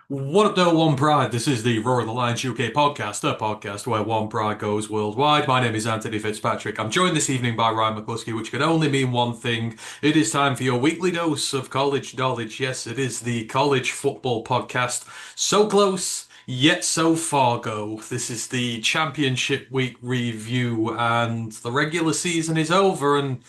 What up, though, One Pride? This is the Roar of the Lions UK podcast, a podcast where One Pride goes worldwide. My name is Anthony Fitzpatrick. I'm joined this evening by Ryan McCluskey, which can only mean one thing. It is time for your weekly dose of college knowledge. Yes, it is the college football podcast. So close, yet so far go. This is the championship week review, and the regular season is over, and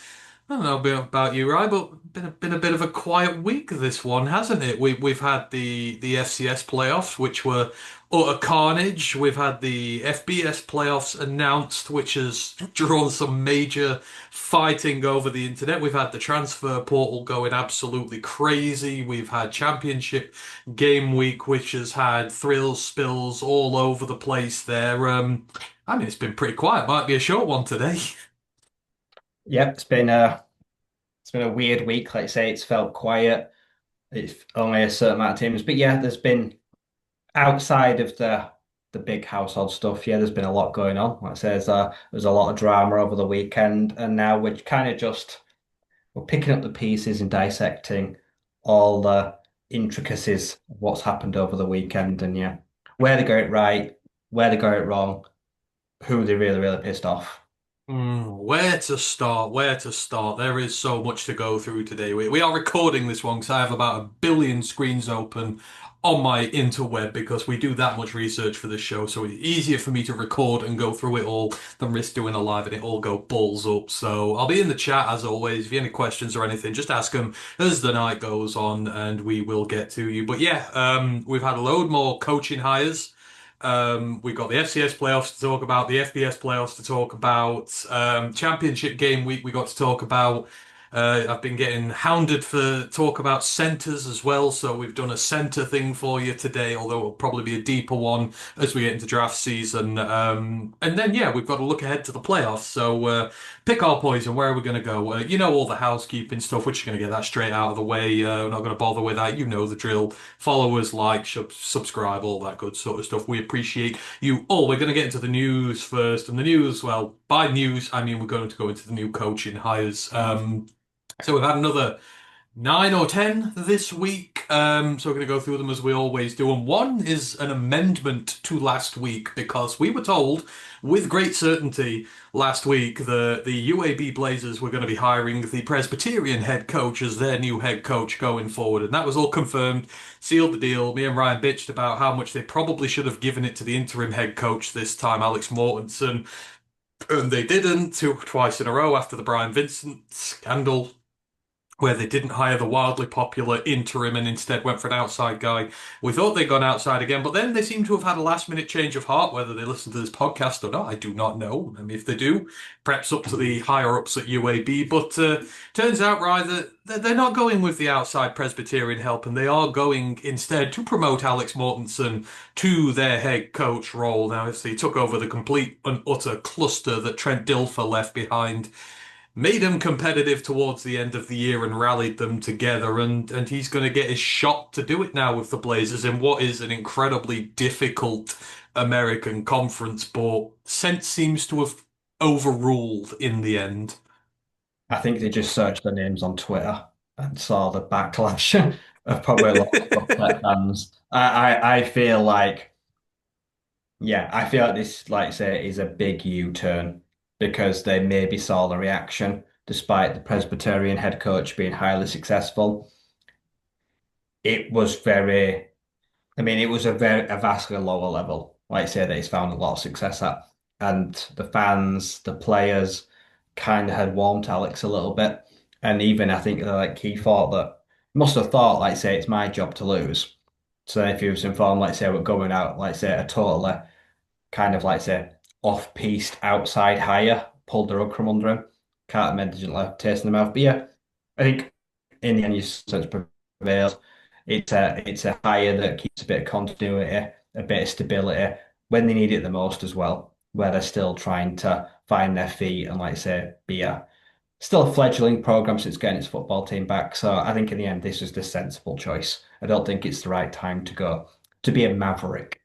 I don't know about you, right? But been a bit of a quiet week this one, hasn't it? We've had the FCS playoffs, which were utter carnage. We've had the FBS playoffs announced, which has drawn some major fighting over the internet. We've had the transfer portal going absolutely crazy. We've had championship game week, which has had thrills, spills all over the place there. I mean, it's been pretty quiet. Might be a short one today. Yep, it's been a weird week. Like I say, it's felt quiet. It's only a certain amount of teams, but yeah, there's been outside of the big household stuff. Yeah, there's been a lot going on. Like I say, there's a lot of drama over the weekend, and now we're kind of just we're picking up the pieces and dissecting all the intricacies of what's happened over the weekend, and yeah, where they got it right, where they got it wrong, who they really pissed off. Where to start? Where to start? There is so much to go through today. We are recording this one because I have about a billion screens open on my interweb because we do that much research for this show. So it's easier for me to record and go through it all than risk doing a live and it all go balls up. So I'll be in the chat as always. If you have any questions or anything, just ask them as the night goes on and we will get to you. But yeah, we've had a load more coaching hires. We've got the FCS playoffs to talk about, the FBS playoffs to talk about, championship game week we got to talk about. I've been getting hounded for talk about centers as well, so we've done a center thing for you today, although it'll probably be a deeper one as we get into draft season. And then, yeah, we've got to look ahead to the playoffs. So pick our poison. Where are we going to go? You know all the housekeeping stuff. We're just going to get that straight out of the way. We're not going to bother with that. You know the drill. Follow us, like, subscribe, all that good sort of stuff. We appreciate you all. We're going to get into the news first. And the news, well, by news, I mean we're going to go into the new coaching hires. So we've had another nine or ten this week. So we're going to go through them as we always do. And one is an amendment to last week because we were told with great certainty last week the UAB Blazers were going to be hiring the Presbyterian head coach as their new head coach going forward. And that was all confirmed, sealed the deal. Me and Ryan bitched about how much they probably should have given it to the interim head coach this time, Alex Mortensen. And they didn't, twice in a row after the Brian Vincent scandal where they didn't hire the wildly popular interim and instead went for an outside guy. We thought they'd gone outside again, but then they seem to have had a last minute change of heart, whether they listen to this podcast or not. I do not know. I mean, if they do, perhaps up to the higher ups at UAB. But turns out, right, that they're not going with the outside Presbyterian help, and they are going instead to promote Alex Mortensen to their head coach role. Now, if they took over the complete and utter cluster that Trent Dilfer left behind, made them competitive towards the end of the year and rallied them together and he's going to get his shot to do it now with the Blazers in what is an incredibly difficult American conference, but sense seems to have overruled in the end. I think they just searched their names on Twitter and saw the backlash of probably a lot of upset fans. I feel like, yeah, I feel like this, like I say, is a big U-turn because they maybe saw the reaction despite the Presbyterian head coach being highly successful. It was very, I mean, it was a vastly lower level, like I say, that he's found a lot of success at. And the fans, the players kind of had warmed to Alex a little bit. And even I think like he thought that must have thought, like say, it's my job to lose. So if he was informed, like say, we're going out, like say, a totally kind of like say off-piste outside hire, pulled the rug from under him. Can't imagine like taste in the mouth. But yeah, I think in the end, your sense prevails. It's a hire that keeps a bit of continuity, a bit of stability when they need it the most as well, where they're still trying to find their feet and like I say, be a still a fledgling program since getting its football team back. So I think in the end, this is the sensible choice. I don't think it's the right time to go to be a maverick.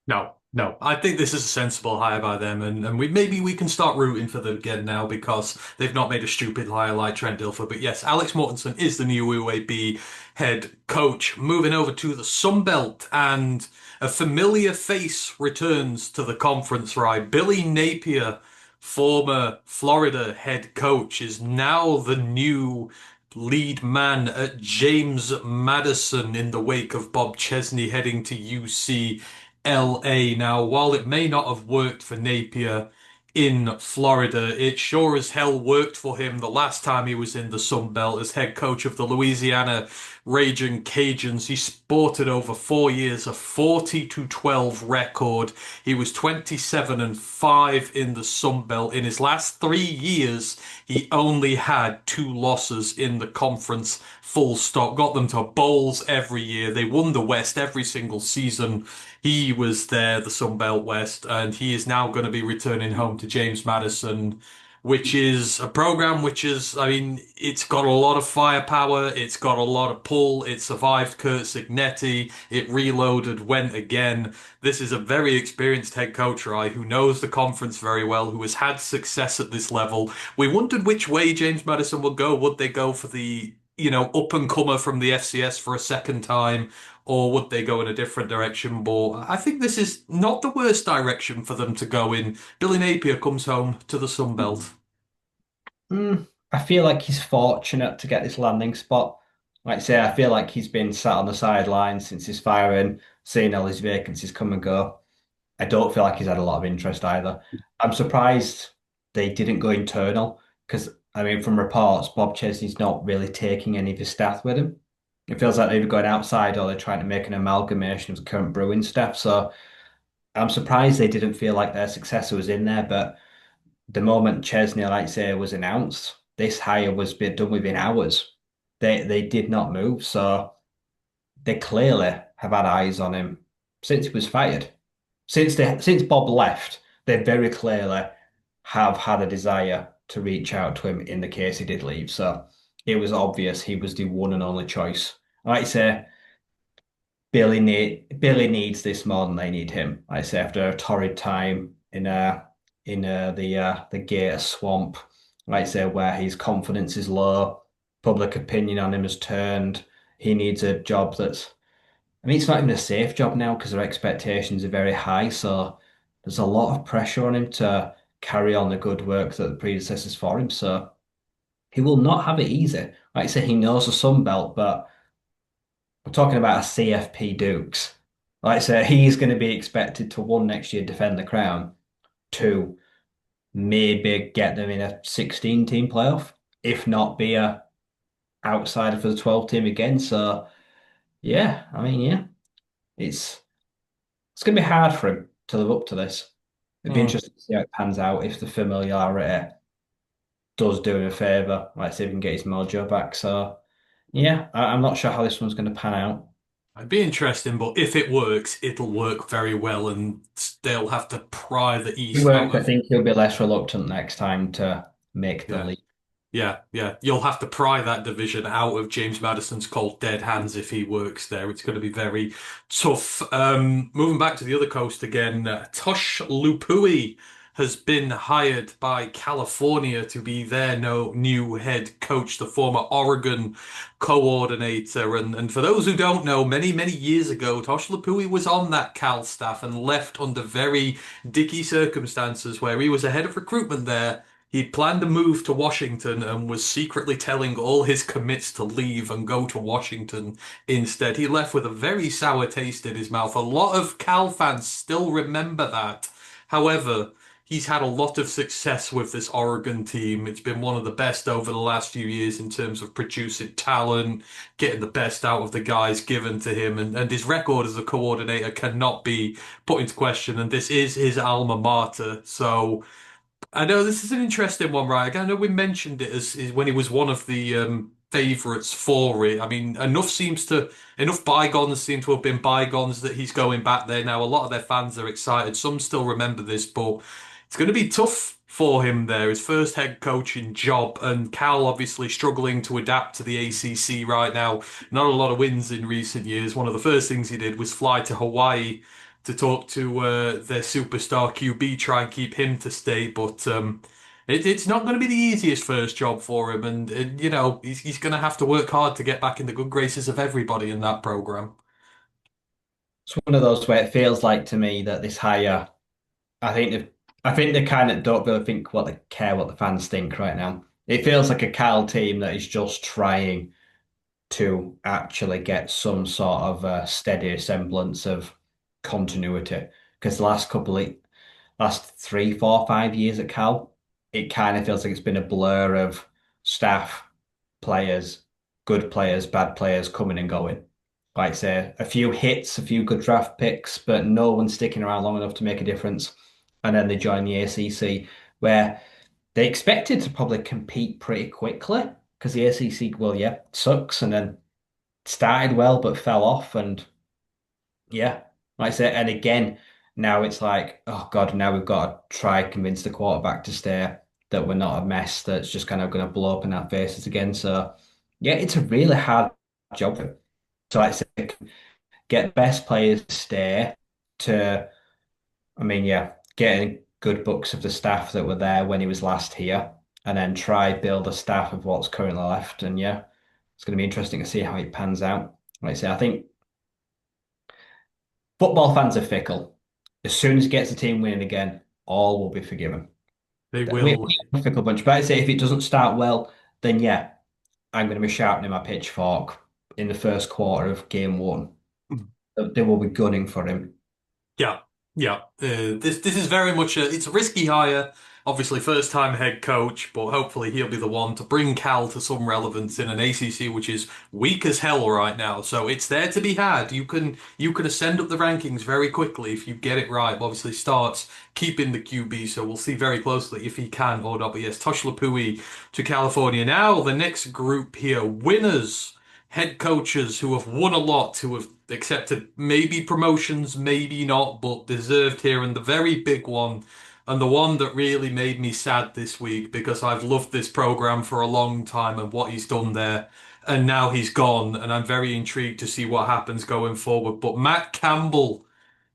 No. No, I think this is a sensible hire by them, and maybe we can start rooting for them again now because they've not made a stupid hire like Trent Dilfer. But yes, Alex Mortensen is the new UAB head coach. Moving over to the Sun Belt, and a familiar face returns to the conference, right? Billy Napier, former Florida head coach, is now the new lead man at James Madison in the wake of Bob Chesney heading to UC. LA. Now, while it may not have worked for Napier in Florida, it sure as hell worked for him the last time he was in the Sun Belt as head coach of the Louisiana Raging Cajuns. He sported over 4 years a 40-12 record. He was 27-5 in the Sun Belt. In his last 3 years, he only had two losses in the conference, full stop. Got them to bowls every year. They won the West every single season. He was there, the Sun Belt West, and he is now going to be returning home to James Madison, which is a program which is, I mean, it's got a lot of firepower, it's got a lot of pull, it survived Kurt Signetti, it reloaded, went again. This is a very experienced head coach, right, who knows the conference very well, who has had success at this level. We wondered which way James Madison would go. Would they go for the, up and comer from the FCS for a second time? Or would they go in a different direction? But I think this is not the worst direction for them to go in. Billy Napier comes home to the Sun Belt. I feel like he's fortunate to get this landing spot. Like I say, I feel like he's been sat on the sidelines since his firing, seeing all his vacancies come and go. I don't feel like he's had a lot of interest either. I'm surprised they didn't go internal because, I mean, from reports, Bob Chesney's not really taking any of his staff with him. It feels like they're either going outside or they're trying to make an amalgamation of the current Bruin staff. So I'm surprised they didn't feel like their successor was in there. But the moment Chesney, like I say, was announced, this hire was being done within hours. They did not move. So they clearly have had eyes on him since he was fired. Since Bob left, they very clearly have had a desire to reach out to him in the case he did leave. So it was obvious he was the one and only choice. Like I say, Billy needs this more than they need him. Like I say, after a torrid time in the Gator Swamp, like I say, where his confidence is low, public opinion on him has turned. He needs a job that's, I mean, it's not even a safe job now because their expectations are very high. So there's a lot of pressure on him to carry on the good work that the predecessors for him. So he will not have it easy. Like I say, he knows the Sun Belt, but we're talking about a CFP Dukes. Like I say, he's going to be expected to one next year defend the crown, two maybe get them in a 16 team playoff, if not be a outsider for the 12 team again. So yeah, I mean, yeah, it's it's going to be hard for him to live up to this. It'd be Hmm. interesting to see how it pans out if the familiarity does do him a favour. Like, see if he can get his mojo back. So, yeah, I'm not sure how this one's going to pan out. It'd be interesting, but if it works, it'll work very well, and they'll have to pry the If it East out works, I of. think he'll be less reluctant next time to make the Yeah. leap. Yeah, yeah. You'll have to pry that division out of James Madison's cold dead hands if he works there. It's going to be very tough. Moving back to the other coast again, Tosh Lupui has been hired by California to be their no new head coach, the former Oregon coordinator. And for those who don't know, many, many years ago, Tosh Lupui was on that Cal staff and left under very dicky circumstances where he was a head of recruitment there. He'd planned a move to Washington and was secretly telling all his commits to leave and go to Washington instead. He left with a very sour taste in his mouth. A lot of Cal fans still remember that. However, he's had a lot of success with this Oregon team. It's been one of the best over the last few years in terms of producing talent, getting the best out of the guys given to him, and his record as a coordinator cannot be put into question. And this is his alma mater. So. I know this is an interesting one, right? I know we mentioned it as when he was one of the favorites for it. I mean, enough bygones seem to have been bygones that he's going back there now. A lot of their fans are excited. Some still remember this, but it's going to be tough for him there. His first head coaching job, and Cal obviously struggling to adapt to the ACC right now. Not a lot of wins in recent years. One of the first things he did was fly to Hawaii to talk to their superstar QB, try and keep him to stay. But it's not going to be the easiest first job for him, and you know he's going to have to work hard to get back in the good graces of everybody in that program. It's one of those where it feels like to me that this hire, I think they, I think they kind of don't really think what they care what the fans think right now. It feels like a Cal team that is just trying to actually get some sort of steady semblance of continuity. Because the last 3, 4, 5 years at Cal, it kind of feels like it's been a blur of staff, players, good players, bad players coming and going. Like say, a few hits, a few good draft picks, but no one sticking around long enough to make a difference. And then they join the ACC, where they expected to probably compete pretty quickly because the ACC, well, yeah, sucks, and then started well but fell off, and yeah, like I say, and again, now it's like, oh God, now we've got to try convince the quarterback to stay, that we're not a mess that's just kind of going to blow up in our faces again. So yeah, it's a really hard job. So like I say, get the best players to stay to, I mean, yeah, getting good books of the staff that were there when he was last here, and then try build a staff of what's currently left. And yeah, it's going to be interesting to see how it pans out. Like I say, I think football fans are fickle. As soon as he gets the team winning again, all will be forgiven. They We're will. a fickle bunch. But I say if it doesn't start well, then yeah, I'm going to be shouting in my pitchfork in the first quarter of game one. They will be gunning for him. Yeah, yeah. This is very much it's a risky hire. Obviously, first time head coach, but hopefully he'll be the one to bring Cal to some relevance in an ACC which is weak as hell right now. So it's there to be had. You can ascend up the rankings very quickly if you get it right. Obviously, starts keeping the QB, so we'll see very closely if he can or not. But yes, Tosh Lapui to California. Now the next group here, winners, head coaches who have won a lot, who have accepted maybe promotions, maybe not, but deserved here. And the very big one, and the one that really made me sad this week because I've loved this program for a long time and what he's done there. And now he's gone, and I'm very intrigued to see what happens going forward. But Matt Campbell,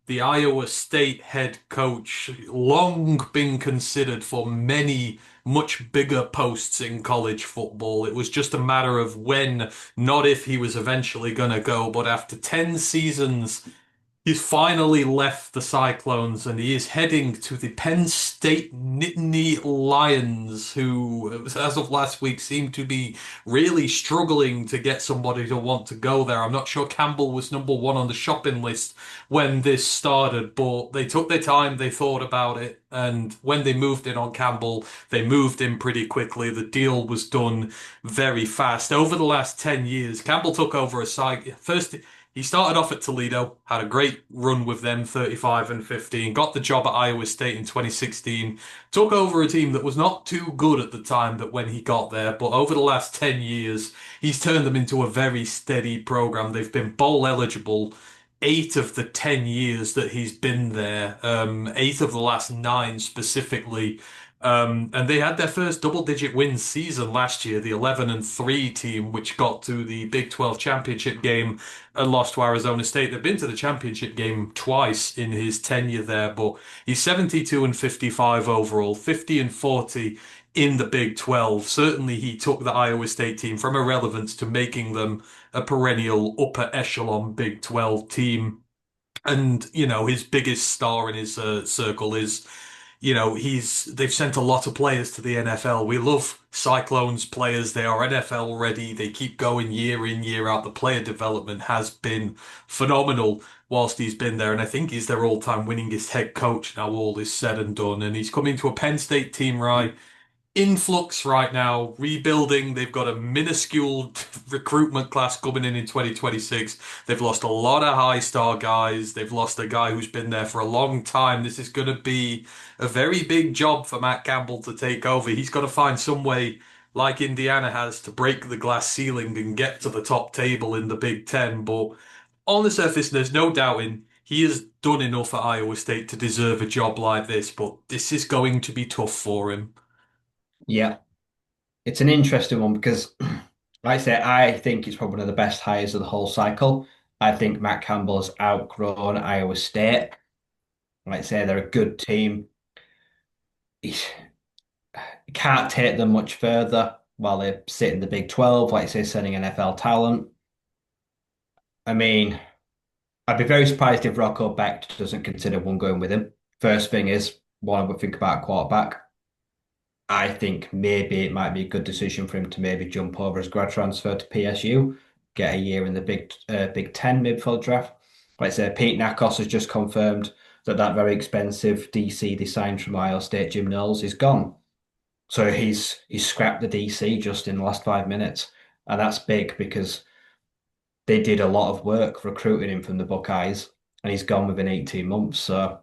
the Iowa State head coach, long been considered for many much bigger posts in college football. It was just a matter of when, not if he was eventually going to go. But after 10 seasons, he's finally left the Cyclones and he is heading to the Penn State Nittany Lions, who, as of last week, seem to be really struggling to get somebody to want to go there. I'm not sure Campbell was number one on the shopping list when this started, but they took their time, they thought about it, and when they moved in on Campbell, they moved in pretty quickly. The deal was done very fast. Over the last 10 years, Campbell took over a side. First, he started off at Toledo, had a great run with them, 35 and 15, got the job at Iowa State in 2016, took over a team that was not too good at the time that when he got there, but over the last 10 years, he's turned them into a very steady program. They've been bowl eligible 8 of the 10 years that he's been there, 8 of the last 9 specifically. And they had their first double-digit win season last year, the 11-3 team, which got to the Big 12 championship game and lost to Arizona State. They've been to the championship game twice in his tenure there, but he's 72 and 55 overall, 50 and 40 in the Big 12. Certainly, he took the Iowa State team from irrelevance to making them a perennial upper echelon Big 12 team. And, you know, his biggest star in his circle is, you know, they've sent a lot of players to the NFL. We love Cyclones players. They are NFL ready. They keep going year in, year out. The player development has been phenomenal whilst he's been there. And I think he's their all-time winningest head coach now all is said and done. And he's coming to a Penn State team, right? Influx right now, rebuilding. They've got a minuscule recruitment class coming in 2026. They've lost a lot of high star guys. They've lost a guy who's been there for a long time. This is going to be a very big job for Matt Campbell to take over. He's got to find some way, like Indiana has, to break the glass ceiling and get to the top table in the Big Ten. But on the surface, there's no doubting he has done enough at Iowa State to deserve a job like this. But this is going to be tough for him. Yeah, it's an interesting one because, like I say, I think it's probably one of the best hires of the whole cycle. I think Matt Campbell has outgrown Iowa State. Like I say, they're a good team. He can't take them much further while they sit in the Big 12, like I say, sending NFL talent. I mean, I'd be very surprised if Rocco Becht doesn't consider one going with him. First thing is, one I would think about a quarterback. I think maybe it might be a good decision for him to maybe jump over his grad transfer to PSU, get a year in the Big Ten maybe for the draft. Like I said, Pete Nakos has just confirmed that that very expensive DC they signed from Ohio State, Jim Knowles, is gone. So he's scrapped the DC just in the last 5 minutes, and that's big because they did a lot of work recruiting him from the Buckeyes, and he's gone within 18 months. So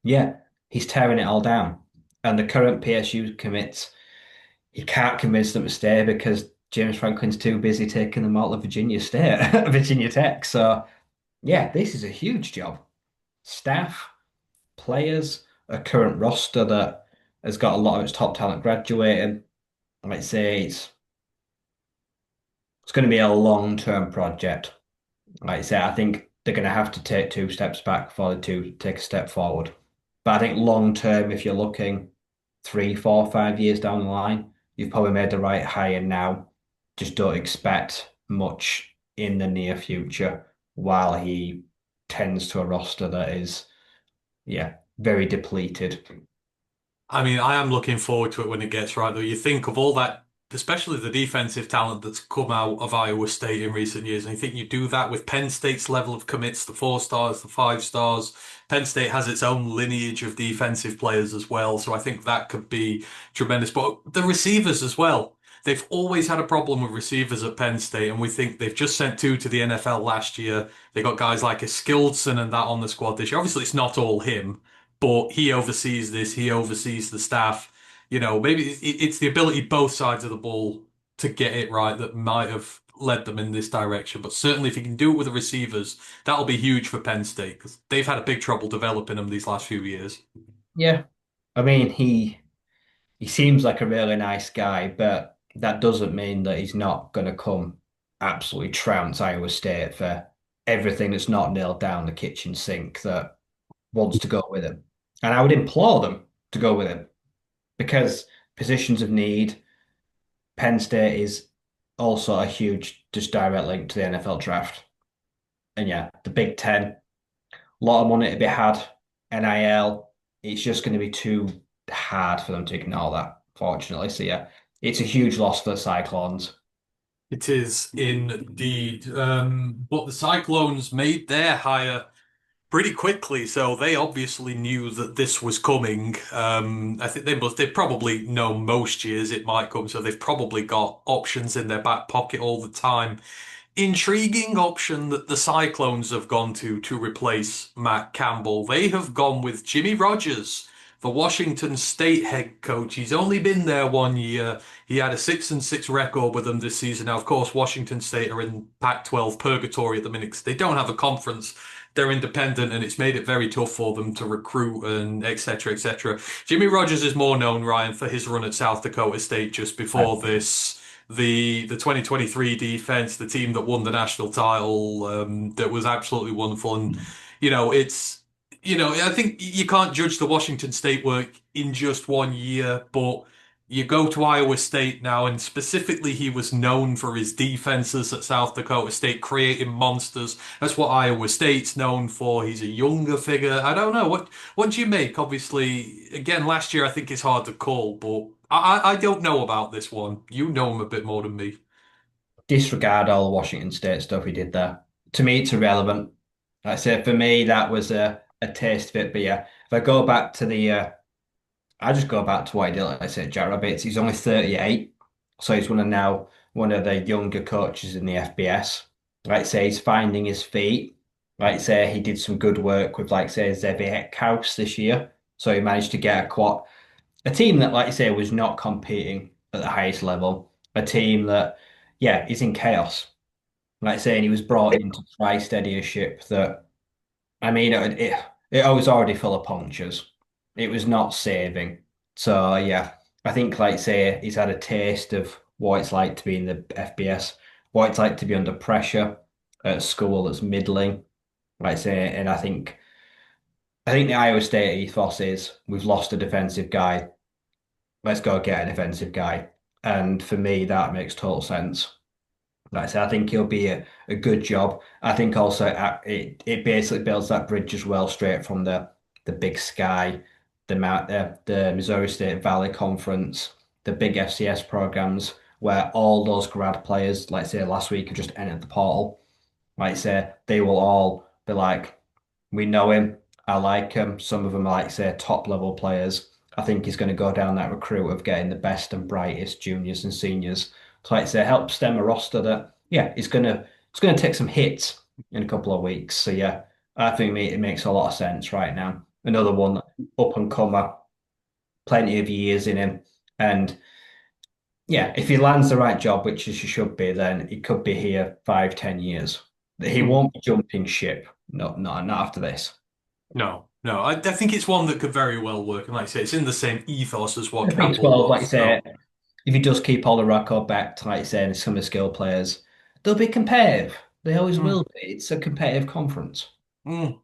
yeah, he's tearing it all down. And the current PSU commits, he can't convince them to stay because James Franklin's too busy taking them out of Virginia State, Virginia Tech. So yeah, this is a huge job. Staff, players, a current roster that has got a lot of its top talent graduating. I might say it's going to be a long-term project. Like I say, I think they're going to have to take 2 steps back before they take a step forward. But I think long term, if you're looking 3, 4, 5 years down the line, you've probably made the right hire now. Just don't expect much in the near future while he tends to a roster that is, yeah, very depleted. I mean, I am looking forward to it when it gets right, though. You think of all that, especially the defensive talent that's come out of Iowa State in recent years, and you think you do that with Penn State's level of commits, the 4 stars, the 5 stars. Penn State has its own lineage of defensive players as well, so I think that could be tremendous. But the receivers as well. They've always had a problem with receivers at Penn State, and we think they've just sent 2 to the NFL last year. They got guys like a Skildson and that on the squad this year. Obviously, it's not all him, but he oversees this, he oversees the staff. Maybe it's the ability both sides of the ball to get it right that might have led them in this direction. But certainly, if you can do it with the receivers, that'll be huge for Penn State because they've had a big trouble developing them these last few years. Yeah. I mean, he seems like a really nice guy, but that doesn't mean that he's not going to come absolutely trounce Iowa State for everything that's not nailed down the kitchen sink that wants to go with him. And I would implore them to go with him because positions of need, Penn State is also a huge, just direct link to the NFL draft. And yeah, the Big Ten, a lot of money to be had, NIL, it's just going to be too hard for them to ignore that, fortunately. So yeah, it's a huge loss for the Cyclones. It is indeed. But the Cyclones made their hire pretty quickly, so they obviously knew that this was coming. I think they've probably known most years it might come, so they've probably got options in their back pocket all the time. Intriguing option that the Cyclones have gone to replace Matt Campbell. They have gone with Jimmy Rogers, the Washington State head coach. He's only been there 1 year. He had a 6-6 record with them this season. Now, of course, Washington State are in Pac-12 purgatory at the minute because they don't have a conference. They're independent, and it's made it very tough for them to recruit and etc. etc. Jimmy Rogers is more known, Ryan, for his run at South Dakota State just before this. The 2023 defense, the team that won the national title, that was absolutely wonderful. And I think you can't judge the Washington State work in just 1 year, but you go to Iowa State now, and specifically, he was known for his defenses at South Dakota State, creating monsters. That's what Iowa State's known for. He's a younger figure. I don't know. What do you make? Obviously, again, last year I think it's hard to call, but I don't know about this one. You know him a bit more than me. Disregard all the Washington State stuff he did there. To me, it's irrelevant. Like I say, for me, that was a taste of it. But yeah, if I go back to I just go back to what he did. Like I said, Jack Rabbits, he's only 38. So he's one of the younger coaches in the FBS. Like I say, he's finding his feet. Like I say, he did some good work with, like I say, Zevi House this year. So he managed to get a team that, like you say, was not competing at the highest level. A team that, yeah, is in chaos. Like I say, and he was brought in to try steady a ship that, I mean, it was already full of punctures. It was not saving. So yeah, I think, like I say, he's had a taste of what it's like to be in the FBS, what it's like to be under pressure at a school that's middling. Like I say, and I think I think the Iowa State ethos is we've lost a defensive guy. Let's go get a defensive guy. And for me, that makes total sense. Like I said, I think he'll be a good job. I think also it basically builds that bridge as well, straight from the Big Sky, the Missouri State Valley Conference, the big FCS programs, where all those grad players, like say last week, have just entered the portal. Like say, they will all be like, we know him, I like him. Some of them are like say top level players. I think he's going to go down that recruit of getting the best and brightest juniors and seniors. So like I say, help stem a roster that yeah, it's gonna take some hits in a couple of weeks. So yeah, I think it makes a lot of sense right now. Another one up and comer, plenty of years in him, and yeah, if he lands the right job, which he should be, then he could be here 5, 10 years. He Hmm. won't be jumping ship. No, no, not after this. No, no, I think it's one that could very well work. And like I say, it's in the same ethos as what The Big Campbell 12, like you was. say, So. if he does keep all the record back, like you say, and some of the skill players, they'll be competitive. They always Hmm. will be. It's a competitive conference.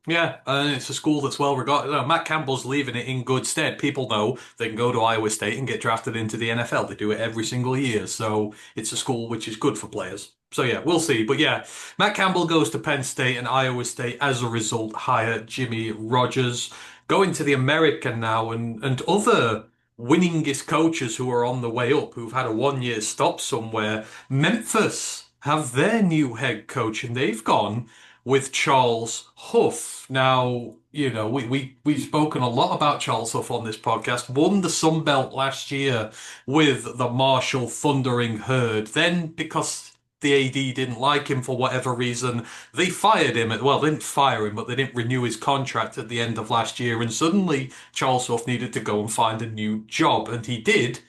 Yeah, and it's a school that's well regarded. No, Matt Campbell's leaving it in good stead. People know they can go to Iowa State and get drafted into the NFL. They do it every single year, so it's a school which is good for players. So yeah, we'll see. But yeah, Matt Campbell goes to Penn State and Iowa State as a result hire Jimmy Rogers. Going to the American now and other winningest coaches who are on the way up, who've had a 1 year stop somewhere. Memphis have their new head coach and they've gone with Charles Huff. Now, we've spoken a lot about Charles Huff on this podcast. Won the Sun Belt last year with the Marshall Thundering Herd. Then, because the AD didn't like him for whatever reason, they fired him. Well, they didn't fire him, but they didn't renew his contract at the end of last year. And suddenly, Charles Huff needed to go and find a new job, and he did.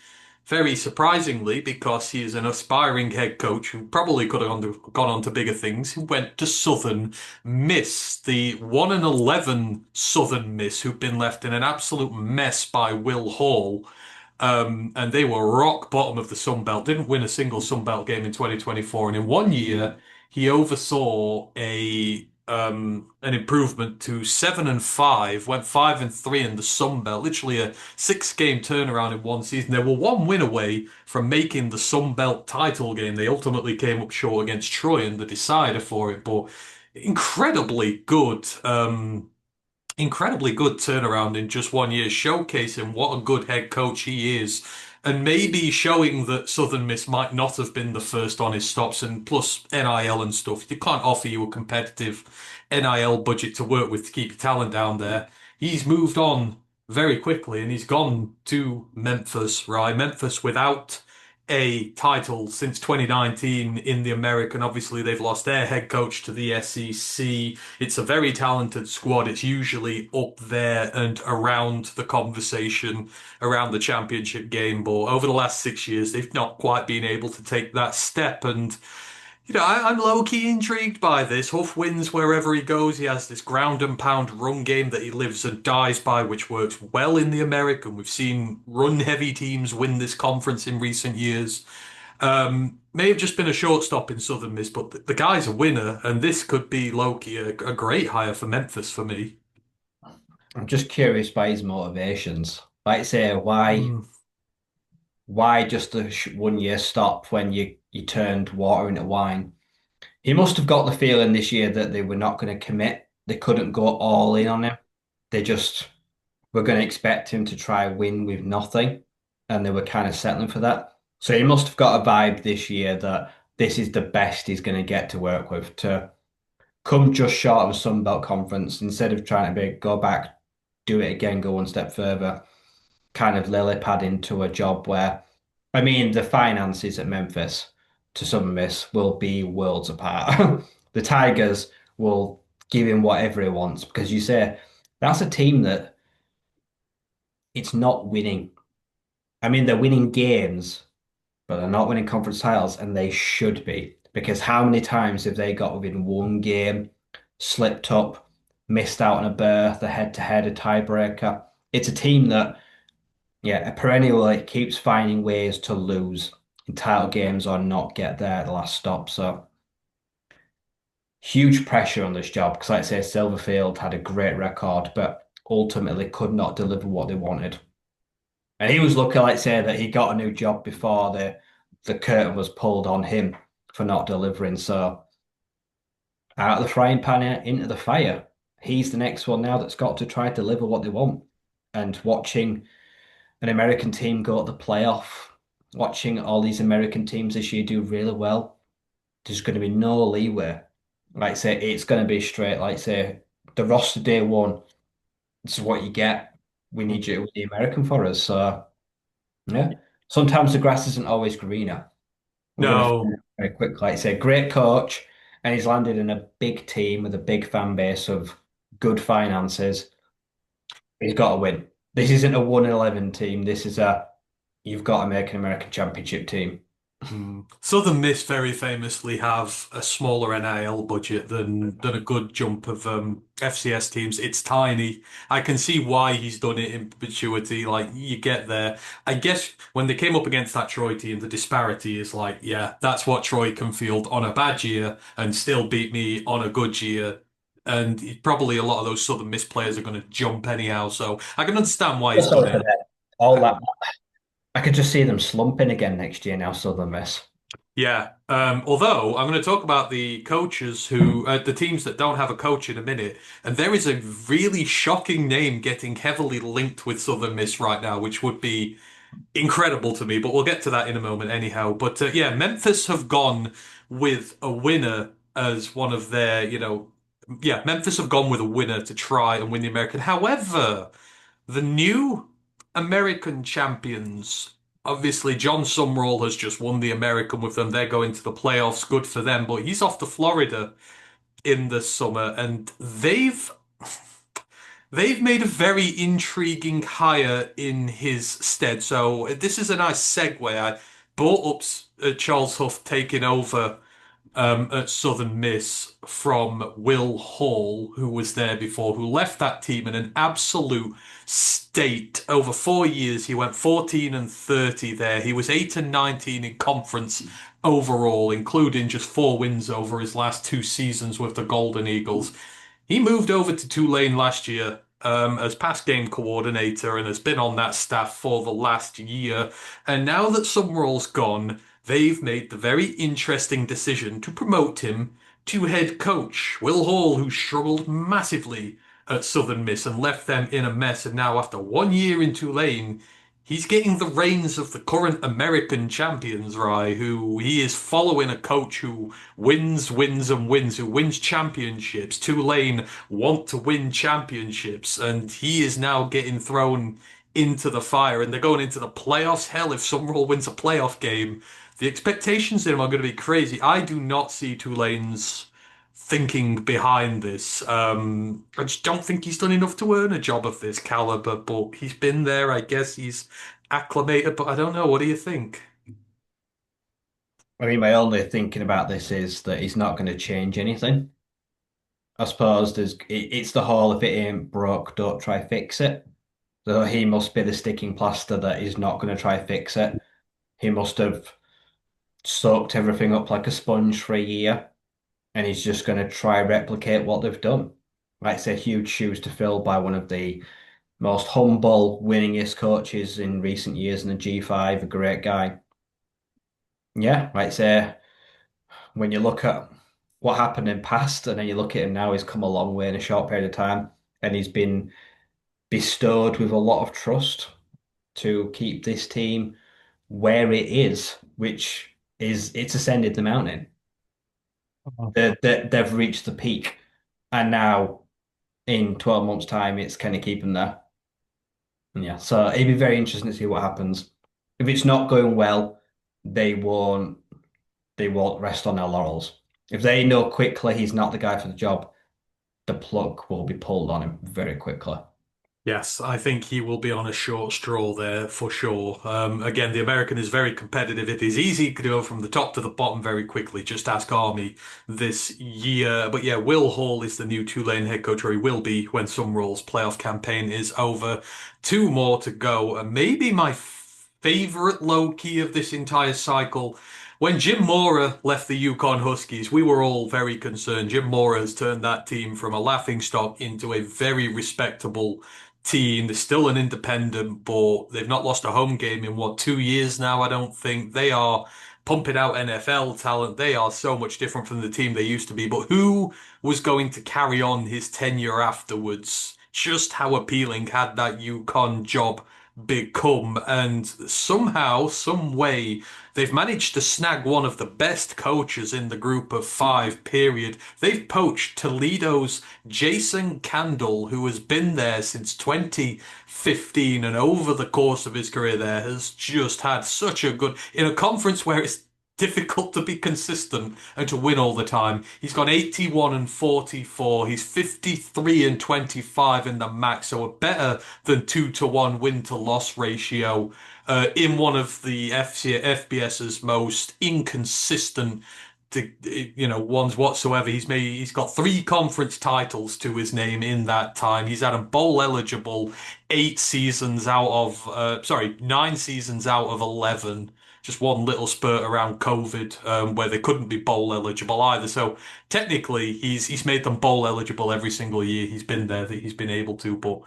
Very surprisingly, because he is an aspiring head coach who probably could have gone on to bigger things, who went to Southern Miss, the 1-11 Southern Miss, who've been left in an absolute mess by Will Hall. And they were rock bottom of the Sun Belt, didn't win a single Sun Belt game in 2024. And in 1 year, he oversaw an improvement to 7-5, went 5-3 in the Sun Belt, literally a 6 game turnaround in one season. They were one win away from making the Sun Belt title game. They ultimately came up short against Troy in the decider for it, but incredibly good. Incredibly good turnaround in just 1 year, showcasing what a good head coach he is, and maybe showing that Southern Miss might not have been the first on his stops, and plus NIL and stuff. They can't offer you a competitive NIL budget to work with to keep your talent down there. He's moved on very quickly, and he's gone to Memphis, right? Memphis without a title since 2019 in the American. Obviously, they've lost their head coach to the SEC. It's a very talented squad. It's usually up there and around the conversation around the championship game. But over the last 6 years, they've not quite been able to take that step. And I'm low-key intrigued by this. Huff wins wherever he goes. He has this ground and pound run game that he lives and dies by, which works well in the American. We've seen run-heavy teams win this conference in recent years. May have just been a shortstop in Southern Miss, but the guy's a winner, and this could be low-key a great hire for Memphis for me. I'm just curious by his motivations. Like I say, Hmm. why just a 1 year stop when you turned water into wine? He must have got the feeling this year that they were not going to commit. They couldn't go all in on him. They just were going to expect him to try win with nothing, and they were kind of settling for that. So he must have got a vibe this year that this is the best he's going to get to work with to come just short of a Sun Belt conference instead of trying to go back, do it again, go one step further. Kind of lily pad into a job where, I mean, the finances at Memphis to Southern Miss will be worlds apart. The Tigers will give him whatever he wants because you say that's a team that it's not winning. I mean, they're winning games, but they're not winning conference titles, and they should be because how many times have they got within one game, slipped up, missed out on a berth, a head-to-head, a tiebreaker? It's a team that yeah, perennially keeps finding ways to lose in title games or not get there at the last stop. So huge pressure on this job because, like I say, Silverfield had a great record, but ultimately could not deliver what they wanted. And he was lucky, like say, that he got a new job before the curtain was pulled on him for not delivering. So out of the frying pan into the fire, he's the next one now that's got to try to deliver what they want. And watching an American team go to the playoff, watching all these American teams this year do really well, there's going to be no leeway. Like say, it's going to be straight. Like say, the roster day one, this is what you get. We need you to be American for us. So yeah, sometimes the grass isn't always greener. We're going to find No. out very quickly. Like say, great coach, and he's landed in a big team with a big fan base of good finances. He's got to win. This isn't a 1-11 team. This is a you've got to make an American Championship team. Southern Miss very famously have a smaller NIL budget than a good jump of FCS teams. It's tiny. I can see why he's done it in perpetuity. Like you get there. I guess when they came up against that Troy team, the disparity is like, yeah, that's what Troy can field on a bad year and still beat me on a good year. And probably a lot of those Southern Miss players are going to jump anyhow. So I can understand why he's done Also for it. them, all that I could just see them slumping again next year now, Southern Miss. Yeah. Although I'm going to talk about the coaches the teams that don't have a coach in a minute, and there is a really shocking name getting heavily linked with Southern Miss right now, which would be incredible to me. But we'll get to that in a moment, anyhow. But yeah, Memphis have gone with a winner as one of their, yeah, Memphis have gone with a winner to try and win the American. However, the new American champions, obviously, John Sumrall has just won the American with them. They're going to the playoffs, good for them. But he's off to Florida in the summer, and they've made a very intriguing hire in his stead. So this is a nice segue. I brought up Charles Huff taking over at Southern Miss from Will Hall, who was there before, who left that team in an absolute state. Over 4 years, he went 14 and 30 there. He was 8 and 19 in conference overall, including just 4 wins over his last 2 seasons with the Golden Eagles. He moved over to Tulane last year as pass game coordinator and has been on that staff for the last year. And now that Summerall's gone, they've made the very interesting decision to promote him to head coach. Will Hall, who struggled massively at Southern Miss and left them in a mess, and now after 1 year in Tulane, he's getting the reins of the current American champions, Rye, who he is following a coach who wins, wins, and wins, who wins championships. Tulane want to win championships, and he is now getting thrown into the fire, and they're going into the playoffs. Hell, if Summerall wins a playoff game, the expectations in him are going to be crazy. I do not see Tulane's thinking behind this. I just don't think he's done enough to earn a job of this caliber, but he's been there. I guess he's acclimated, but I don't know. What do you think? I mean, my only thinking about this is that he's not going to change anything. I suppose it's the whole if it ain't broke, don't try fix it. So he must be the sticking plaster that he's not going to try fix it. He must have soaked everything up like a sponge for a year, and he's just going to try replicate what they've done. Like say, huge shoes to fill by one of the most humble, winningest coaches in recent years in the G5, a great guy. Yeah, like say, when you look at what happened in past and then you look at him now, he's come a long way in a short period of time, and he's been bestowed with a lot of trust to keep this team where it is, which is it's ascended the mountain. They've reached the peak, and now in 12 months' time, it's kind of keeping there. Yeah, so it'd be very interesting to see what happens. If it's not going well, they won't they won't rest on their laurels. If they know quickly he's not the guy for the job, the plug will be pulled on him very quickly. Yes, I think he will be on a short straw there for sure. Again, the American is very competitive. It is easy to go from the top to the bottom very quickly. Just ask Army this year. But yeah, Will Hall is the new Tulane head coach, or he will be when Summerall's playoff campaign is over. 2 more to go. And maybe my favorite low key of this entire cycle. When Jim Mora left the Yukon Huskies, we were all very concerned. Jim Mora has turned that team from a laughingstock into a very respectable team. They're still an independent, but they've not lost a home game in what, 2 years now, I don't think. They are pumping out NFL talent. They are so much different from the team they used to be. But who was going to carry on his tenure afterwards? Just how appealing had that Yukon job become? And somehow, some way, they've managed to snag one of the best coaches in the group of five, period. They've poached Toledo's Jason Candle, who has been there since 2015 and over the course of his career there has just had such a good, in a conference where it's difficult to be consistent and to win all the time. He's got 81 and 44. He's 53 and 25 in the max, so a better than 2-to-1 win to loss ratio in one of the FBS's most inconsistent ones whatsoever. He's got three conference titles to his name in that time. He's had a bowl eligible 8 seasons out of 9 seasons out of 11. Just one little spurt around COVID where they couldn't be bowl eligible either. So technically, he's made them bowl eligible every single year he's been there that he's been able to. But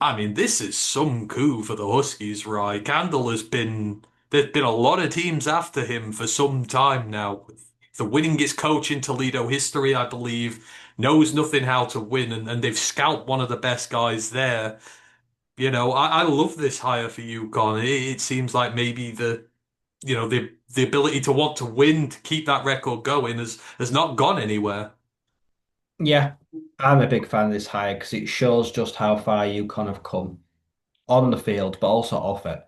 I mean, this is some coup for the Huskies, right? Candle has been there's been a lot of teams after him for some time now. The winningest coach in Toledo history, I believe, knows nothing how to win, and they've scalped one of the best guys there. I love this hire for UConn. It seems like maybe the ability to want to win, to keep that record going, has not gone anywhere. Yeah, I'm a big fan of this hire because it shows just how far UConn have come on the field, but also off it.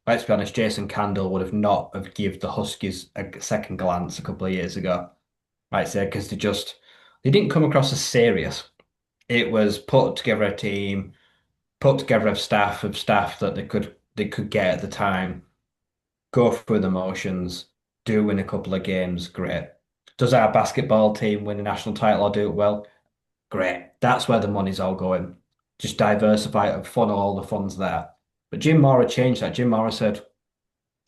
Let's be honest, Jason Candle would have not have give the Huskies a second glance a couple of years ago. Right, say because they didn't come across as serious. It was put together a team, put together a staff that they could get at the time, go through the motions, do win a couple of games, great. Does our basketball team win a national title or do it well? Great. That's where the money's all going. Just diversify and funnel all the funds there. But Jim Mora changed that. Jim Mora said,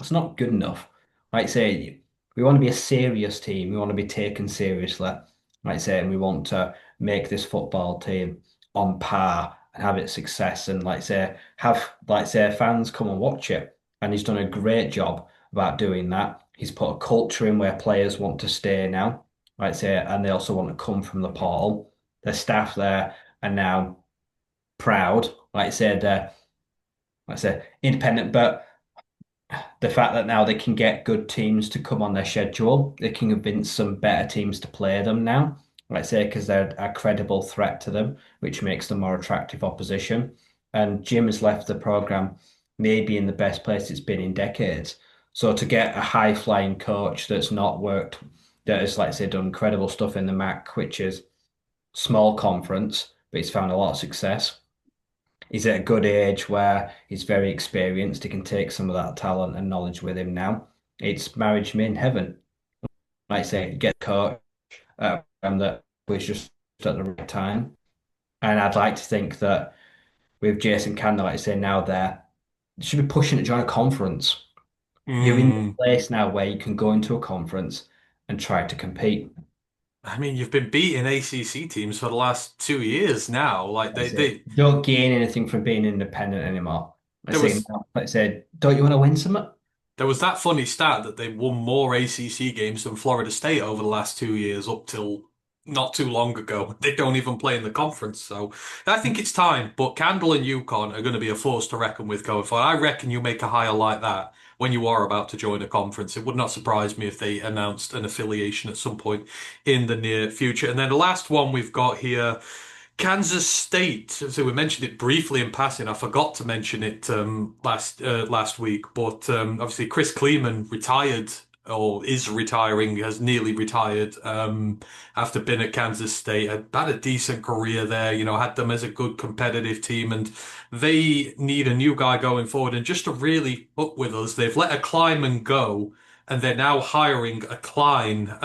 it's not good enough. Like say, we want to be a serious team. We want to be taken seriously. Like say, and we want to make this football team on par and have its success. And like say, fans come and watch it. And he's done a great job about doing that. He's put a culture in where players want to stay now. Like say, and they also want to come from the portal. The staff there are now proud. Like say, independent, but the fact that now they can get good teams to come on their schedule, they can convince some better teams to play them now. Let's say because they're a credible threat to them, which makes them more attractive opposition. And Jim has left the program maybe in the best place it's been in decades. So to get a high flying coach that's not worked, that has, like I say, done incredible stuff in the MAC, which is small conference, but he's found a lot of success. He's at a good age where he's very experienced. He can take some of that talent and knowledge with him now. It's marriage made in heaven. Like I say, get a coach that was just at the right time. And I'd like to think that with Jason Candle, like I say, now there, you should be pushing to join a conference. You're in the Hmm. place now where you can go into a conference and try to compete. I mean, you've been beating ACC teams for the last 2 years now. Like I say, don't gain anything from being independent anymore. I there say, was like I said, don't you want to win something? There was that funny stat that they won more ACC games than Florida State over the last 2 years, up till not too long ago. They don't even play in the conference, so I think it's time. But Candle and UConn are going to be a force to reckon with going forward. I reckon you make a hire like that when you are about to join a conference. It would not surprise me if they announced an affiliation at some point in the near future. And then the last one we've got here. Kansas State. So we mentioned it briefly in passing. I forgot to mention it last week, but obviously Chris Kleeman retired or is retiring, has nearly retired after being at Kansas State. Had a decent career there, had them as a good competitive team, and they need a new guy going forward. And just to really up with us, they've let a Kleiman go, and they're now hiring a Klein.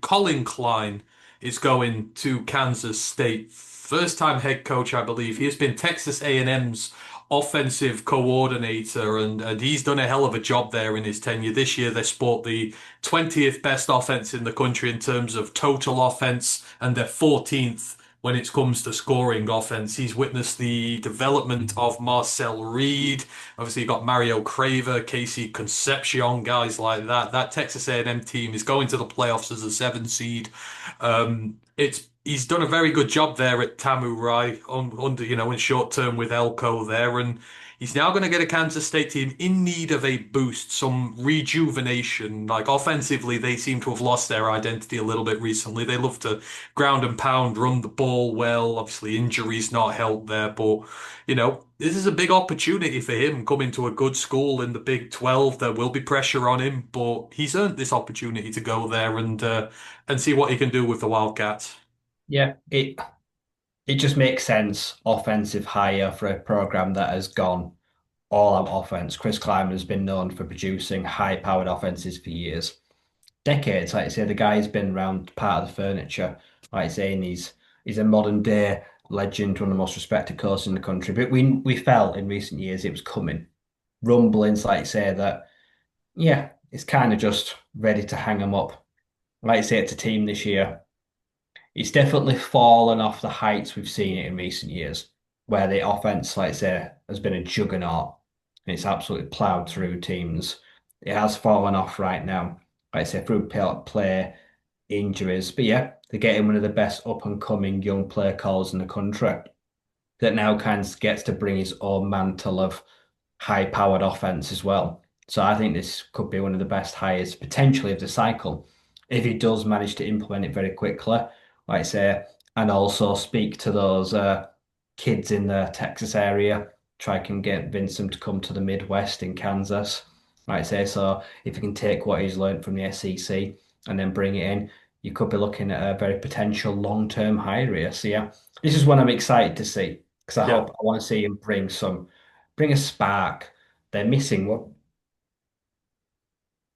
Colin Klein is going to Kansas State. First time head coach, I believe. He has been Texas A&M's offensive coordinator, and he's done a hell of a job there in his tenure. This year, they sport the 20th best offense in the country in terms of total offense, and they're 14th when it comes to scoring offense. He's witnessed the development of Marcel Reed. Obviously, you got Mario Craver, Casey Concepcion, guys like that. That Texas A&M team is going to the playoffs as a seven seed. It's he's done a very good job there at Tamurai under in short term with Elko there, and he's now going to get a Kansas State team in need of a boost, some rejuvenation. Like offensively, they seem to have lost their identity a little bit recently. They love to ground and pound, run the ball well. Obviously, injuries not helped there, but this is a big opportunity for him coming to a good school in the Big 12. There will be pressure on him, but he's earned this opportunity to go there and see what he can do with the Wildcats. Yeah, it just makes sense. Offensive hire for a program that has gone all out offense. Chris Kleiman has been known for producing high-powered offenses for years, decades. Like I say, the guy's been around part of the furniture. Like I say, and he's a modern day legend, one of the most respected coaches in the country. But we felt in recent years it was coming. Rumblings, like I say, that yeah, it's kind of just ready to hang him up. Like I say, it's a team this year. It's definitely fallen off the heights we've seen it in recent years, where the offense, like I say, has been a juggernaut and it's absolutely plowed through teams. It has fallen off right now, like I say, through play injuries. But yeah, they're getting one of the best up and coming young player calls in the country that now kind of gets to bring his own mantle of high powered offense as well. So I think this could be one of the best hires potentially of the cycle if he does manage to implement it very quickly, like I say, and also speak to those kids in the Texas area, try and get Vincent to come to the Midwest in Kansas, like I say. So if he can take what he's learned from the SEC and then bring it in, you could be looking at a very potential long-term hire here. So yeah, this is one I'm excited to see because Yeah, I want to see him bring a spark. They're missing what,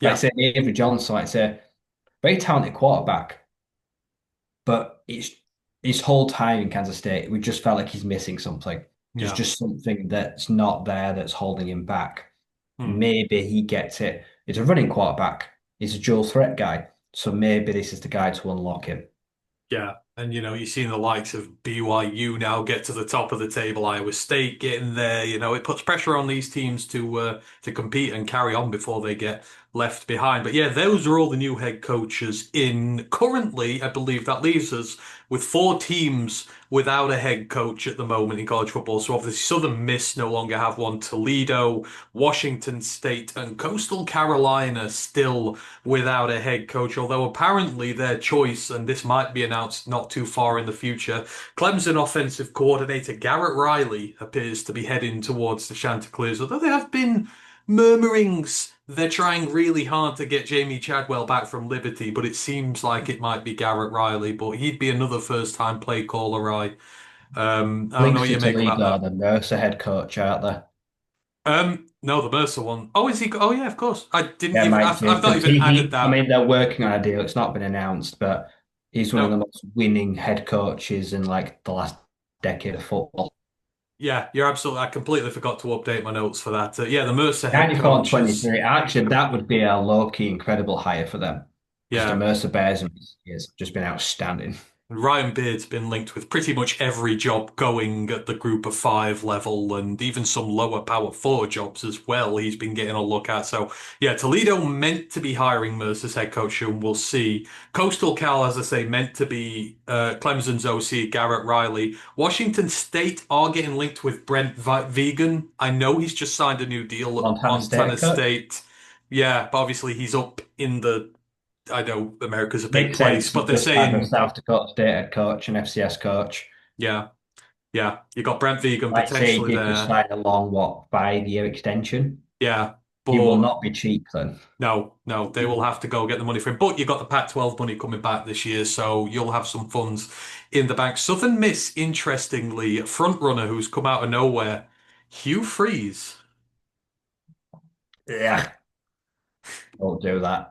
like I yeah, say, Avery Johnson, like I say, very talented quarterback, but it's his whole time in Kansas State, we just felt like he's missing something. There's yeah. just something that's not there that's holding him back. Hmm. Maybe he gets it. He's a running quarterback. He's a dual threat guy. So maybe this is the guy to unlock him. Yeah, and you've seen the likes of BYU now get to the top of the table, Iowa State getting there. It puts pressure on these teams to compete and carry on before they get left behind. But yeah, those are all the new head coaches in currently. I believe that leaves us with four teams without a head coach at the moment in college football. So obviously Southern Miss no longer have one. Toledo, Washington State, and Coastal Carolina still without a head coach, although apparently their choice, and this might be announced not too far in the future, Clemson offensive coordinator Garrett Riley appears to be heading towards the Chanticleers, although there have been murmurings they're trying really hard to get Jamie Chadwell back from Liberty, but it seems like it might be Garrett Riley, but he'd be another first-time play caller, I don't know Links what to you make about Toledo, that. the Mercer head coach, aren't there? No, the Mercer one. Oh, is he? Oh, yeah, of course. I didn't Yeah, even. Mike I've not Jacobs. even added I that. mean, they're working on a deal. It's not been announced, but he's one of the No. most winning head coaches in like the last decade of football. Yeah, you're absolutely. I completely forgot to update my notes for that. Yeah, the Mercer head 94 and coach is. 23. Actually, that would be a low-key incredible hire for them because the Yeah, Mercer Bears in recent years have just been outstanding. Ryan Beard's been linked with pretty much every job going at the group of five level and even some lower power four jobs as well. He's been getting a look at. So, yeah, Toledo meant to be hiring Mercer's head coach, and we'll see. Coastal Cal, as I say, meant to be Clemson's OC, Garrett Riley. Washington State are getting linked with Brent Vegan. I know he's just signed a new deal at Montana Montana State coach. State. Yeah, but obviously he's up in the. I know America's a big Makes place, sense. He but they're just had a saying, South Dakota State head coach and FCS coach. yeah. Yeah, you got Brent Vegan Like say, he potentially did just there. sign a long, what, 5-year extension. Yeah, He will but not be cheap then. no, no, they will have to go get the money for him. But you got the Pac-12 money coming back this year, so you'll have some funds in the bank. Southern Miss, interestingly, a front runner who's come out of nowhere, Hugh Freeze. Yeah, don't do that.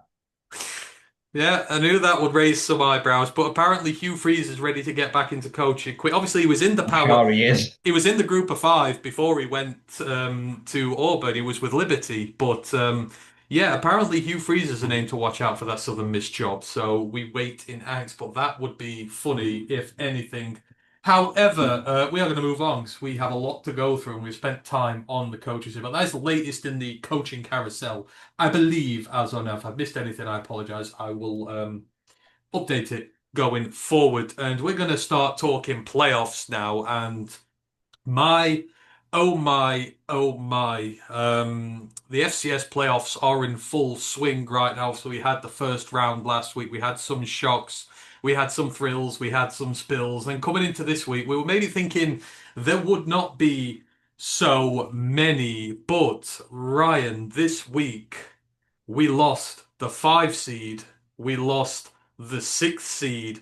Yeah, I knew that would raise some eyebrows, but apparently Hugh Freeze is ready to get back into coaching quick. Obviously, he was in the I'm power. sure he is. He was in the group of five before he went to Auburn. He was with Liberty, but yeah, apparently Hugh Freeze is a name to watch out for that Southern Miss job. So we wait in angst, but that would be funny if anything. However, we are going to move on because we have a lot to go through and we've spent time on the coaches here. But that is the latest in the coaching carousel. I believe, as on, if I've missed anything, I apologize. I will update it going forward. And we're going to start talking playoffs now. And my, oh my, oh my. The FCS playoffs are in full swing right now. So we had the first round last week. We had some shocks. We had some thrills. We had some spills. And coming into this week, we were maybe thinking there would not be so many. But Ryan, this week, we lost the five seed. We lost the sixth seed.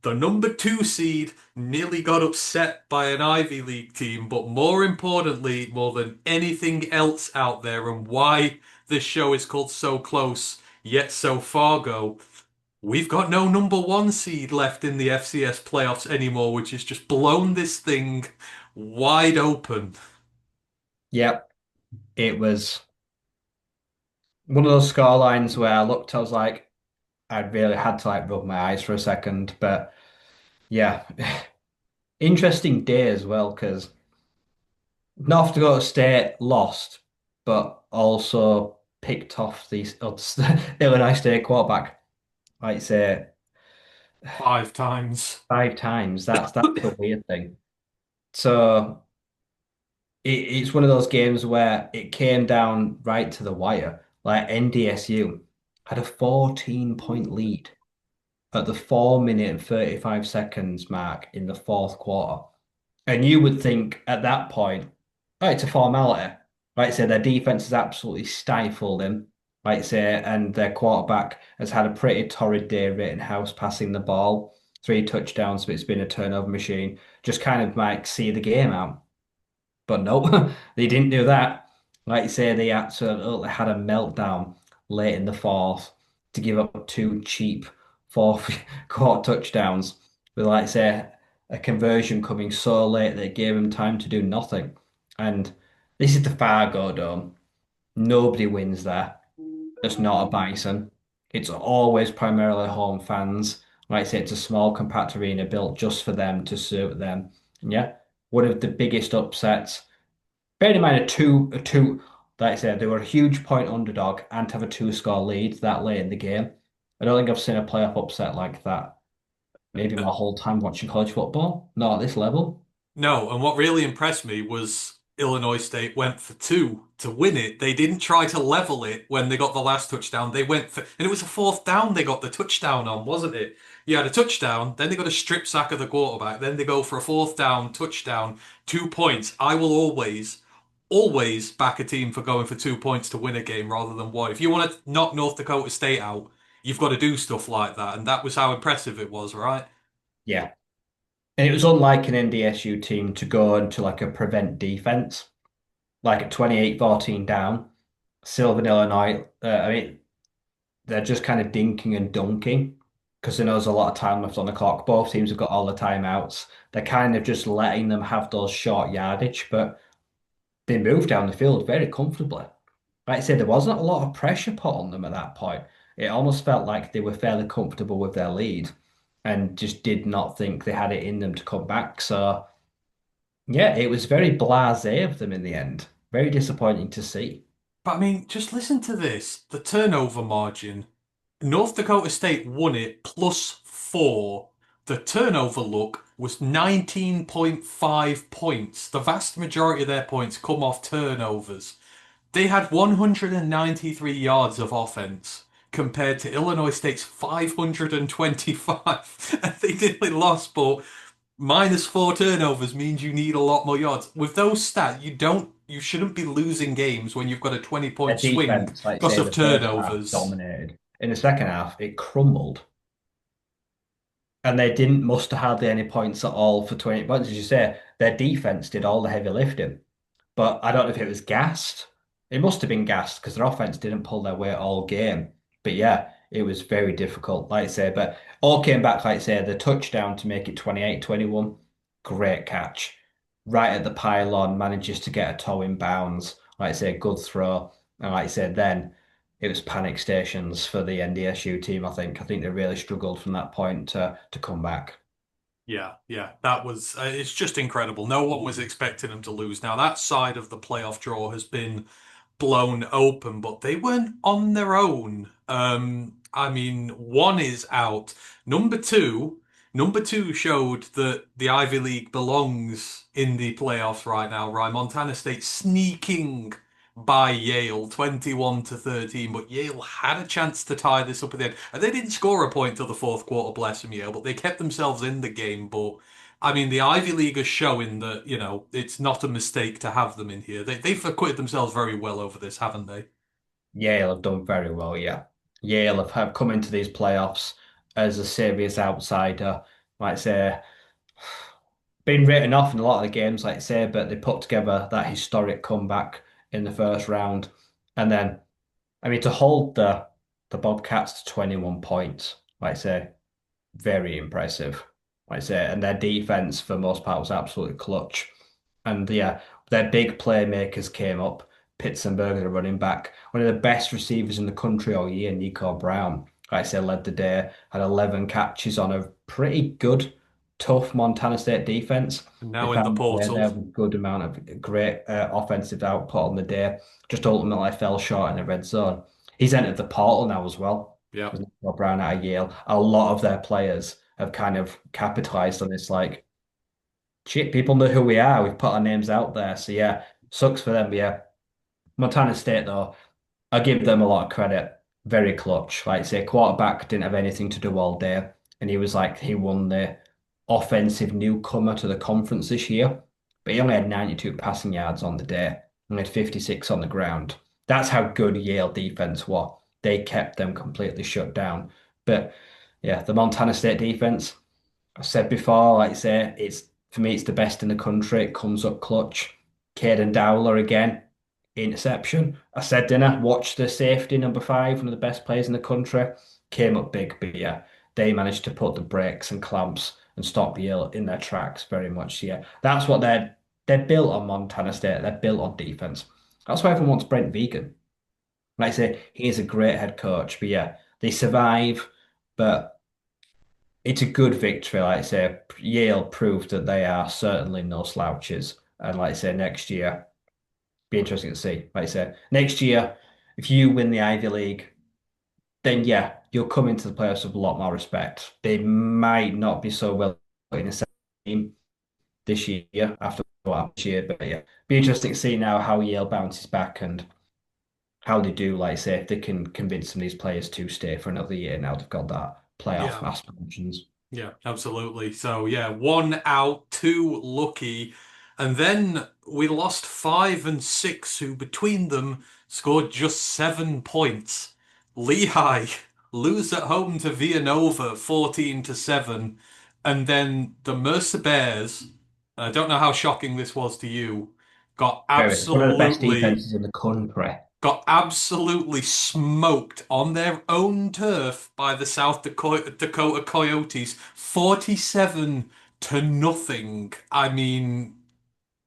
The number two seed nearly got upset by an Ivy League team, but more importantly, more than anything else out there, and why this show is called So Close Yet So Fargo, we've got no number one seed left in the FCS playoffs anymore, which has just blown this thing wide open. Yep, it was one of those score lines where I looked, I was like, I really had to like rub my eyes for a second. But yeah, interesting day as well because North Dakota State lost, but also picked off the Illinois State quarterback, like say Five times. 5 times. That's the weird thing. So it's one of those games where it came down right to the wire. Like NDSU had a 14-point lead at the 4 minute and 35 seconds mark in the fourth quarter. And you would think at that point, oh, it's a formality. Right, so their defense has absolutely stifled him. Right, say, and their quarterback has had a pretty torrid day Rittenhouse passing the ball, 3 touchdowns, but it's been a turnover machine. Just kind of like see the game out. But no, they didn't do that. Like you say, they absolutely had a meltdown late in the fourth to give up two cheap fourth quarter touchdowns. With like I say, a conversion coming so late that it gave them time to do nothing. And this is the Fargo Dome. Nobody wins there. It's not a Bison. It's always primarily home fans. Like I say, it's a small, compact arena built just for them to suit them. Yeah, one of the biggest upsets. Bearing in mind like I said, they were a huge point underdog and to have a two-score lead that late in the game. I don't think I've seen a playoff upset like that. Maybe my whole time watching college football. Not at this level. No, and what really impressed me was Illinois State went for two to win it. They didn't try to level it when they got the last touchdown. They went for, and it was a fourth down they got the touchdown on, wasn't it? You had a touchdown, then they got a strip sack of the quarterback, then they go for a fourth down touchdown, 2 points. I will always back a team for going for 2 points to win a game rather than one. If you want to knock North Dakota State out, you've got to do stuff like that, and that was how impressive it was, right? Yeah. And it was unlike an NDSU team to go into like a prevent defense, like at 28-14 down. Sylvan, Illinois, I mean, they're just kind of dinking and dunking because they know there's a lot of time left on the clock. Both teams have got all the timeouts. They're kind of just letting them have those short yardage, but they moved down the field very comfortably. Like I said, there wasn't a lot of pressure put on them at that point. It almost felt like they were fairly comfortable with their lead and just did not think they had it in them to come back. So, yeah, it was very blasé of them in the end. Very disappointing to see. But I mean, just listen to this. The turnover margin. North Dakota State won it +4. The turnover look was 19.5 points. The vast majority of their points come off turnovers. They had 193 yards of offense compared to Illinois State's 525. And they nearly lost, but -4 turnovers means you need a lot more yards. With those stats, you shouldn't be losing games when you've got a 20 Their point swing defense, like I because say, of the first half turnovers. dominated. In the second half, it crumbled. And they didn't muster hardly any points at all for 20 points. As you say, their defense did all the heavy lifting. But I don't know if it was gassed. It must have been gassed because their offense didn't pull their weight all game. But yeah, it was very difficult, like I say. But all came back, like I say, the touchdown to make it 28-21. Great catch. Right at the pylon, manages to get a toe in bounds. Like I say, good throw. And like I said, then it was panic stations for the NDSU team, I think. I think they really struggled from that point to come back. Yeah, yeah, that was it's just incredible. No one was expecting them to lose. Now that side of the playoff draw has been blown open, but they weren't on their own. I mean, one is out. Number two, number two showed that the Ivy League belongs in the playoffs right now. Right, Montana State sneaking by Yale, 21-13, but Yale had a chance to tie this up at the end. And they didn't score a point till the fourth quarter, bless them, Yale, but they kept themselves in the game. But I mean, the Ivy League is showing that, it's not a mistake to have them in here. They've acquitted themselves very well over this, haven't they? Yale have done very well, yeah. Yale have come into these playoffs as a serious outsider. Like I say, been written off in a lot of the games, like I say, but they put together that historic comeback in the first round. And then, I mean, to hold the Bobcats to 21 points, like I say, very impressive. Like I say, and their defense for the most part was absolutely clutch. And yeah, their big playmakers came up. Pittsburgh, the running back, one of the best receivers in the country all year, Nico Brown. Like I say, led the day, had 11 catches on a pretty good, tough Montana State defense. And They now in the found a way portal. there with a good amount of great offensive output on the day. Just ultimately fell short in the red zone. He's entered the portal now as well. Yeah. There's Nico Brown out of Yale. A lot of their players have kind of capitalized on this, like, shit, people know who we are. We've put our names out there. So yeah, sucks for them. Yeah. Montana State, though, I give them a lot of credit. Very clutch. Like I say, quarterback didn't have anything to do all day. And he was like, he won the offensive newcomer to the conference this year. But he only had 92 passing yards on the day and had 56 on the ground. That's how good Yale defense was. They kept them completely shut down. But yeah, the Montana State defense, I've said before, like I say, it's for me, it's the best in the country. It comes up clutch. Caden Dowler again, interception. I said dinner, watch the safety number 5, one of the best players in the country. Came up big, but yeah, they managed to put the brakes and clamps and stop Yale in their tracks very much. Yeah, that's what they're built on Montana State. They're built on defense. That's why everyone wants Brent Vegan. Like I say, he is a great head coach, but yeah, they survive, but it's a good victory. Like I say, Yale proved that they are certainly no slouches. And like I say, next year, be interesting to see. Like I say, next year, if you win the Ivy League, then yeah, you'll come into the playoffs with a lot more respect. They might not be so well in the same team this year after what happened this year, but yeah, be interesting to see now how Yale bounces back and how they do. Like I say, if they can convince some of these players to stay for another year now they've got that playoff Yeah. aspirations. Yeah, absolutely. So yeah, one out, two lucky, and then we lost five and six, who between them scored just 7 points. Lehigh lose at home to Villanova 14-7, and then the Mercer Bears, I don't know how shocking this was to you, got Very one of the best absolutely defenses in the country. got absolutely smoked on their own turf by the Dakota Coyotes, 47-0. I mean,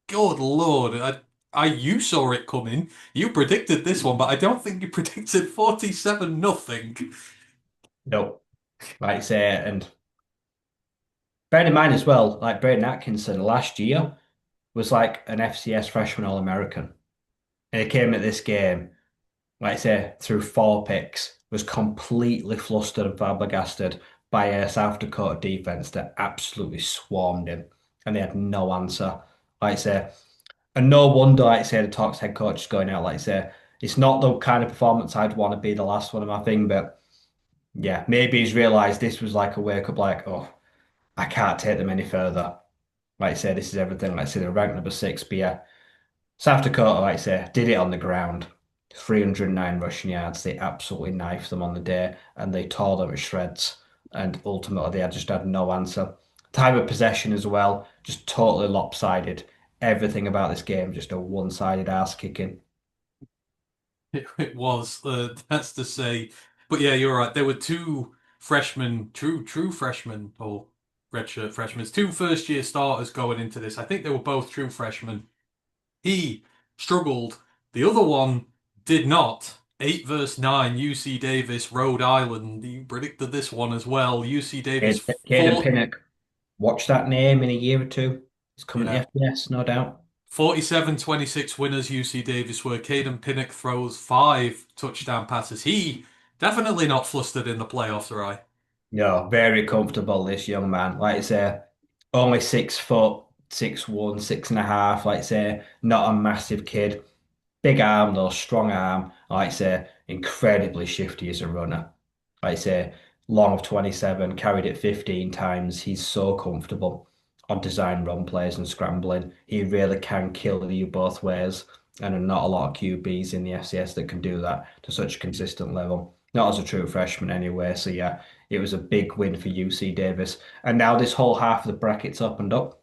good Lord. You saw it coming. You predicted this one, but I don't think you predicted 47-0. No, like I say, and bear in mind as well, like Braden Atkinson last year was like an FCS freshman All-American. And he came at this game, like I say, through 4 picks, was completely flustered and flabbergasted by a South Dakota defense that absolutely swarmed him. And they had no answer. Like I say, and no wonder, like I say, the Talks head coach is going out, like I say, it's not the kind of performance I'd want to be the last one of my thing, but yeah, maybe he's realized this was like a wake up, like, oh, I can't take them any further. Like I say, this is everything. Like I say, they're ranked number 6, but yeah, South Dakota, like I say, did it on the ground. 309 rushing yards. They absolutely knifed them on the day and they tore them to shreds. And ultimately, they just had no answer. Time of possession as well, just totally lopsided. Everything about this game, just a one-sided ass kicking. It was, that's to say. But yeah, you're right. There were two freshmen, true freshmen or redshirt freshmen, two first year starters going into this. I think they were both true freshmen. He struggled. The other one did not. 8 versus 9, UC Davis, Rhode Island. You predicted this one as well. UC Davis Caden Pinnock, watch that name in a year or two. It's coming to yeah, FBS, no doubt. 47-26 winners UC Davis were. Caden Pinnock throws 5 touchdown passes. He definitely not flustered in the playoffs, right? No, very comfortable, this young man. Like I say, only 6 foot, 6'1", 6.5. Like I say, not a massive kid. Big arm though, strong arm. Like I say, incredibly shifty as a runner. Like I say, long of 27, carried it 15 times. He's so comfortable on design run plays and scrambling. He really can kill you both ways. And there are not a lot of QBs in the FCS that can do that to such a consistent level. Not as a true freshman anyway. So yeah, it was a big win for UC Davis. And now this whole half of the bracket's opened up.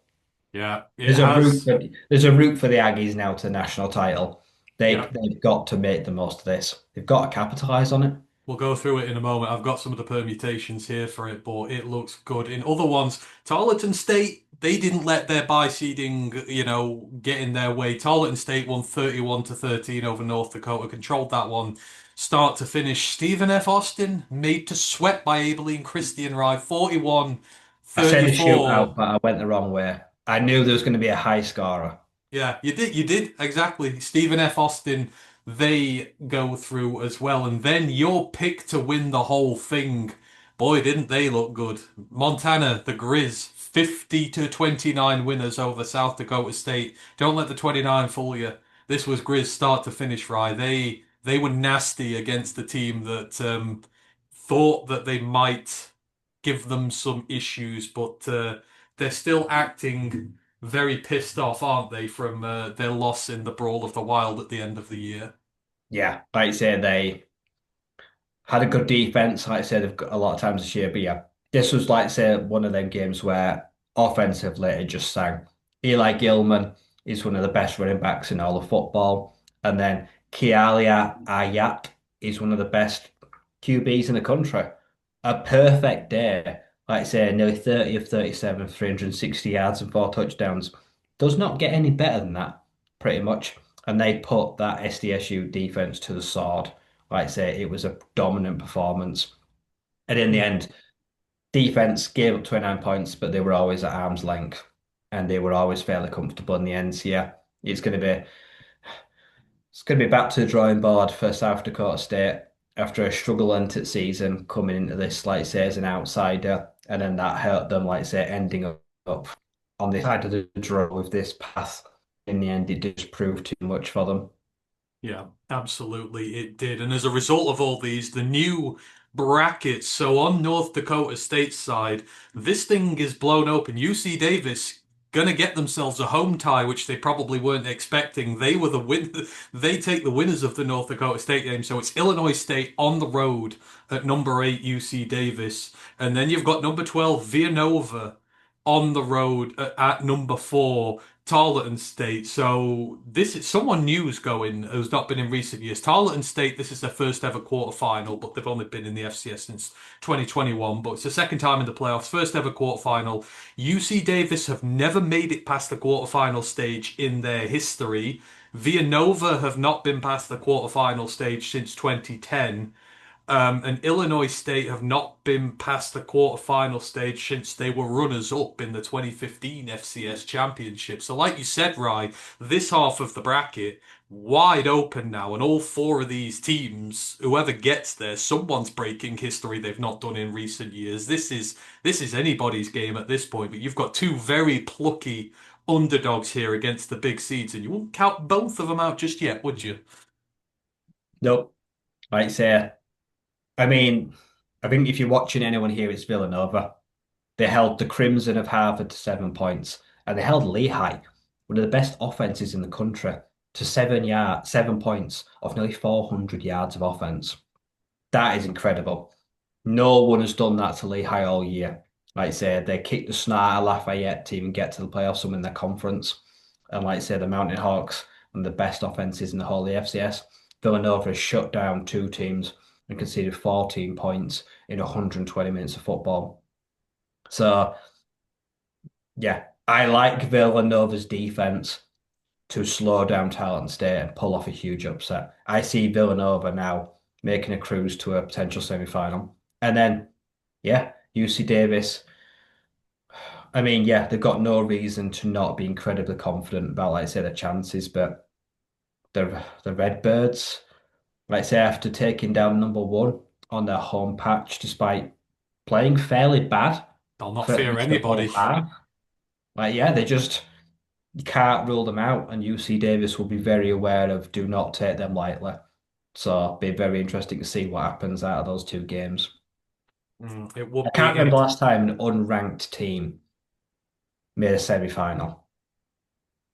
Yeah, it There's a route has. for there's a route for the Aggies now to the national title. Yeah. They've got to make the most of this. They've got to capitalize on it. We'll go through it in a moment. I've got some of the permutations here for it, but it looks good. In other ones, Tarleton State, they didn't let their bye seeding, get in their way. Tarleton State won 31-13 over North Dakota, controlled that one start to finish. Stephen F. Austin made to sweat by Abilene Christian Rye, I said a 41-34. shootout, but I went the wrong way. I knew there was going to be a high scorer. Yeah, you did, exactly. Stephen F. Austin, they go through as well. And then your pick to win the whole thing. Boy, didn't they look good. Montana, the Grizz, 50-29 winners over South Dakota State. Don't let the 29 fool you. This was Grizz start to finish, right? They were nasty against the team that thought that they might give them some issues, but they're still acting very pissed off, aren't they, from their loss in the Brawl of the Wild at the end of the year? Yeah, like I say, they had a good defense. Like I said, they've got a lot of times this year, but yeah, this was like I say one of them games where offensively it just sang. Eli Gilman is one of the best running backs in all of football, and then Kialia Ayat is one of the best QBs in the country. A perfect day, like I say, nearly 30 of 37, 360 yards and 4 touchdowns. Does not get any better than that, pretty much. And they put that SDSU defense to the sword. Like I say, it was a dominant performance. And in the Mm. end, defense gave up 29 points, but they were always at arm's length and they were always fairly comfortable in the end. So yeah, it's going to be it's going to be back to the drawing board for South Dakota State after a struggle-entered season coming into this, like I say, as an outsider, and then that hurt them, like I say, ending up on the side of the draw with this path. In the end, it just proved too much for them. Yeah, absolutely, it did. And as a result of all these, the new brackets. So on North Dakota State's side, this thing is blown open. UC Davis gonna get themselves a home tie, which they probably weren't expecting. They were the win. They take the winners of the North Dakota State game. So it's Illinois State on the road at number 8 UC Davis, and then you've got number 12 Villanova on the road at number 4 Tarleton State. So this is someone new's going who's not been in recent years. Tarleton State, this is their first ever quarter final, but they've only been in the FCS since 2021. But it's the second time in the playoffs, first ever quarter final. UC Davis have never made it past the quarterfinal stage in their history. Villanova have not been past the quarterfinal stage since 2010. And Illinois State have not been past the quarterfinal stage since they were runners up in the 2015 FCS Championship. So, like you said, Rye, this half of the bracket wide open now, and all four of these teams, whoever gets there, someone's breaking history they've not done in recent years. This is anybody's game at this point, but you've got two very plucky underdogs here against the big seeds, and you wouldn't count both of them out just yet, would you? Nope. Like I say, I mean, I think if you're watching anyone here, it's Villanova. They held the Crimson of Harvard to 7 points, and they held Lehigh, one of the best offenses in the country, to 7 points off nearly 400 yards of offense. That is incredible. No one has done that to Lehigh all year. Like I say, they kicked the snot out of Lafayette to even get to the playoffs, some in their conference. And like I say, the Mountain Hawks, one of the best offenses in the whole of the FCS. Villanova has shut down two teams and conceded 14 points in 120 minutes of football. So, yeah, I like Villanova's defense to slow down Talent State and pull off a huge upset. I see Villanova now making a cruise to a potential semi-final. And then, yeah, UC Davis. I mean, yeah, they've got no reason to not be incredibly confident about, like I say, their chances, but the Redbirds, like I say, after taking down number one on their home patch, despite playing fairly bad I'll not for at fear least the whole anybody. half. Like, yeah, they just you can't rule them out, and UC Davis will be very aware of do not take them lightly. So it'll be very interesting to see what happens out of those two games. It I would can't be remember it. last time an unranked team made a semi-final.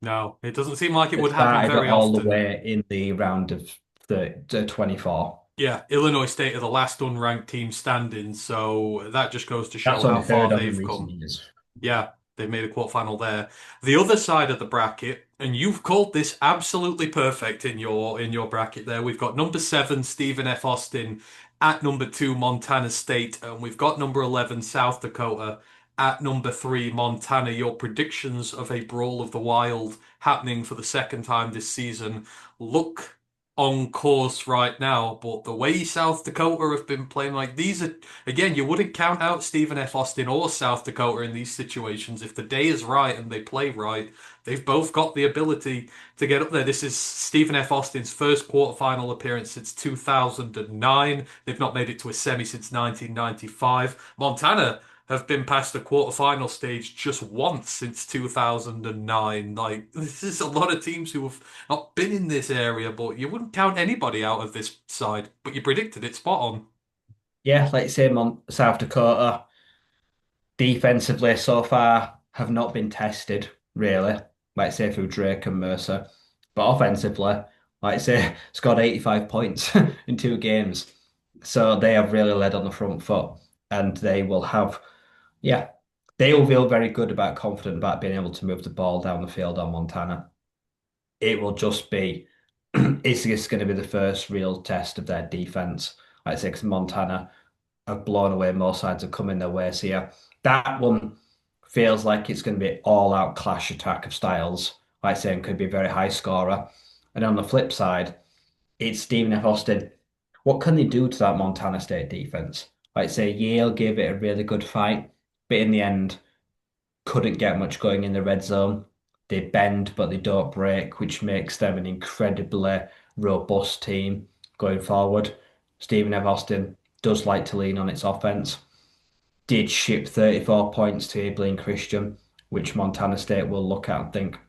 No, it doesn't seem like it It would happen started very all the often. way in the round of the 24. Yeah, Illinois State are the last unranked team standing, so that just goes to show That's how only far third of in they've recent come. years. Yeah, they've made a quarterfinal there. The other side of the bracket, and you've called this absolutely perfect in your bracket there. We've got number seven, Stephen F. Austin, at number two, Montana State, and we've got number 11, South Dakota, at number three, Montana. Your predictions of a Brawl of the Wild happening for the second time this season look on course right now, but the way South Dakota have been playing, like these are again, you wouldn't count out Stephen F. Austin or South Dakota in these situations. If the day is right and they play right, they've both got the ability to get up there. This is Stephen F. Austin's first quarterfinal appearance since 2009. They've not made it to a semi since 1995. Montana have been past the quarterfinal stage just once since 2009. Like, this is a lot of teams who have not been in this area, but you wouldn't count anybody out of this side. But you predicted it spot on. Yeah, like you say, South Dakota defensively so far have not been tested really. Like say through Drake and Mercer, but offensively, like say, scored 85 points in two games. So they have really led on the front foot, and they will have, yeah, they will feel very good about confident about being able to move the ball down the field on Montana. It will just be, is this going to be the first real test of their defense? Like I say, 'cause Montana have blown away most sides have come in their way. So yeah, that one feels like it's going to be all out clash attack of styles. Like saying could be a very high scorer. And on the flip side, it's Stephen F. Austin. What can they do to that Montana State defense? Like say Yale gave it a really good fight, but in the end couldn't get much going in the red zone. They bend, but they don't break, which makes them an incredibly robust team going forward. Stephen F. Austin does like to lean on its offense. Did ship 34 points to Abilene Christian, which Montana State will look at and think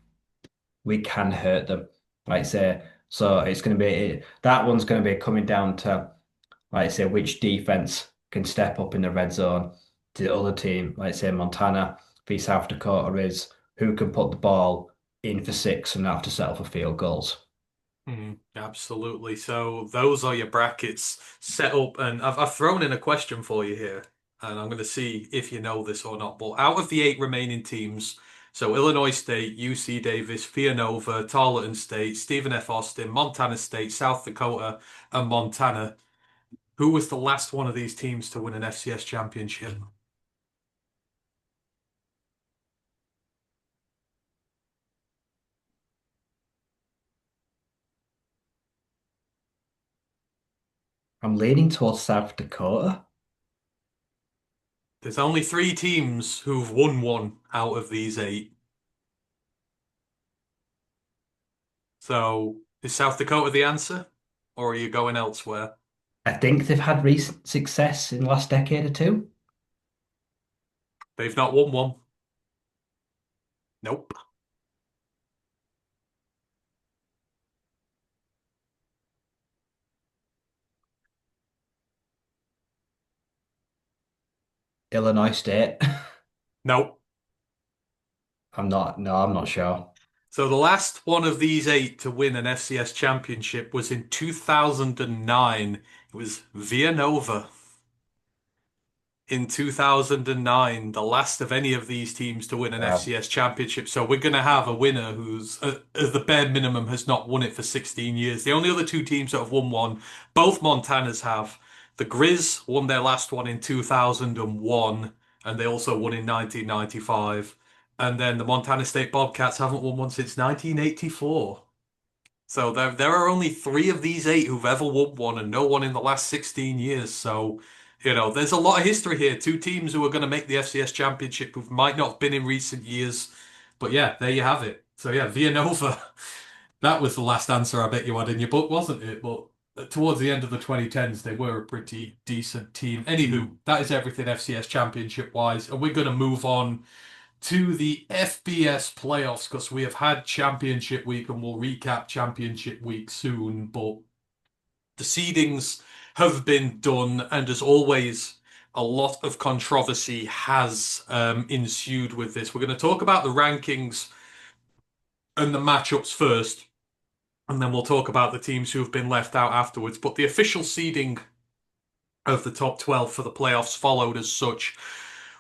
we can hurt them. Like I say, so it's going to be that one's going to be coming down to, like I say, which defense can step up in the red zone to the other team. Like I say, Montana v South Dakota is who can put the ball in for six and not have to settle for field goals. Absolutely. So those are your brackets set up, and I've thrown in a question for you here, and I'm going to see if you know this or not. But out of the eight remaining teams, so Illinois State, UC Davis, Villanova, Tarleton State, Stephen F. Austin, Montana State, South Dakota, and Montana, who was the last one of these teams to win an FCS championship? I'm leaning towards South Dakota. There's only three teams who've won one out of these eight. So is South Dakota the answer, or are you going elsewhere? I think they've had recent success in the last decade or two. They've not won one. Nope. Illinois State. Nope. I'm not sure. So the last one of these eight to win an FCS championship was in 2009. It was Villanova in 2009, the last of any of these teams to win an Wow. FCS championship. So we're going to have a winner who's, at the bare minimum, has not won it for 16 years. The only other two teams that have won one, both Montanas have. The Grizz won their last one in 2001, and they also won in 1995. And then the Montana State Bobcats haven't won one since 1984. So there are only three of these eight who've ever won one, and no one in the last 16 years. So, there's a lot of history here. Two teams who are going to make the FCS Championship who might not have been in recent years. But yeah, there you have it. So yeah, Villanova. That was the last answer I bet you had in your book, wasn't it? But towards the end of the 2010s, they were a pretty decent team. Anywho, that is everything FCS Championship wise, and we're going to move on to the FBS playoffs because we have had Championship Week and we'll recap Championship Week soon. But the seedings have been done, and as always, a lot of controversy has ensued with this. We're going to talk about the rankings and the matchups first, and then we'll talk about the teams who have been left out afterwards. But the official seeding of the top 12 for the playoffs followed as such.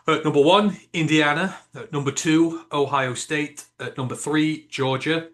At number one, Indiana. At number two, Ohio State. At number three, Georgia.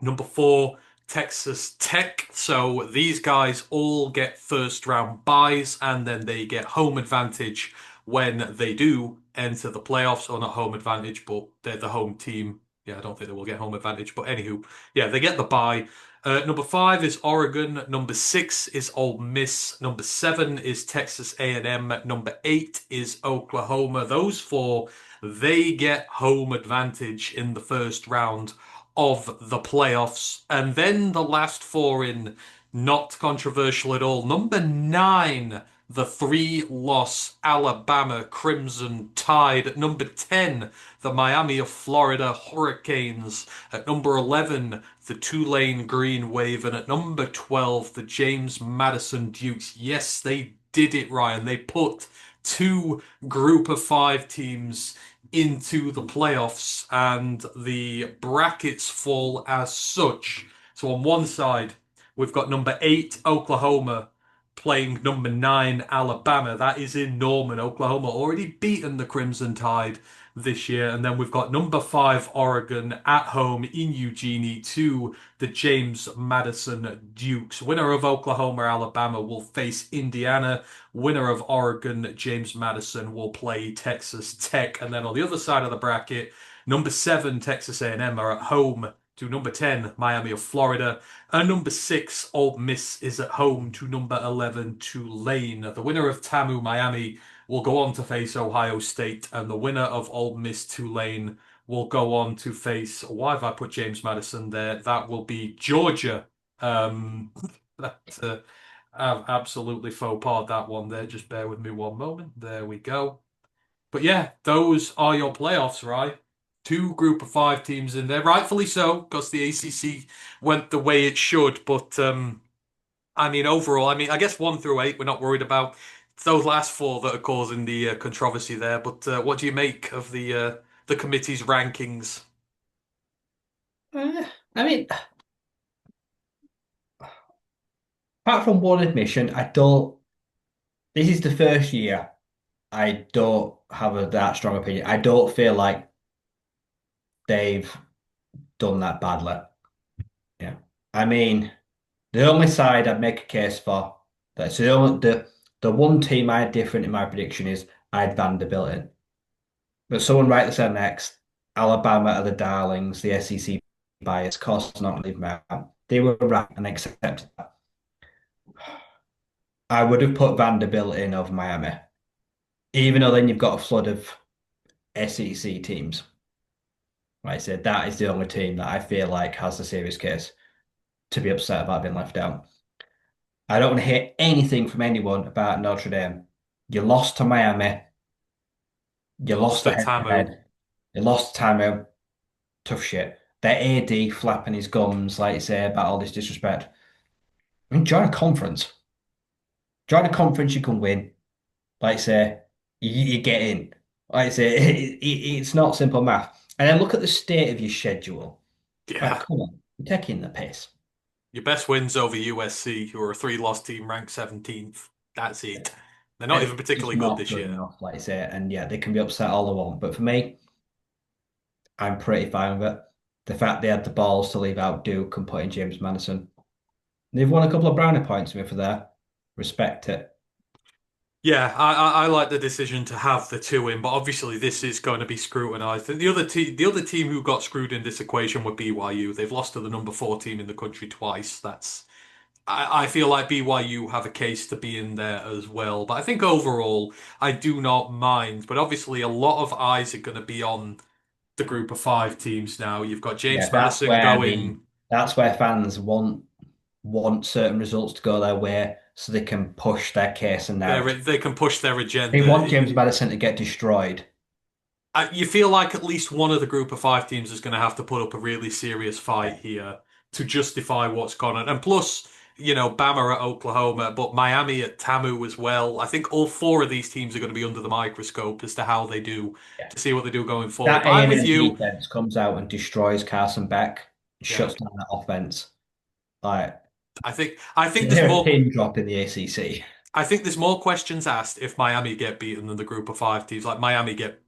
Number four, Texas Tech. So these guys all get first round byes and then they get home advantage when they do enter the playoffs, or not home advantage, but they're the home team. Yeah, I don't think they will get home advantage, but anywho, yeah, they get the bye. Number five is Oregon. Number six is Ole Miss. Number seven is Texas A&M. Number eight is Oklahoma. Those four, they get home advantage in the first round of the playoffs. And then the last four in, not controversial at all. Number nine, the three-loss Alabama Crimson Tide. At number 10, the Miami of Florida Hurricanes. At number 11, the Tulane Green Wave. And at number 12, the James Madison Dukes. Yes, they did it, Ryan. They put two group of five teams into the playoffs, and the brackets fall as such. So on one side, we've got number eight, Oklahoma, playing number nine, Alabama. That is in Norman. Oklahoma already beaten the Crimson Tide this year. And then we've got number five, Oregon, at home in Eugenie to the James Madison Dukes. Winner of Oklahoma, Alabama will face Indiana. Winner of Oregon, James Madison, will play Texas Tech. And then on the other side of the bracket, number seven, Texas A&M are at home to number 10, Miami of Florida. And number six, Ole Miss is at home to number 11, Tulane. The winner of TAMU Miami will go on to face Ohio State, and the winner of Ole Miss Tulane will go on to face, why have I put James Madison there? That will be Georgia. Um, that, absolutely faux pas that one there. Just bear with me one moment. There we go. But yeah, those are your playoffs, right? Two group of five teams in there, rightfully so, because the ACC went the way it should. But I mean, overall, I mean, I guess one through eight, we're not worried about. It's those last four that are causing the controversy there. But what do you make of the committee's rankings? Uh, I mean, apart from one admission, I don't. This is the first year I don't have that strong opinion. I don't feel like they've done that badly. Yeah. I mean, the only side I'd make a case for that's the one team I had different in my prediction is I had Vanderbilt in. But someone rightly said next, Alabama are the darlings, the SEC bias, cost not leave them out. They were right and accepted that. I would have put Vanderbilt in over Miami, even though then you've got a flood of SEC teams. Like I said, that is the only team that I feel like has a serious case to be upset about being left out. I don't want to hear anything from anyone about Notre Dame. You lost to Miami. You Lost lost the to head to Tamu. head. You lost to Tamu. Tough shit. Their AD flapping his gums, like you say, about all this disrespect. I mean, join a conference. Join a conference you can win. Like I say, you get in. Like I say, it's not simple math. And then look at the state of your schedule. Like, Yeah. come on, you're taking the piss. Your best wins over USC, who are a three-loss team ranked 17th. That's it. They're not even It's particularly good not this good year. enough, like I say. And yeah, they can be upset all they want. But for me, I'm pretty fine with it. The fact they had the balls to leave out Duke and put in James Madison. They've won a couple of brownie points with me for there. Respect it. Yeah, I like the decision to have the two in, but obviously this is going to be scrutinized. The other team who got screwed in this equation were BYU. They've lost to the number four team in the country twice. I feel like BYU have a case to be in there as well. But I think overall, I do not mind. But obviously, a lot of eyes are going to be on the group of five teams now. You've got Yeah, James Madison going. that's where fans want certain results to go their way so they can push their case and narrative. They can push their They agenda. want James Madison to get destroyed. You feel like at least one of the group of five teams is going to have to put up a really serious fight Yeah. here to justify what's gone on. And plus, Bama at Oklahoma, but Miami at TAMU as well. I think all four of these teams are going to be under the microscope as to how they do, Yeah. to see what they do going forward. That But I'm with A&M you. defense comes out and destroys Carson Beck, Yeah. shuts down that offense. Like I think there's they're a more. pin drop in the ACC. I think there's more questions asked if Miami get beaten than the group of five teams. Like Miami get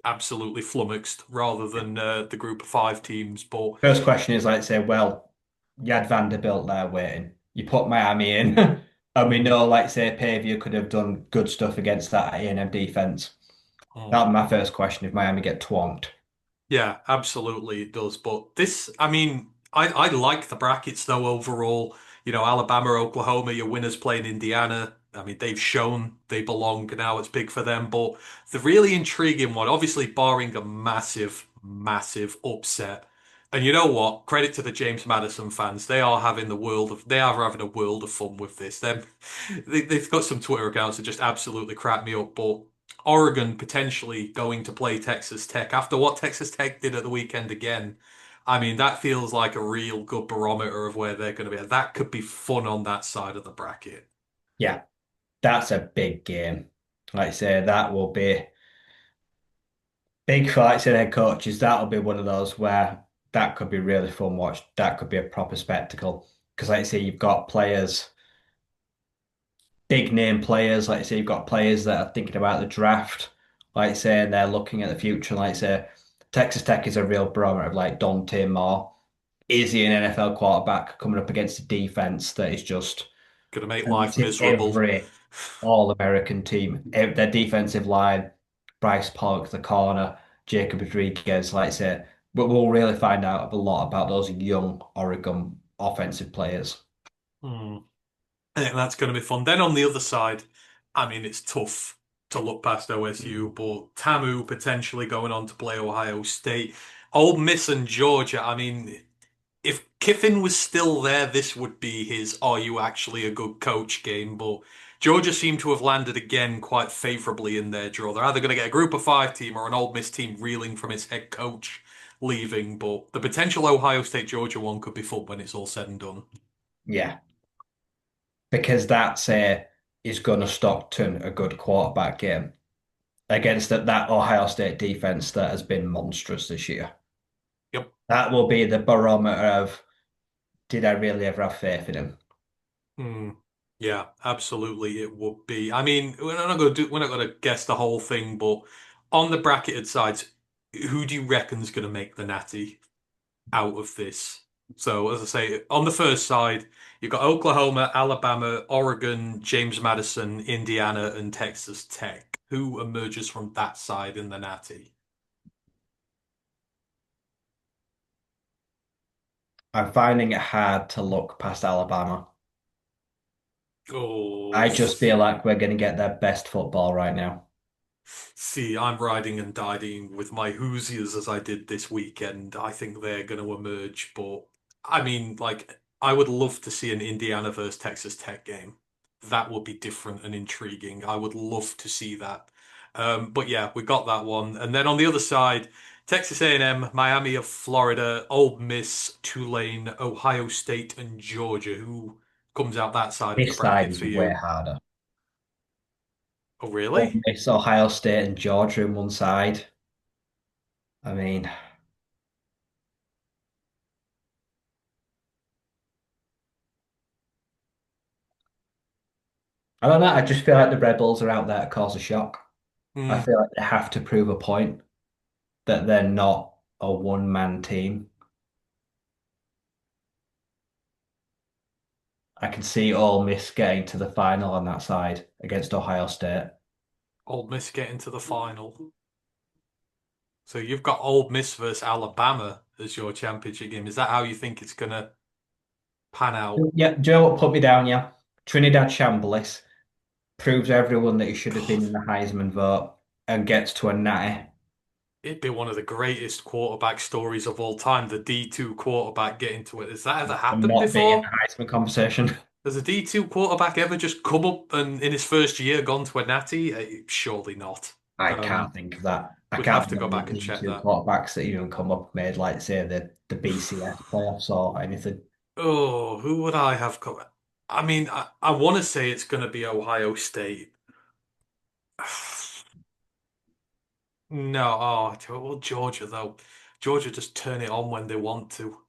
absolutely flummoxed rather than the group of five teams. But First question is like say, well, you had Vanderbilt there waiting. You put Miami in, and we know, like say, Pavia could have done good stuff against that A&M defense. oh, That's my first question if Miami get twonked. yeah, absolutely it does. But this, I mean, I like the brackets though overall. Alabama, Oklahoma, your winners playing Indiana. I mean, they've shown they belong now. It's big for them. But the really intriguing one, obviously barring a massive, massive upset. And you know what? Credit to the James Madison fans. They are having a world of fun with this. They've got some Twitter accounts that just absolutely crack me up. But Oregon potentially going to play Texas Tech after what Texas Tech did at the weekend again. I mean, that feels like a real good barometer of where they're going to be. That could be fun on that side of the bracket. Yeah, that's a big game. Like I say, that will be big for like I said, head coaches. That'll be one of those where that could be really fun watch. That could be a proper spectacle. Because like I say, you've got players, big name players. Like I say, you've got players that are thinking about the draft. Like I say, and they're looking at the future. Like I say, Texas Tech is a real barometer of like Dante Moore. Is he an NFL quarterback coming up against a defense that is just Going to make and life it's in miserable. every All-American team. Their defensive line, Bryce Polk, the corner, Jacob Rodriguez, like I say, but we'll really find out a lot about those young Oregon offensive players. Hmm. I think that's going to be fun. Then on the other side, I mean, it's tough to look past OSU, but Tamu potentially going on to play Ohio State. Ole Miss and Georgia, I mean, if Kiffin was still there, this would be his "Are you actually a good coach?" game. But Georgia seem to have landed again quite favorably in their draw. They're either going to get a group of five team or an Old Miss team reeling from its head coach leaving. But the potential Ohio State Georgia one could be fun when it's all said and done. Yeah, because that's is going to Stockton a good quarterback game against that Ohio State defense that has been monstrous this year. Yep. That will be the barometer of did I really ever have faith in him? Hmm. Yeah, absolutely. It would be. I mean, we're not going to guess the whole thing, but on the bracketed sides, who do you reckon's going to make the natty out of this? So, as I say, on the first side, you've got Oklahoma, Alabama, Oregon, James Madison, Indiana, and Texas Tech. Who emerges from that side in the natty? I'm finding it hard to look past Alabama. Oh. I just feel like we're going to get their best football right now. See, I'm riding and dying with my Hoosiers as I did this weekend. I think they're going to emerge, but I mean, like, I would love to see an Indiana versus Texas Tech game. That would be different and intriguing. I would love to see that. But yeah, we got that one. And then on the other side, Texas A&M, Miami of Florida, Ole Miss, Tulane, Ohio State, and Georgia. Who comes out that side of the This side bracket is for way you? harder. Oh, Ole really? Miss, Ohio State, and Georgia in one side. I mean, I don't know. I just feel like the Rebels are out there to cause a shock. I Hmm. feel like they have to prove a point that they're not a one-man team. I can see Ole Miss getting to the final on that side against Ohio State. Old Miss getting to the final. So you've got Old Miss versus Alabama as your championship game. Is that how you think it's gonna pan out? Yeah, Joe, what put me down, yeah. Trinidad Chambliss proves everyone that he should have been in the Heisman vote and gets to a natty It'd be one of the greatest quarterback stories of all time. The D2 quarterback getting to it. Has that ever and happened not be in the before? Heisman conversation. Has a D2 quarterback ever just come up and in his first year gone to a natty? Surely not. I can't Um, think of that. I we'd can't have to go remember back and the check two that. quarterbacks that even come up made, like, say, the BCS playoffs or anything. Oh, who would I have come? I mean, I want to say it's going to be Ohio State. No, well, Georgia though. Georgia just turn it on when they want to.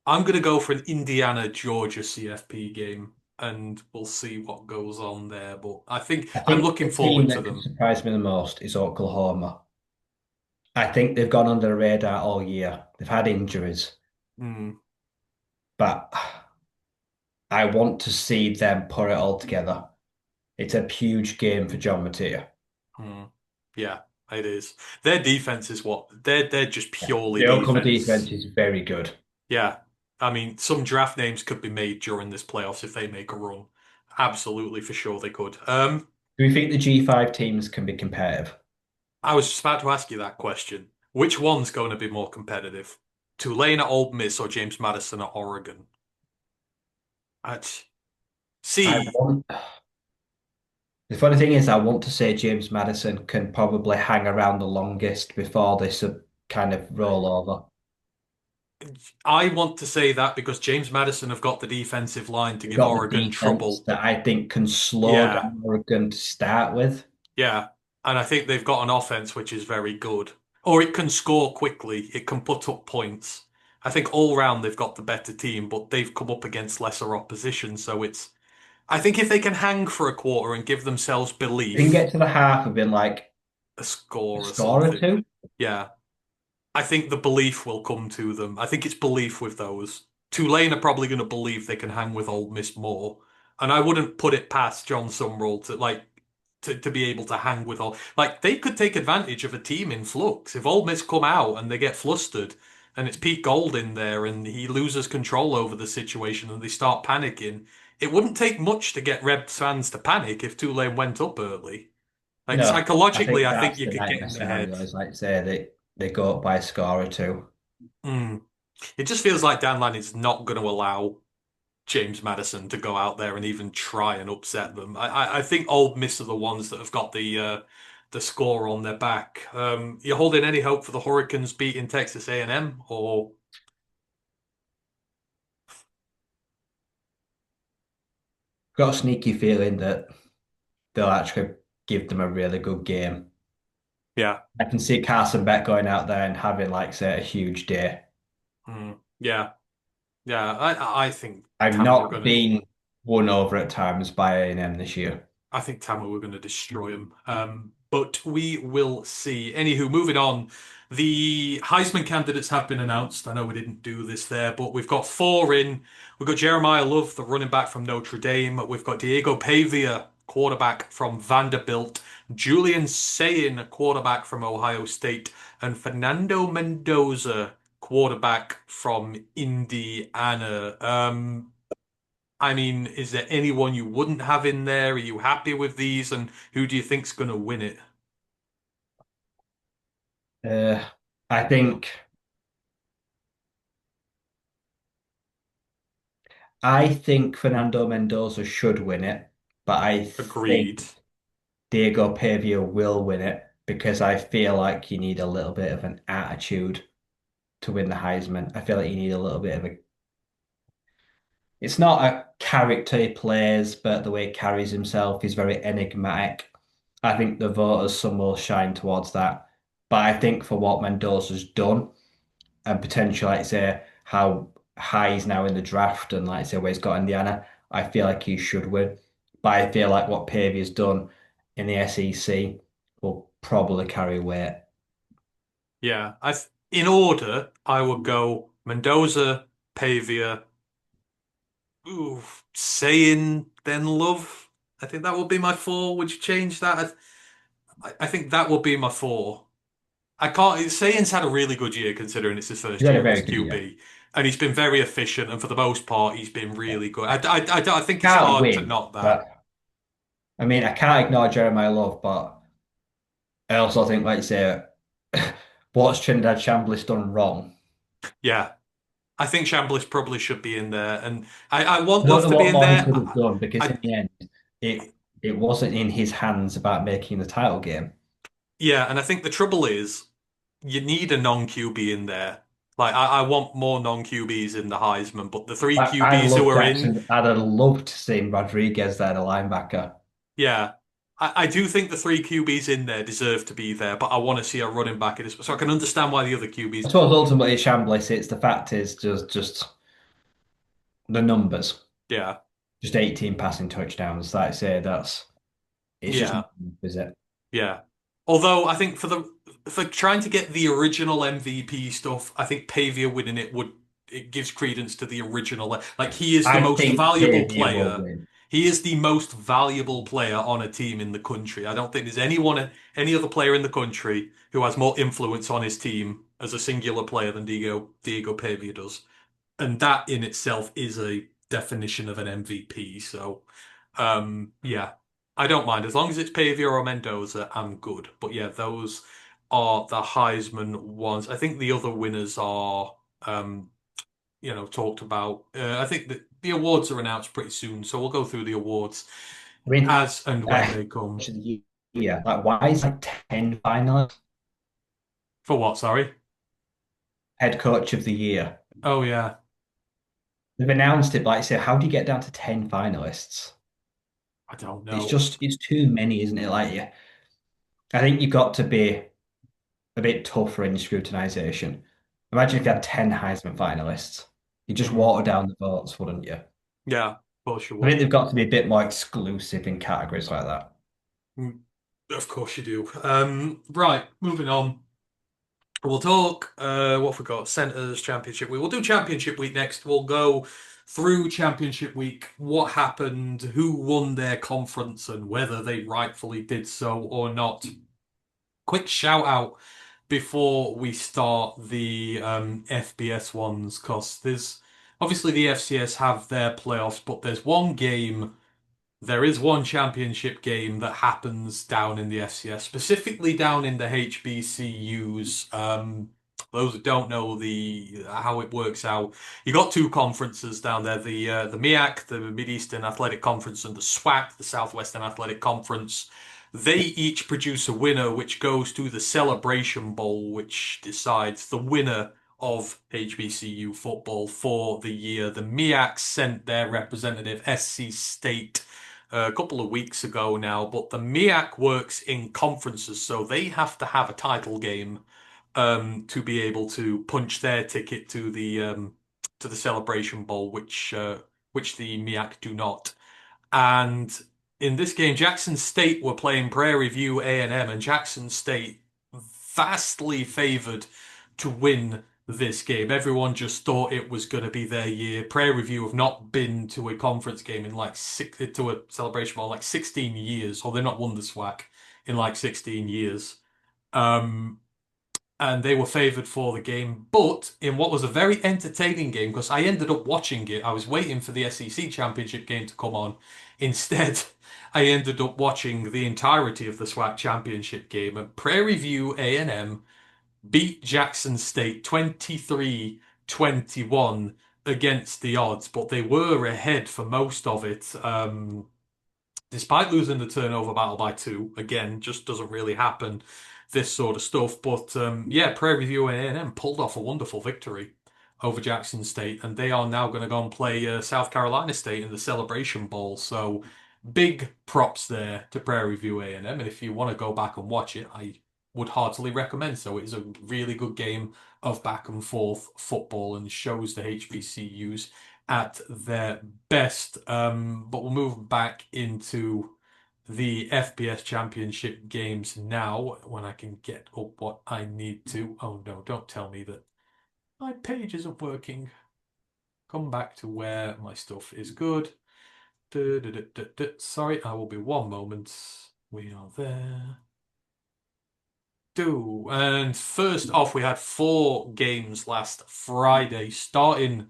I'm gonna go for an Indiana Georgia CFP game, and we'll see what goes on there. But I think I I'm think looking the team forward to that could them. surprise me the most is Oklahoma. I think they've gone under the radar all year. They've had injuries, Hmm, but I want to see them put it all together. It's a huge game for John Mattia. hmm. Yeah, it is. Their defense is what they're just Yeah. purely The Oklahoma defense defense. is very good. Yeah, I mean, some draft names could be made during this playoffs if they make a run. Absolutely, for sure they could. Do we think the G5 teams can be competitive? I was just about to ask you that question. Which one's going to be more competitive? Tulane at Ole Miss or James Madison at Oregon? I'd I see. want. The funny thing is, I want to say James Madison can probably hang around the longest before this kind of roll over. I want to say that because James Madison have got the defensive line to They've give got the Oregon defense trouble. that I think can slow Yeah, down Oregon to start with. yeah. And I think they've got an offense which is very good. Or it can score quickly. It can put up points. I think all round they've got the better team, but they've come up against lesser opposition. So I think if they can hang for a quarter and give themselves They can belief, get to the half and been like a a score or score or something. two. Yeah. I think the belief will come to them. I think it's belief with those. Tulane are probably going to believe they can hang with Ole Miss more, and I wouldn't put it past John Sumrall to be able to hang with all. Like they could take advantage of a team in flux. If Ole Miss come out and they get flustered, and it's Pete Gold in there, and he loses control over the situation, and they start panicking, it wouldn't take much to get Rebs fans to panic if Tulane went up early. Like No, I psychologically, think I think that's you the could get nightmare in their head. scenario. Is like say they go up by a score or two. Mm. It just feels like Dan Lanning's not going to allow James Madison to go out there and even try and upset them. I think Old Miss are the ones that have got the score on their back. You holding any hope for the Hurricanes beating Texas A&M or Got a sneaky feeling that they'll actually give them a really good game. yeah, I can see Carson Beck going out there and having like say a huge day. yeah, yeah. I think I've Tampa were not going to. been won over at times by A&M this year. I think Tampa were going to destroy him. But we will see. Anywho, moving on. The Heisman candidates have been announced. I know we didn't do this there, but we've got four in. We've got Jeremiah Love, the running back from Notre Dame. We've got Diego Pavia, quarterback from Vanderbilt. Julian Sayin, a quarterback from Ohio State. And Fernando Mendoza, quarterback from Indiana. I mean, is there anyone you wouldn't have in there? Are you happy with these? And who do you think's going to win it? Uh, I think I think Fernando Mendoza should win it, but I think Agreed. Diego Pavia will win it because I feel like you need a little bit of an attitude to win the Heisman. I feel like you need a little bit of a. It's not a character he plays, but the way he carries himself is very enigmatic. I think the voters some will shine towards that. But I think for what Mendoza's done and potentially, like say, how high he's now in the draft and like say where he's got Indiana, I feel like he should win. But I feel like what Pavia's done in the SEC will probably carry weight. Yeah. In order, I would go Mendoza, Pavia, Ooh, saying then love. I think that would be my four. Would you change that? I think that would be my four. I can't. Sayan's had a really good year considering it's his He's first had a year very as good year. QB, and he's been very efficient. And for the most part, he's been Yeah. really good. I think it's Can't hard to win, knock that. but I mean, I can't ignore Jeremiah Love, but I also think, like you say, what's Trinidad Chambliss done wrong? Yeah, I think Chambliss probably should be in there, and I want I don't Love know to be what in more he there. could have done because I in the end, it it wasn't in his hands about making the title game. Yeah, and I think the trouble is you need a non-QB in there. Like I want more non-QBs in the Heisman, but the three I QBs who love are in, Jackson. I'd have loved seeing Rodriguez there, the linebacker. yeah. I do think the three QBs in there deserve to be there, but I want to see a running back in this. So I can understand why the other I QBs. suppose ultimately Chambliss, it's the fact is just the numbers. Yeah, Just 18 passing touchdowns. Like I say, that's it's just yeah, is it? yeah. Although I think for trying to get the original MVP stuff, I think Pavia winning it gives credence to the original. Like he is the I most think valuable Xavier will player. win. He is the most valuable player on a team in the country. I don't think there's any other player in the country who has more influence on his team as a singular player than Diego Pavia does. And that in itself is a definition of an MVP. So, yeah, I don't mind as long as it's Pavia or Mendoza. I'm good. But yeah, those are the Heisman ones. I think the other winners are, talked about. I think that the awards are announced pretty soon, so we'll go through the awards I mean, as and when they come. Coach of the year. Like, why is like 10 finalists? For what? Sorry. Head coach of the year. Oh yeah, They've announced it, but like I say, how do you get down to 10 finalists? I don't It's know. just, it's too many, isn't it? Like, yeah, I think you've got to be a bit tougher in your scrutinization. Imagine if you had 10 Heisman finalists. You just Hmm. water down the votes, wouldn't you? Yeah, of course you I think would. they've got to be a bit more exclusive in categories like that. Mm, of course you do. Right, moving on. We'll talk what have we got? Centers Championship Week. We'll do Championship Week next. We'll go through Championship Week, what happened, who won their conference, and whether they rightfully did so or not. Quick shout out before we start the FBS ones, because there's obviously the FCS have their playoffs, but there is one championship game that happens down in the FCS, specifically down in the HBCUs. Those that don't know the how it works out, you got two conferences down there: the MEAC, the Mid Eastern Athletic Conference, and the SWAC, the Southwestern Athletic Conference. They each produce a winner, which goes to the Celebration Bowl, which decides the winner of HBCU football for the year. The MEAC sent their representative, SC State, a couple of weeks ago now, but the MEAC works in conferences, so they have to have a title game to be able to punch their ticket to the Celebration Bowl, which the MEAC do not. And in this game, Jackson State were playing Prairie View A&M, and Jackson State vastly favored to win this game. Everyone just thought it was going to be their year. Prairie View have not been to a conference game in like to a celebration ball like 16 years, or they've not won the SWAC in like 16 years. Um, and they were favored for the game. But in what was a very entertaining game, because I ended up watching it, I was waiting for the SEC Championship game to come on. Instead, I ended up watching the entirety of the SWAC Championship game, and Prairie View A&M beat Jackson State 23-21 against the odds, but they were ahead for most of it. Despite losing the turnover battle by two, again, just doesn't really happen, this sort of stuff. But yeah, Prairie View and A&M pulled off a wonderful victory over Jackson State, and they are now going to go and play South Carolina State in the Celebration Bowl. So big props there to Prairie View A&M. And if you want to go back and watch it, I would heartily recommend so. It is a really good game of back and forth football and shows the HBCUs at their best. But we'll move back into the FBS Championship games now when I can get up what I need to. Oh no, don't tell me that my page isn't working. come back to where my stuff is good. Sorry, I will be one moment. We are there. Do. And first off, we had four games last Friday, starting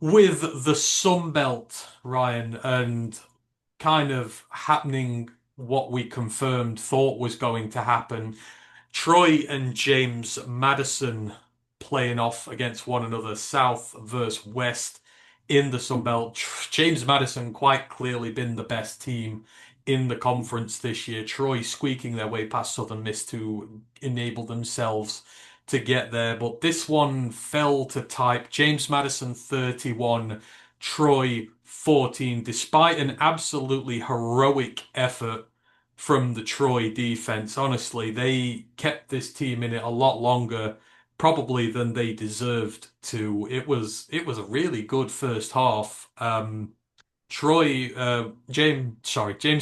with the Sun Belt, Ryan, and kind of happening what we confirmed thought was going to happen. Troy and James Madison playing off against one another, South versus West in the Sun Belt. James Madison quite clearly been the best team in the conference this year. Troy squeaking their way past Southern Miss to enable themselves to get there, but this one fell to type. James Madison 31, Troy 14, despite an absolutely heroic effort from the Troy defense. Honestly, they kept this team in it a lot longer, probably than they deserved to. It was a really good first half. James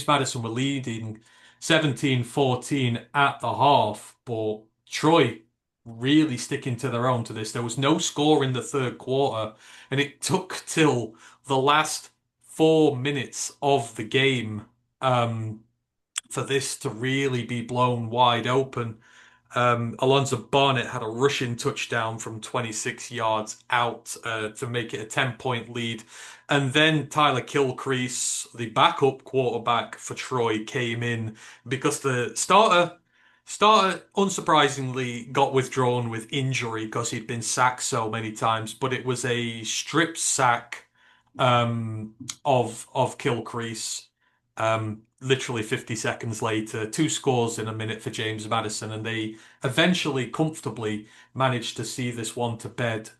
Madison were leading 17-14 at the half, but Troy really sticking to their own to this. There was no score in the third quarter, and it took till the last 4 minutes of the game, for this to really be blown wide open. Alonzo Barnett had a rushing touchdown from 26 yards out to make it a 10-point lead. And then Tyler Kilcrease, the backup quarterback for Troy, came in because the starter unsurprisingly got withdrawn with injury because he'd been sacked so many times, but it was a strip sack of Kilcrease. Literally 50 seconds later, two scores in a minute for James Madison, and they eventually comfortably managed to see this one to bed.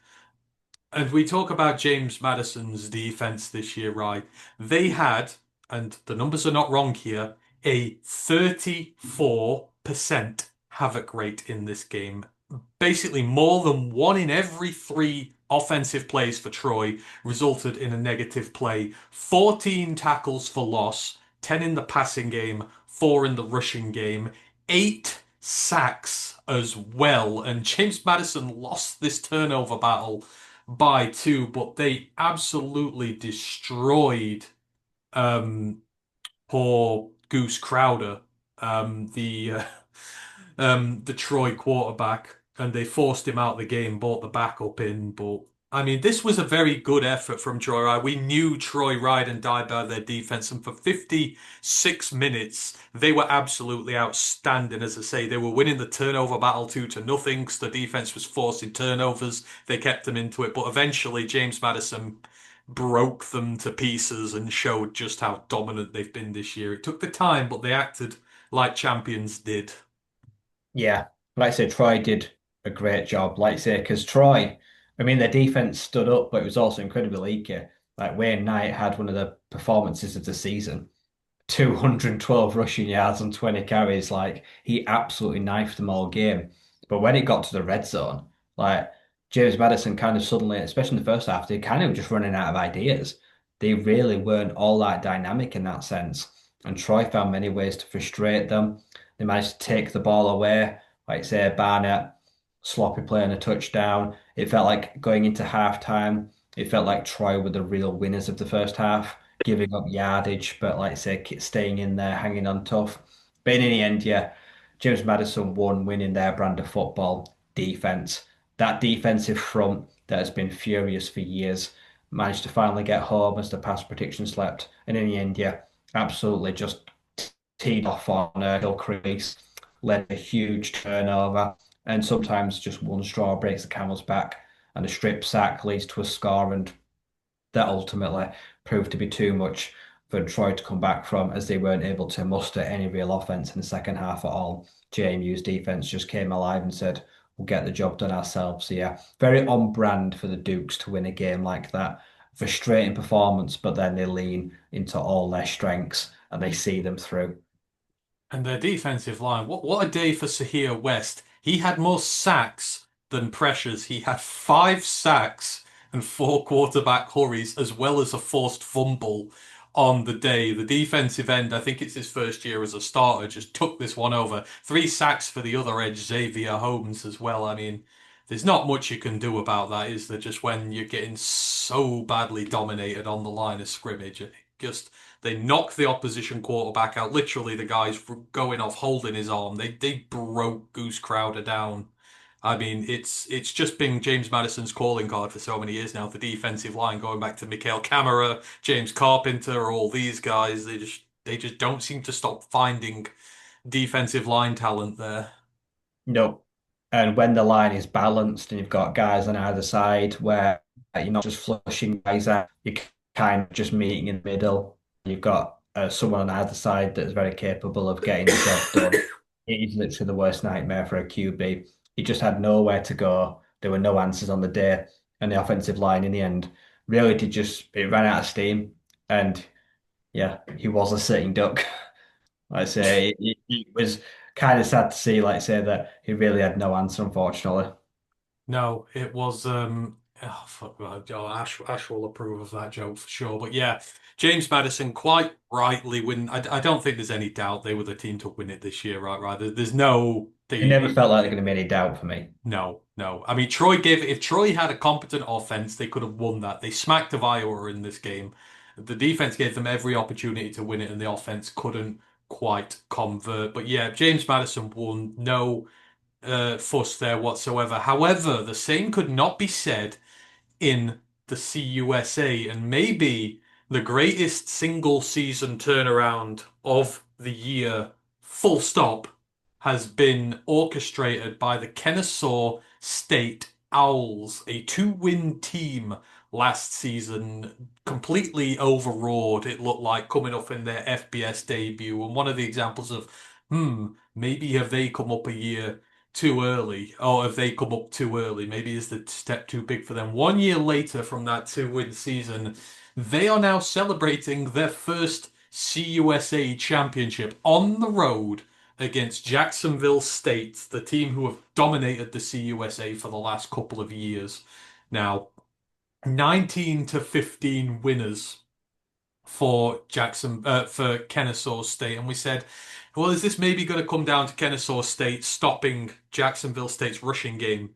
And we talk about James Madison's defense this year, right? They had, and the numbers are not wrong here, a 34% havoc rate in this game. Basically, more than one in every three offensive plays for Troy resulted in a negative play. 14 tackles for loss, 10 in the passing game, 4 in the rushing game, 8 sacks as well. And James Madison lost this turnover battle by 2, but they absolutely destroyed um, poor Goose Crowder, the Troy quarterback, and they forced him out of the game, brought the backup in. But I mean, this was a very good effort from Troy. Right? We knew Troy ride and die by their defense, and for 56 minutes, they were absolutely outstanding. As I say, they were winning the turnover battle 2-0 because the defense was forcing turnovers. They kept them into it, but eventually, James Madison broke them to pieces and showed just how dominant they've been this year. It took the time, but they acted like champions did. Yeah, like I said, Troy did a great job. Like I say, because Troy, I mean, their defense stood up, but it was also incredibly leaky. Like Wayne Knight had one of the performances of the season. 212 rushing yards and 20 carries. Like he absolutely knifed them all game. But when it got to the red zone, like James Madison kind of suddenly, especially in the first half, they kind of just running out of ideas. They really weren't all that dynamic in that sense. And Troy found many ways to frustrate them. They managed to take the ball away, like say Barnett, sloppy play and a touchdown. It felt like going into halftime, it felt like Troy were the real winners of the first half, giving up yardage, but like I say, staying in there, hanging on tough. But in the end, yeah, James Madison won, winning their brand of football defense. That defensive front that has been furious for years managed to finally get home as the pass protection slept. And in the end, yeah, absolutely just teed off on a hill crease, led a huge turnover, and sometimes just one straw breaks the camel's back, and a strip sack leads to a score, and that ultimately proved to be too much for Troy to come back from, as they weren't able to muster any real offense in the second half at all. JMU's defense just came alive and said, "We'll get the job done ourselves." So yeah, very on brand for the Dukes to win a game like that. Frustrating performance, but then they lean into all their strengths and they see them through. And their defensive line, what a day for Sahir West. He had more sacks than pressures. He had 5 sacks and 4 quarterback hurries, as well as a forced fumble on the day. The defensive end, I think it's his first year as a starter, just took this one over. 3 sacks for the other edge, Xavier Holmes, as well. I mean, there's not much you can do about that, is there? Just when you're getting so badly dominated on the line of scrimmage, it just they knock the opposition quarterback out. Literally, the guys going off holding his arm. They broke Goose Crowder down. I mean, it's just been James Madison's calling card for so many years now. The defensive line, going back to Mikael Kamara, James Carpenter, all these guys, they just don't seem to stop finding defensive line talent there. No. And when the line is balanced and you've got guys on either side where you're not just flushing guys out, you're kind of just meeting in the middle. You've got someone on either side that's very capable of getting the job done. It is literally the worst nightmare for a QB. He just had nowhere to go. There were no answers on the day. And the offensive line in the end really did just, it ran out of steam. And yeah, he was a sitting duck. Like I say, it was kind of sad to see, like say, that he really had no answer, unfortunately. No, it was oh fuck oh, Ash will approve of that joke for sure. But yeah, James Madison quite rightly win. I don't think there's any doubt they were the team to win it this year, right? Right. There's no It never they felt like they're going to be any doubt for me. no, no. I mean, Troy gave if Troy had a competent offense, they could have won that. They smacked of Iowa in this game. The defense gave them every opportunity to win it, and the offense couldn't quite convert. But yeah, James Madison won. No fuss there whatsoever. However, the same could not be said in the CUSA, and maybe the greatest single season turnaround of the year, full stop, has been orchestrated by the Kennesaw State Owls, a two-win team last season, completely overawed, it looked like, coming up in their FBS debut. And one of the examples of, maybe have they come up a year too early, or have they come up too early? Maybe is the step too big for them. 1 year later from that two-win season, they are now celebrating their first CUSA championship on the road against Jacksonville State, the team who have dominated the CUSA for the last couple of years. Now, 19 to 15 winners for Kennesaw State, and we said, well, is this maybe going to come down to Kennesaw State stopping Jacksonville State's rushing game?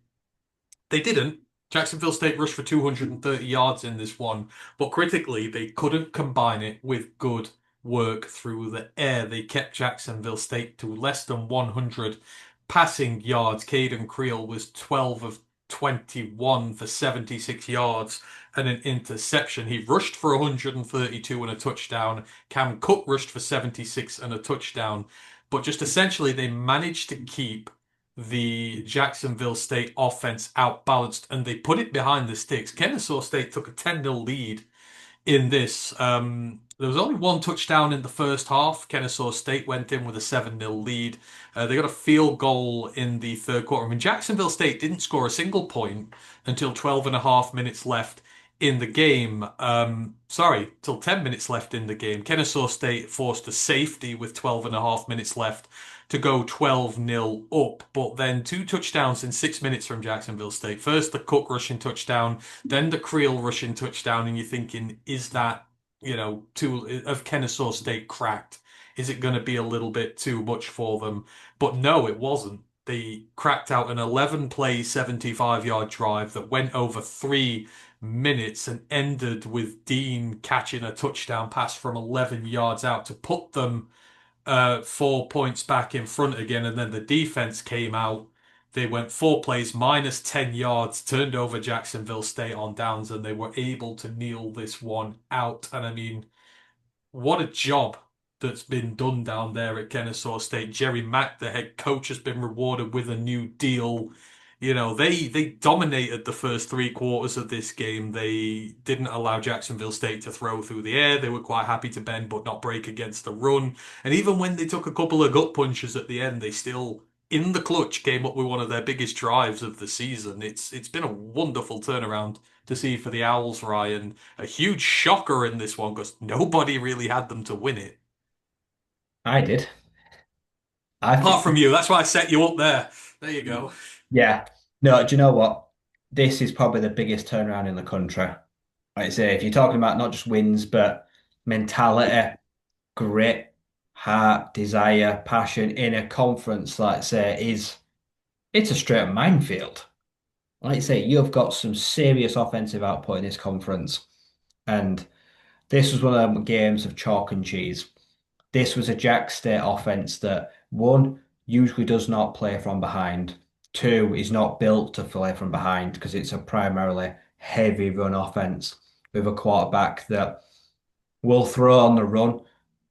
They didn't. Jacksonville State rushed for 230 yards in this one, but critically, they couldn't combine it with good work through the air. They kept Jacksonville State to less than 100 passing yards. Caden Creel was 12 of 21 for 76 yards and an interception. He rushed for 132 and a touchdown. Cam Cook rushed for 76 and a touchdown. But just essentially, they managed to keep the Jacksonville State offense outbalanced and they put it behind the sticks. Kennesaw State took a 10-0 lead in this. There was only one touchdown in the first half. Kennesaw State went in with a 7-0 lead. They got a field goal in the third quarter. I mean, Jacksonville State didn't score a single point until 12 and a half minutes left in the game. Sorry, till 10 minutes left in the game. Kennesaw State forced a safety with 12 and a half minutes left to go 12-0 up, but then two touchdowns in 6 minutes from Jacksonville State. First, the Cook rushing touchdown, then the Creel rushing touchdown, and you're thinking, is that, too of Kennesaw State cracked? Is it going to be a little bit too much for them? But no, it wasn't. They cracked out an 11-play, 75-yard drive that went over 3 minutes and ended with Dean catching a touchdown pass from 11 yards out to put them 4 points back in front again, and then the defense came out. They went 4 plays, minus 10 yards, turned over Jacksonville State on downs, and they were able to kneel this one out. And I mean, what a job that's been done down there at Kennesaw State. Jerry Mack, the head coach, has been rewarded with a new deal. They dominated the first three quarters of this game. They didn't allow Jacksonville State to throw through the air. They were quite happy to bend but not break against the run. And even when they took a couple of gut punches at the end, they still, in the clutch, came up with one of their biggest drives of the season. It's been a wonderful turnaround to see for the Owls, Ryan. A huge shocker in this one because nobody really had them to win it. I did. I Apart think, from you, that's why I set you up there. There you go. yeah. No, do you know what? This is probably the biggest turnaround in the country. Like I say, if you're talking about not just wins, but mentality, grit, heart, desire, passion in a conference, like say, it's a straight minefield. like I say, you've got some serious offensive output in this conference. And this was one of them games of chalk and cheese. This was a Jack State offense that, one, usually does not play from behind. Two, is not built to play from behind because it's a primarily heavy run offense with a quarterback that will throw on the run,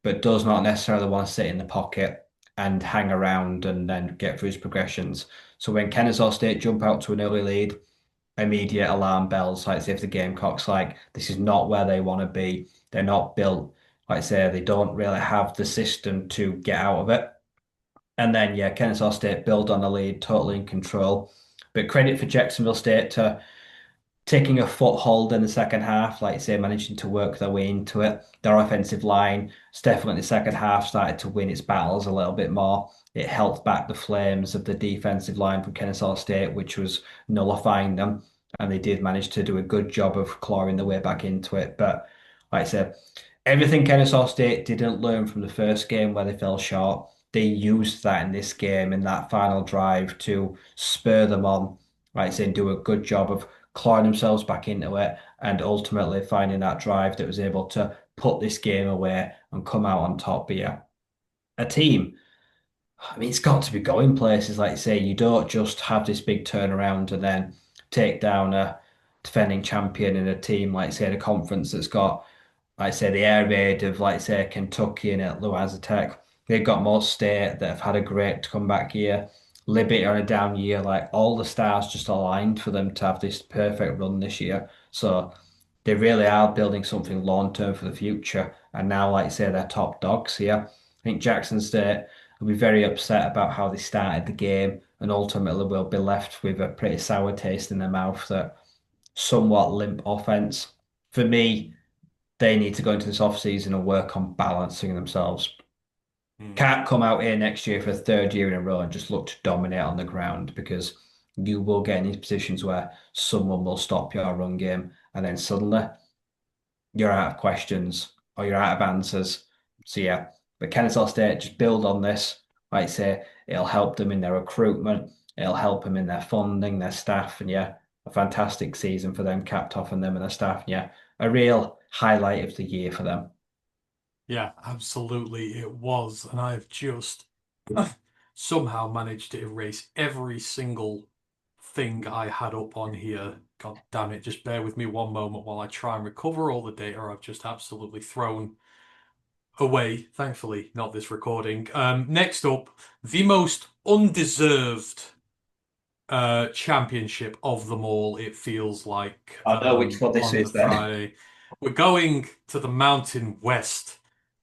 but does not necessarily want to sit in the pocket and hang around and then get through his progressions. So when Kennesaw State jump out to an early lead, immediate alarm bells. Like say if the Gamecocks like this is not where they want to be. They're not built. Like I say, they don't really have the system to get out of it. And then yeah, Kennesaw State build on the lead, totally in control. But credit for Jacksonville State to taking a foothold in the second half, like I say, managing to work their way into it. Their offensive line, definitely in the second half, started to win its battles a little bit more. It held back the flames of the defensive line from Kennesaw State, which was nullifying them. And they did manage to do a good job of clawing their way back into it. But like I said, everything Kennesaw State didn't learn from the first game where they fell short, they used that in this game in that final drive to spur them on, like I say, and do a good job of clawing themselves back into it and ultimately finding that drive that was able to put this game away and come out on top. But yeah, a team, I mean, it's got to be going places. Like you say, you don't just have this big turnaround and then take down a defending champion in a team, like say, the conference that's got like say the air raid of like say Kentucky and at Louisiana Tech. They've got more state that have had a great comeback year. Liberty on a down year, like all the stars just aligned for them to have this perfect run this year. So they really are building something long term for the future. And now, like say, they're top dogs here. I think Jackson State will be very upset about how they started the game and ultimately will be left with a pretty sour taste in their mouth that somewhat limp offense. For me, they need to go into this offseason and work on balancing themselves. Hmm. Can't come out here next year for a third year in a row and just look to dominate on the ground because you will get in these positions where someone will stop your run game and then suddenly you're out of questions or you're out of answers. So yeah, but Kennesaw State just build on this. Like I say, it'll help them in their recruitment, it'll help them in their funding, their staff, and yeah, a fantastic season for them, capped off on them and their staff. And yeah, a real highlight of the year for them. Yeah, absolutely it was. And I've just somehow managed to erase every single thing I had up on here. God damn it. Just bear with me one moment while I try and recover all the data I've just absolutely thrown away. Thankfully, not this recording. Next up, the most undeserved championship of them all, it feels like, I know which one this on the is then. Friday. We're going to the Mountain West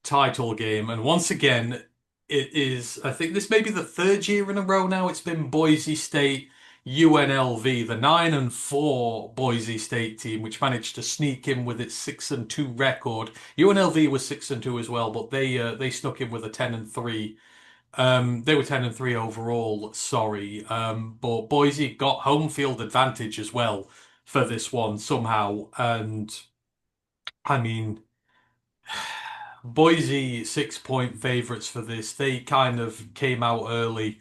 title game, and once again, it is, I think this may be the third year in a row now. It's been Boise State, UNLV, the 9-4 Boise State team, which managed to sneak in with its 6-2 record. UNLV was 6-2 as well, but they snuck in with a 10-3. They were 10-3 overall, sorry. But Boise got home field advantage as well for this one somehow. And I mean, Boise 6-point favorites for this. They kind of came out early,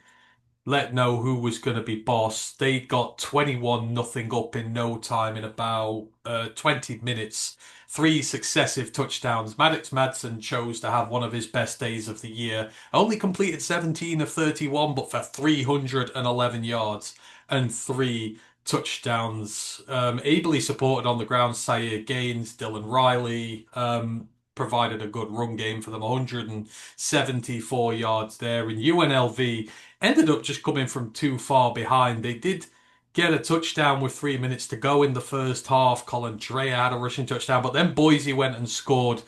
let know who was going to be boss. They got 21 nothing up in no time in about 20 minutes. Three successive touchdowns. Maddox Madsen chose to have one of his best days of the year. Only completed 17 of 31, but for 311 yards and three touchdowns. Ably supported on the ground, Sayer Gaines, Dylan Riley, provided a good run game for them, 174 yards there. And UNLV ended up just coming from too far behind. They did get a touchdown with 3 minutes to go in the first half. Colin Drea had a rushing touchdown, but then Boise went and scored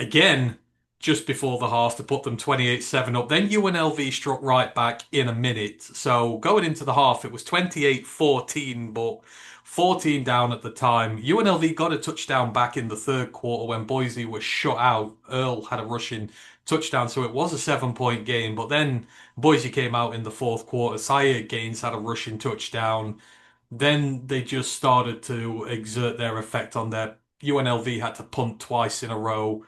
again just before the half to put them 28-7 up. Then UNLV struck right back in a minute. So going into the half, it was 28-14, but 14 down at the time. UNLV got a touchdown back in the third quarter when Boise was shut out. Earl had a rushing touchdown, so it was a 7-point game. But then Boise came out in the fourth quarter. Sayer Gaines had a rushing touchdown. Then they just started to exert their effect on their. UNLV had to punt twice in a row.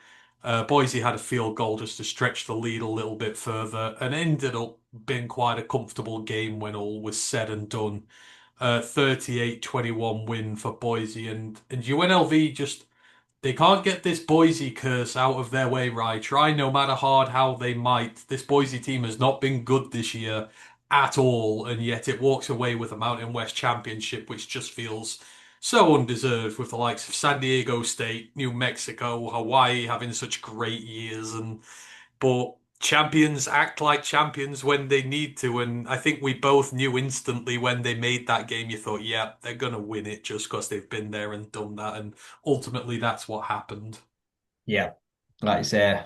Boise had a field goal just to stretch the lead a little bit further and ended up being quite a comfortable game when all was said and done. 38-21 win for Boise, and UNLV just they can't get this Boise curse out of their way, right? Try no matter hard how they might. This Boise team has not been good this year at all, and yet it walks away with a Mountain West championship, which just feels so undeserved with the likes of San Diego State, New Mexico, Hawaii having such great years, and but champions act like champions when they need to, and I think we both knew instantly when they made that game, you thought, yeah, they're gonna win it just because they've been there and done that, and ultimately that's what happened. Yeah, like I say,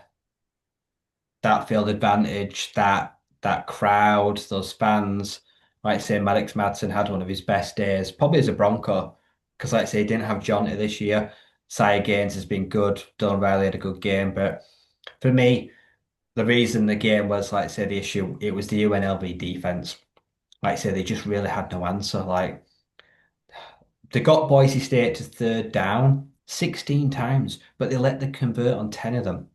that field advantage, that crowd, those fans. Like I say, Maddox Madsen had one of his best days, probably as a Bronco, because like I say, he didn't have Jonty this year. Cy Gaines has been good. Dylan Riley had a good game, but for me, the reason the game was, like I say, the issue, it was the UNLV defense. Like I say, they just really had no answer. Like they got Boise State to third down 16 times, but they let them convert on 10 of them.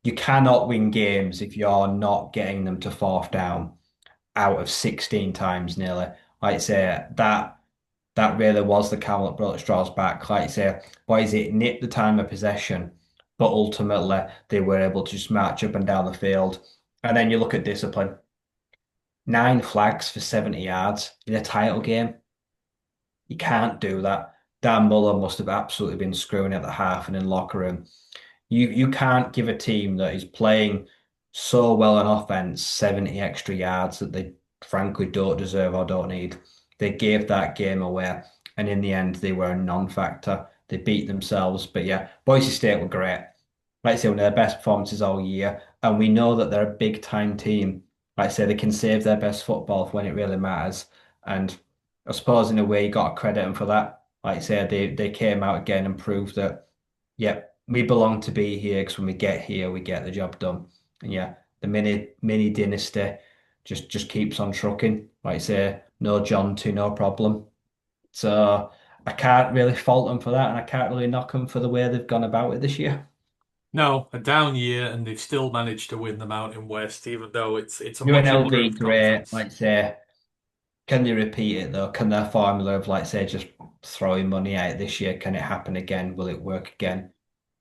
You cannot win games if you're not getting them to fourth down out of 16 times nearly. Like I say, that really was the camel that brought the straws back. Like I say, Boise nipped the time of possession, but ultimately they were able to just march up and down the field. And then you look at discipline. 9 flags for 70 yards in a title game. You can't do that. Dan Muller must have absolutely been screwing at the half and in locker room. You can't give a team that is playing so well on offense 70 extra yards that they frankly don't deserve or don't need. They gave that game away, and in the end, they were a non-factor. They beat themselves, but yeah, Boise State were great. Like I say, one of their best performances all year, and we know that they're a big time team. Like I say, they can save their best football for when it really matters, and I suppose in a way, you got to credit them for that. Like I say, they came out again and proved that, yeah, we belong to be here because when we get here, we get the job done. And yeah, the mini dynasty just keeps on trucking. Like I say, no John to no problem. So I can't really fault them for that, and I can't really knock them for the way they've gone about it this year. No, a down year, and they've still managed to win the Mountain West, even though it's a much UNLV, improved great. conference. Like I say, can they repeat it though? Can their formula of like say just throwing money at it this year, can it happen again? Will it work again?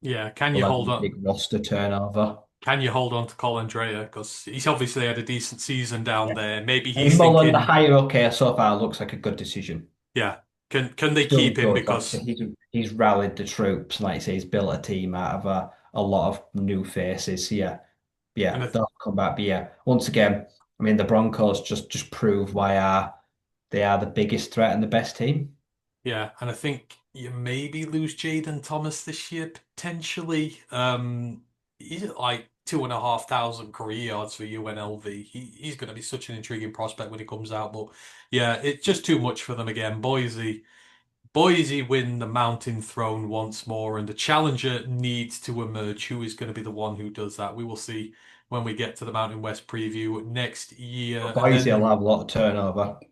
Yeah, can Will you there be hold a on? big roster turnover? Can you hold on to Colin Dreyer? Because he's obviously had a decent season down there. Maybe I mean, he's Mullen, the thinking, hierarchy so far looks like a good decision. yeah, can they Still keep him? good. Like I said, Because he's rallied the troops. Like I say, he's built a team out of a lot of new faces. Yeah, and yeah, I they'll come back. But yeah, once again, I mean, the Broncos just prove why they are the biggest threat and the best team. Yeah, and I think you maybe lose Jaden Thomas this year potentially. He's at like 2,500 career yards for UNLV. He's going to be such an intriguing prospect when he comes out. But yeah, it's just too much for them again. Boise win the Mountain Throne once more, and the challenger needs to emerge. Who is going to be the one who does that? We will see when we get to the Mountain West preview next year, But and Boise then will have a lot of turnover. Like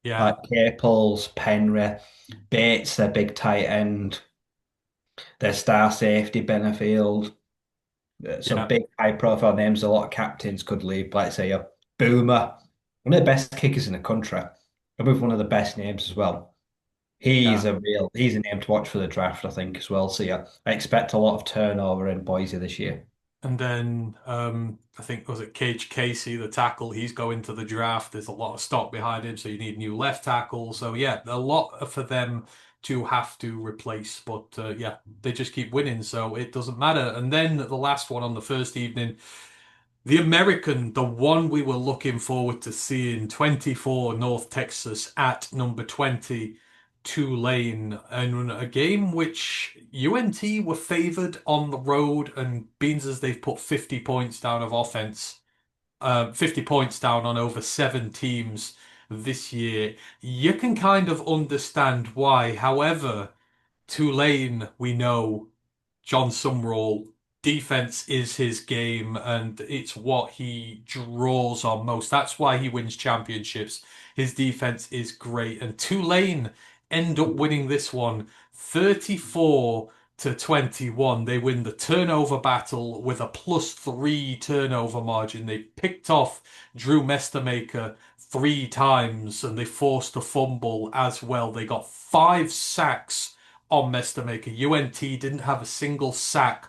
yeah, Caples, Penry, Bates, their big tight end, their star safety, Benefield. Some yeah, big high profile names. A lot of captains could leave. Like say a Boomer, one of the best kickers in the country, and with one of the best names as well. yeah. He's a name to watch for the draft, I think, as well. So yeah, I expect a lot of turnover in Boise this year. And then I think was it Cage Casey, the tackle, he's going to the draft. There's a lot of stock behind him, so you need new left tackle. So yeah, a lot for them to have to replace. But yeah, they just keep winning, so it doesn't matter. And then the last one on the first evening, the American, the one we were looking forward to seeing, 24 North Texas at number 20 Tulane, and a game which UNT were favored on the road, and beans as they've put 50 points down of offense, 50 points down on over 7 teams this year, you can kind of understand why. However, Tulane, we know John Sumrall, defense is his game and it's what he draws on most. That's why he wins championships. His defense is great. And Tulane end up winning this one 34-21. They win the turnover battle with a +3 turnover margin. They picked off Drew Mestermaker three times and they forced a fumble as well. They got five sacks on Maker. UNT didn't have a single sack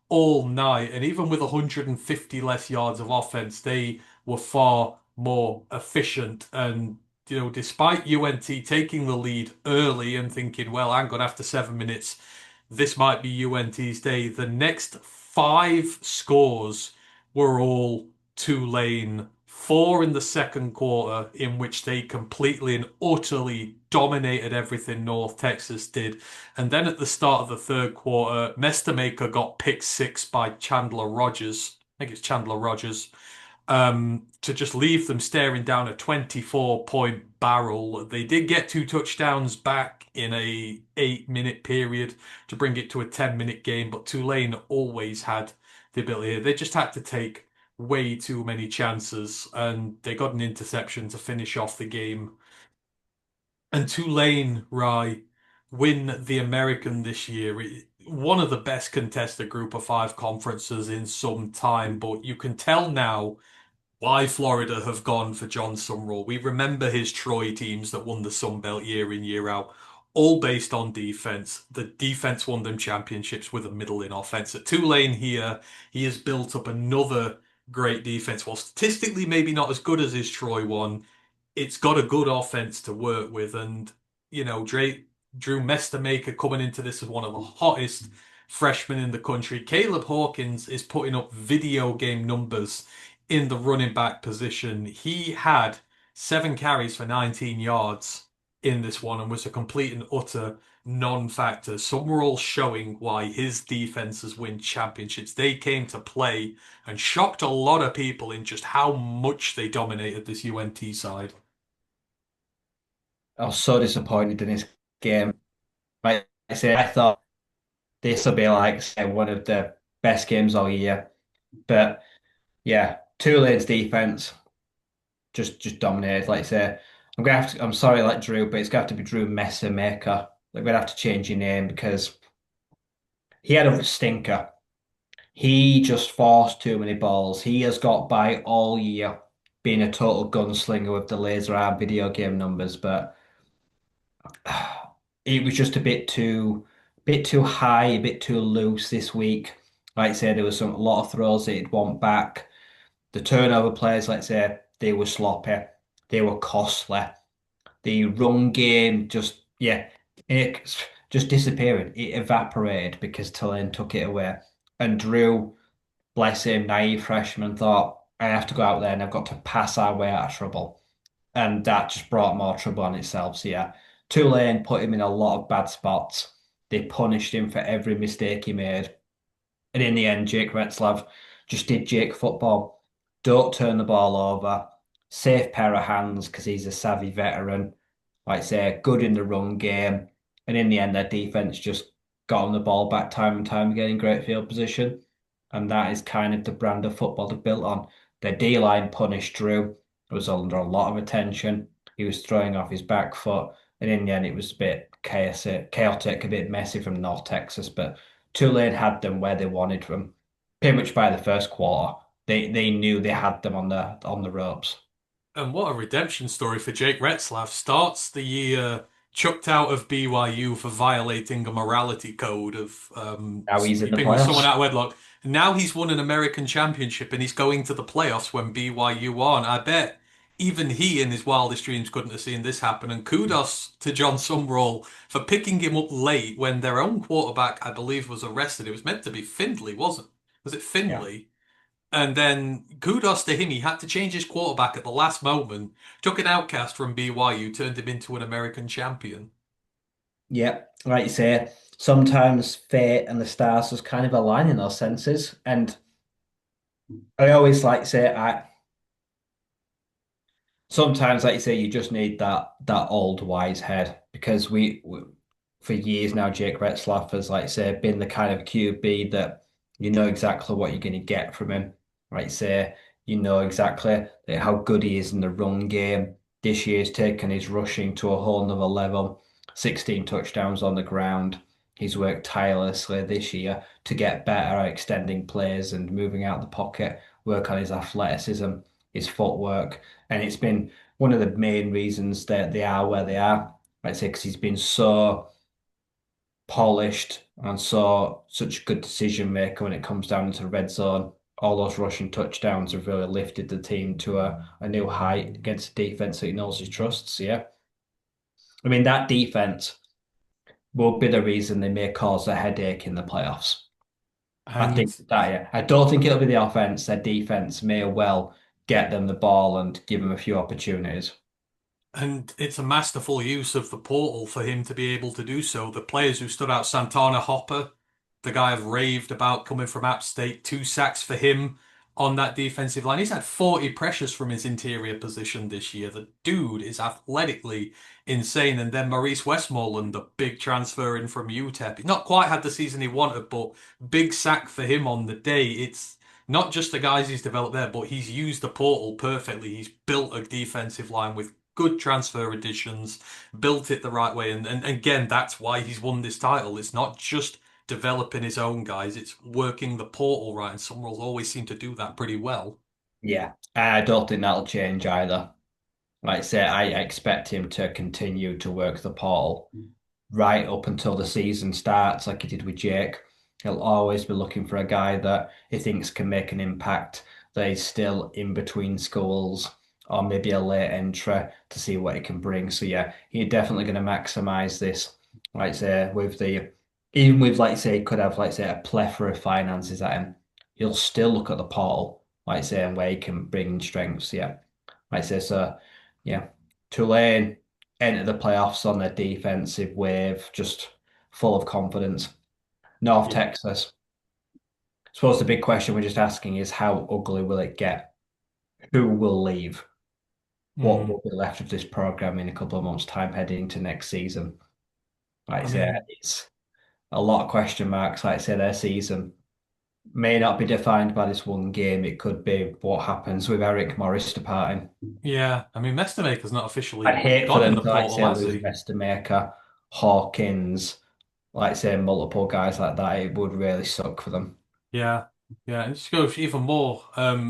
all night, and even with 150 less yards of offense, they were far more efficient. And despite UNT taking the lead early and thinking, well, hang on, after 7 minutes, this might be UNT's day. The next five scores were all Tulane. Four in the second quarter, in which they completely and utterly dominated everything North Texas did. And then at the start of the third quarter, Maker got picked six by Chandler Rogers. I think it's Chandler Rogers to just leave them staring down a 24-point barrel. They did get two touchdowns back in a 8-minute period to bring it to a 10-minute game, but Tulane always had the ability. They just had to take way too many chances, and they got an interception to finish off the game. And Tulane, Rye, win the American this year. One of the best contested Group of Five conferences in some time, but you can tell now why Florida have gone for John Sumrall. We remember his Troy teams that won the Sun Belt year in, year out, all based on defense. The defense won them championships with a middling offense. At Tulane here, he has built up another great defense. While statistically maybe not as good as his Troy one, it's got a good offense to work with. And, Drew Maker coming into this as one of the hottest freshmen in the country. Caleb Hawkins is putting up video game numbers in the running back position. He had 7 carries for 19 yards in this one and was a complete and utter non-factor. Some were all showing why his defenses win championships. They came to play and shocked a lot of people in just how much they dominated this UNT side. I was so disappointed in this game. Like I said, I thought this will be like say, one of the best games all year. But yeah, Tulane's defense just dominated. Like I say, I'm sorry, like Drew, but it's got to be Drew Maker. We're gonna have to change your name because he had a stinker. He just forced too many balls. He has got by all year being a total gunslinger with the laser eye video game numbers, but it was just a bit too high, a bit too loose this week. Like I said, there was a lot of throws that he'd want back. The turnover plays, let's say, they were sloppy, they were costly. The run game it just disappeared. It evaporated because Tulane took it away. And Drew, bless him, naive freshman, thought, I have to go out there and I've got to pass our way out of trouble. And that just brought more trouble on itself. So yeah, Tulane put him in a lot of bad spots. They punished him for every mistake he made. And in the end, Jake Retzlaff just did Jake football. Don't turn the ball over. Safe pair of hands because he's a savvy veteran. Like I say, good in the run game. And in the end, their defense just got on the ball back time and time again in great field position. And that is kind of the brand of football they're built on. Their D line punished Drew. It was under a lot of attention. He was throwing off his back foot. And in the end, it was a bit chaotic, a bit messy from North Texas. But Tulane had them where they wanted them. Pretty much by the first quarter, they knew they had them on the ropes. And what a redemption story for Jake Retzlaff. Starts the year chucked out of BYU for violating a morality code of Now he's in the sleeping with someone playoffs. out of wedlock. And now he's won an American championship and he's going to the playoffs when BYU won. I bet even he in his wildest dreams couldn't have seen this happen. And kudos to John Sumrall for picking him up late when their own quarterback, I believe, was arrested. It was meant to be Findlay, wasn't it? Was it Yeah. Findlay? And then kudos to him. He had to change his quarterback at the last moment, took an outcast from BYU, turned him into an American champion. Yeah. Like you say, sometimes fate and the stars just kind of align in those senses. And I always like to say sometimes, like you say, you just need that old wise head because we for years now, Jake Retzlaff has, like I say, been the kind of QB that you know exactly what you're going to get from him. Like you say, you know exactly how good he is in the run game. This year's taken his rushing to a whole nother level. 16 touchdowns on the ground. He's worked tirelessly this year to get better at extending plays and moving out the pocket, work on his athleticism, his footwork, and it's been one of the main reasons that they are where they are. I'd say because he's been so polished and so such a good decision maker when it comes down into the red zone. All those rushing touchdowns have really lifted the team to a new height against a defense that he knows he trusts. Yeah. I mean, that defense will be the reason they may cause a headache in the playoffs. I And think that, yeah. I don't think it'll be the offense. Their defense may well get them the ball and give them a few opportunities. And it's a masterful use of the portal for him to be able to do so. The players who stood out, Santana Hopper, the guy I've raved about coming from App State, 2 sacks for him on that defensive line. He's had 40 pressures from his interior position this year. The dude is athletically insane. And then Maurice Westmoreland, the big transfer in from UTEP. Not quite had the season he wanted, but big sack for him on the day. It's not just the guys he's developed there, but he's used the portal perfectly. He's built a defensive line with good transfer additions, built it the right way. And again, that's why he's won this title. It's not just developing his own guys, it's working the portal right. And Summerall's always seemed to do that pretty well. Yeah, I don't think that'll change either. Like I say, I expect him to continue to work the portal right up until the season starts, like he did with Jake. He'll always be looking for a guy that he thinks can make an impact, that is still in between schools, or maybe a late entry to see what he can bring. So yeah, he's definitely going to maximize this. Like I say, with the even with like say, he could have like say a plethora of finances at him. He'll still look at the portal, like I say, and where he can bring strengths. Yeah, like I say, so yeah, Tulane enter the playoffs on their defensive wave, just full of confidence. North Yeah. Texas. I suppose the big question we're just asking is how ugly will it get? Who will leave? What Mm. will be left of this program in a couple of months' time heading into next season? Like I I say, mean, it's a lot of question marks. Like I say, their season may not be defined by this one game. It could be what happens with Eric Morris departing. yeah, I mean, Mestamaker's not I'd officially hate for gone in them the to, like portal, say, has lose he? Maker, Hawkins, like say multiple guys like that. It would really suck for them. Yeah, yeah, and just go even more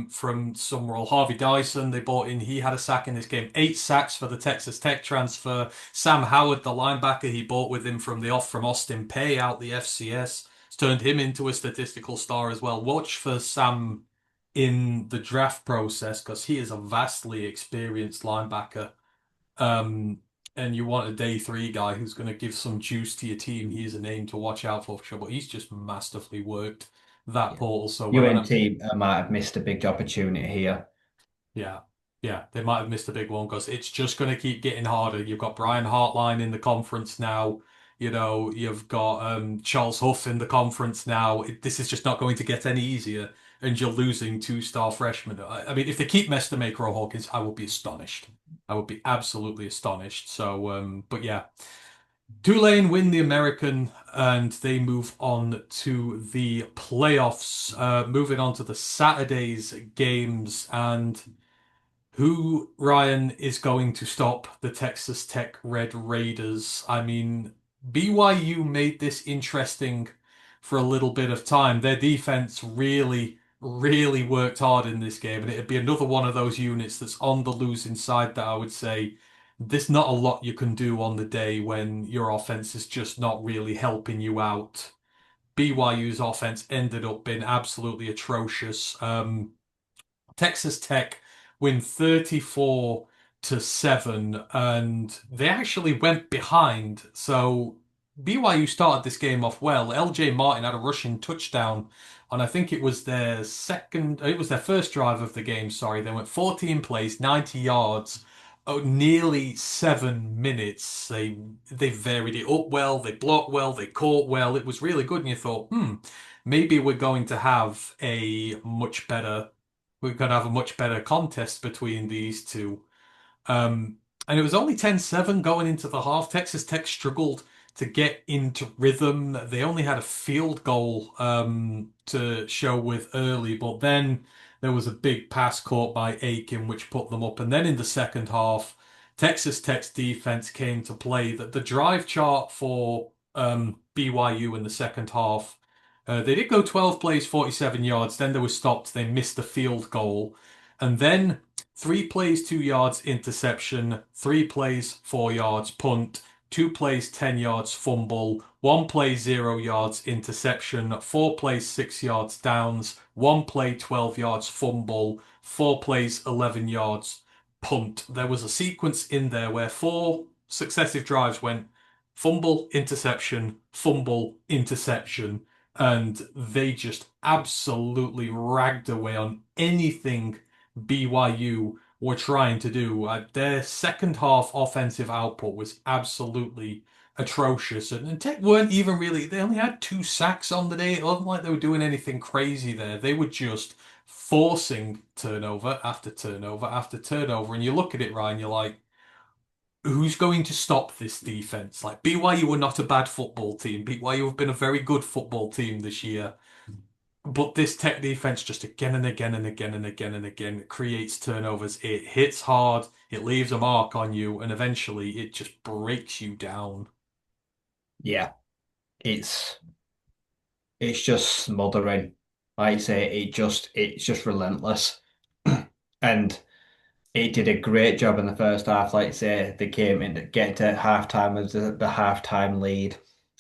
from Summerall. Harvey Dyson, they bought in. He had a sack in this game. 8 sacks for the Texas Tech transfer. Sam Howard, the linebacker, he bought with him from the off from Austin Pay out the FCS. It's turned him into a statistical star as well. Watch for Sam in the draft process because he is a vastly experienced linebacker. Um, and you want a day three guy who's going to give some juice to your team. He's a name to watch out for sure. But he's just masterfully worked that Yeah. portal so well. And UNT might have missed a big opportunity here. yeah, yeah, they might have missed a big one because it's just going to keep getting harder. You've got Brian Hartline in the conference now. You know, you've got Charles Huff in the conference now. This is just not going to get any easier, and you're losing 2-star freshmen. I mean, if they keep Mestermaker or Hawkins, I would be astonished. I would be absolutely astonished. So, but yeah, Tulane win the American and they move on to the playoffs. Moving on to the Saturday's games and who, Ryan, is going to stop the Texas Tech Red Raiders? I mean, BYU made this interesting for a little bit of time. Their defense really, really worked hard in this game, and it'd be another one of those units that's on the losing side that I would say there's not a lot you can do on the day when your offense is just not really helping you out. BYU's offense ended up being absolutely atrocious. Texas Tech win 34-7, and they actually went behind. So BYU started this game off well. LJ Martin had a rushing touchdown, and I think it was their first drive of the game, sorry. They went 14 plays, 90 yards. Oh, nearly 7 minutes. They varied it up well, they blocked well, they caught well. It was really good, and you thought, maybe we're going to have a much better we're going to have a much better contest between these two. Um, and it was only 10-7 going into the half. Texas Tech struggled to get into rhythm. They only had a field goal to show with early, but then there was a big pass caught by Aiken, which put them up. And then in the second half, Texas Tech's defense came to play. That the drive chart for BYU in the second half, they did go 12 plays, 47 yards. Then they were stopped. They missed the field goal. And then Three plays, 2 yards, interception. Three plays, 4 yards, punt. Two plays, 10 yards, fumble. One play, 0 yards, interception. Four plays, 6 yards, downs. One play, 12 yards, fumble. Four plays, 11 yards, punt. There was a sequence in there where four successive drives went fumble, interception, fumble, interception, and they just absolutely ragged away on anything BYU were trying to do. Their second half offensive output was absolutely atrocious, and Tech weren't even really. They only had 2 sacks on the day. It wasn't like they were doing anything crazy there. They were just forcing turnover after turnover after turnover. And you look at it, Ryan, you're like, who's going to stop this defense? Like BYU were not a bad football team. BYU have been a very good football team this year. But this Tech defense just again and again and again and again and again creates turnovers. It hits hard, it leaves a mark on you, and eventually it just breaks you down. Yeah, it's it's just smothering. Like I say, it's just relentless. And it did a great job in the first half. Like I say, they came in getting to halftime as the halftime lead.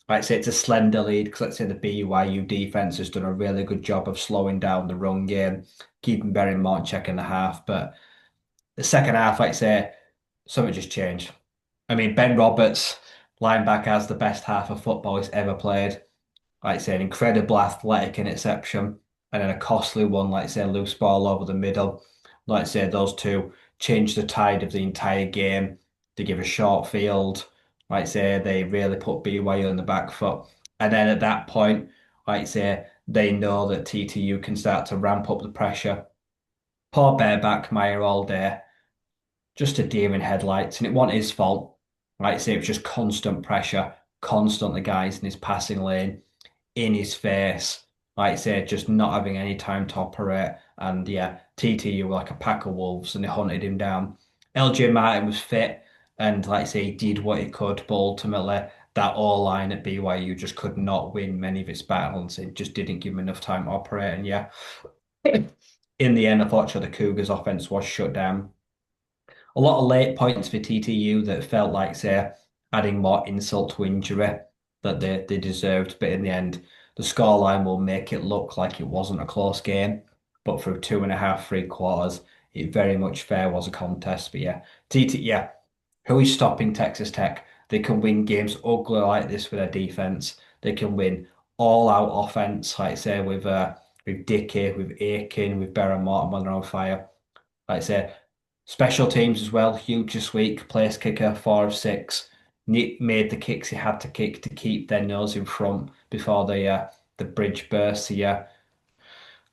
Like I say, it's a slender lead because let's say the BYU defense has done a really good job of slowing down the run game, keeping Berry in check in the half. But the second half, like I say, something just changed. I mean, Ben Roberts, linebacker, has the best half of football he's ever played. Like I say, an incredible athletic interception, and then a costly one, like I say, a loose ball over the middle. Like I say, those two changed the tide of the entire game. They give a short field. Like I say, they really put BYU on the back foot. And then at that point, like I say, they know that TTU can start to ramp up the pressure. Poor Bareback Meyer all day, just a deer in headlights, and it wasn't his fault. Like I say, it was just constant pressure, constantly guys in his passing lane, in his face. Like I say, just not having any time to operate. And yeah, TTU were like a pack of wolves and they hunted him down. LJ Martin was fit and like I say, he did what he could, but ultimately that O-line at BYU just could not win many of its battles. It just didn't give him enough time to operate. And yeah, in the end, unfortunately, the Cougars' offense was shut down. A lot of late points for TTU that felt like, say, adding more insult to injury that they deserved. But in the end, the scoreline will make it look like it wasn't a close game. But for two and a half, 3 quarters, it very much fair was a contest. But yeah, yeah, who is stopping Texas Tech? They can win games ugly like this with their defense. They can win all out offense, like say with Dickey, with Aiken, with Barron Morton when they're on fire. Like I say, special teams as well, huge this week. Place kicker, 4 of 6. Nick made the kicks he had to kick to keep their nose in front before the bridge burst. So yeah,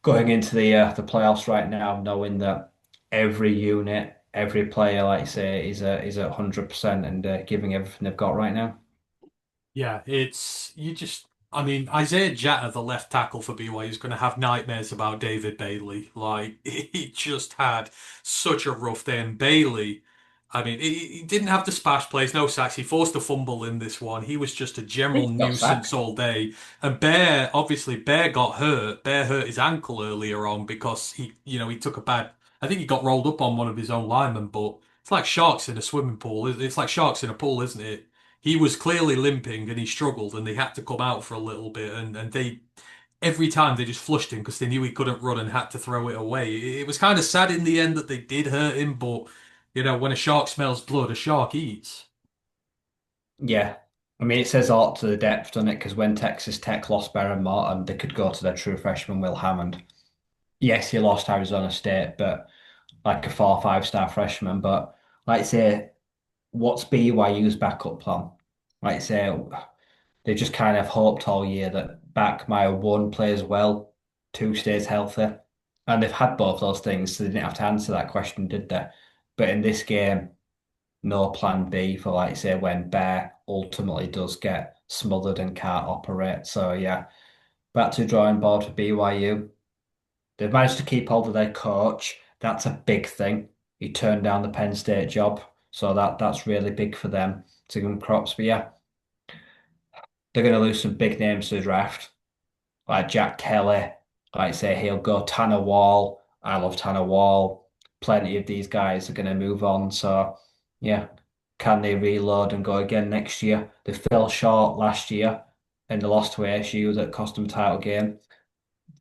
going into the playoffs right now, knowing that every unit, every player, like you say, is at 100% and giving everything they've got right now. Yeah, it's you just. I mean, Isaiah Jatta, the left tackle for BYU, is going to have nightmares about David Bailey. Like he just had such a rough day, and Bailey. I mean, he didn't have the splash plays, no sacks. He forced a fumble in this one. He was just a I think general he got nuisance sacked. all day. And Bear, obviously, Bear got hurt. Bear hurt his ankle earlier on because he took a bad. I think he got rolled up on one of his own linemen. But it's like sharks in a swimming pool. It's like sharks in a pool, isn't it? He was clearly limping and he struggled and they had to come out for a little bit and they every time they just flushed him because they knew he couldn't run and had to throw it away. It was kind of sad in the end that they did hurt him, but when a shark smells blood, a shark eats. Yeah. I mean, it says a lot to the depth, doesn't it? Because when Texas Tech lost Baron Morton, they could go to their true freshman, Will Hammond. Yes, he lost Arizona State, but like a 4 or 5 star freshman. But like I say, what's BYU's backup plan? Like I say, they just kind of hoped all year that Backmeyer one plays well, two stays healthy, and they've had both those things, so they didn't have to answer that question, did they? But in this game, no plan B for like say when Bear ultimately does get smothered and can't operate. So yeah, back to drawing board for BYU. They've managed to keep hold of their coach. That's a big thing. He turned down the Penn State job, so that's really big for them to give them crops. But yeah, they're going to lose some big names to the draft, like Jack Kelly. Like I say, he'll go Tanner Wall. I love Tanner Wall. plenty of these guys are going to move on. So, yeah, can they reload and go again next year? They fell short last year and they lost to ASU that cost them a title game.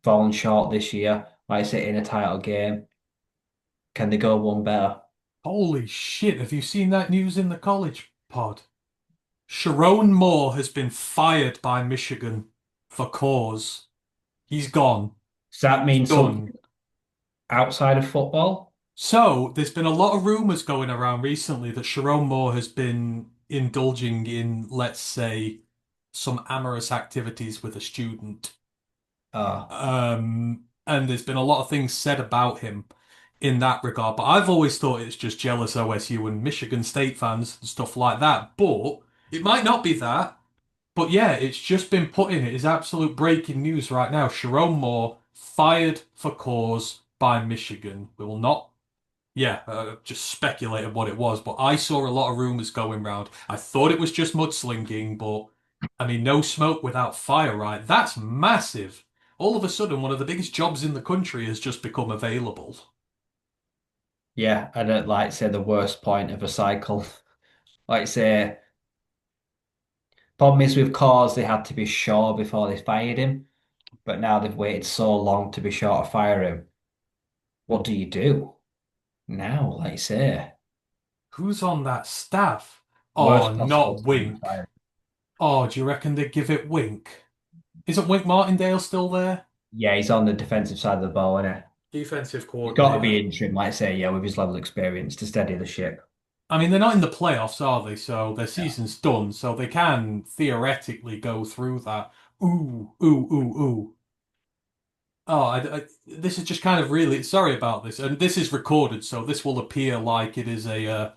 Fallen short this year, like I say, in a title game. Can they go one better? Holy shit, have you seen that news in the college pod? Sharon Moore has been fired by Michigan for cause. He's gone. Does that He's mean done. something outside of football? So, there's been a lot of rumors going around recently that Sharon Moore has been indulging in, let's say, some amorous activities with a student. Oh, And there's been a lot of things said about him in that regard. But I've always thought it's just jealous OSU and Michigan State fans and stuff like that. But it might not be that. But yeah, it's just been put in. It is absolute breaking news right now. Sharon Moore fired for cause by Michigan. We will not, yeah, just speculated what it was. But I saw a lot of rumors going round. I thought it was just mudslinging, but I mean, no smoke without fire, right? That's massive. All of a sudden, one of the biggest jobs in the country has just become available. yeah, I don't like say the worst point of a cycle. Like say, problem is with Cause, they had to be sure before they fired him, but now they've waited so long to be sure to fire him. What do you do now? Like say, Who's on that staff? Oh, worst possible not time to Wink. fire him. Oh, do you reckon they'd give it Wink? Isn't Wink Martindale still there? Yeah, he's on the defensive side of the ball, isn't he? Defensive He's got to be coordinator. interim, like say, yeah, with his level of experience to steady the ship. I mean, they're not in the playoffs, are they? So their Yeah. season's done. So they can theoretically go through that. Ooh, ooh, ooh, ooh. Oh, this is just kind of really sorry about this, and this is recorded, so this will appear like it is a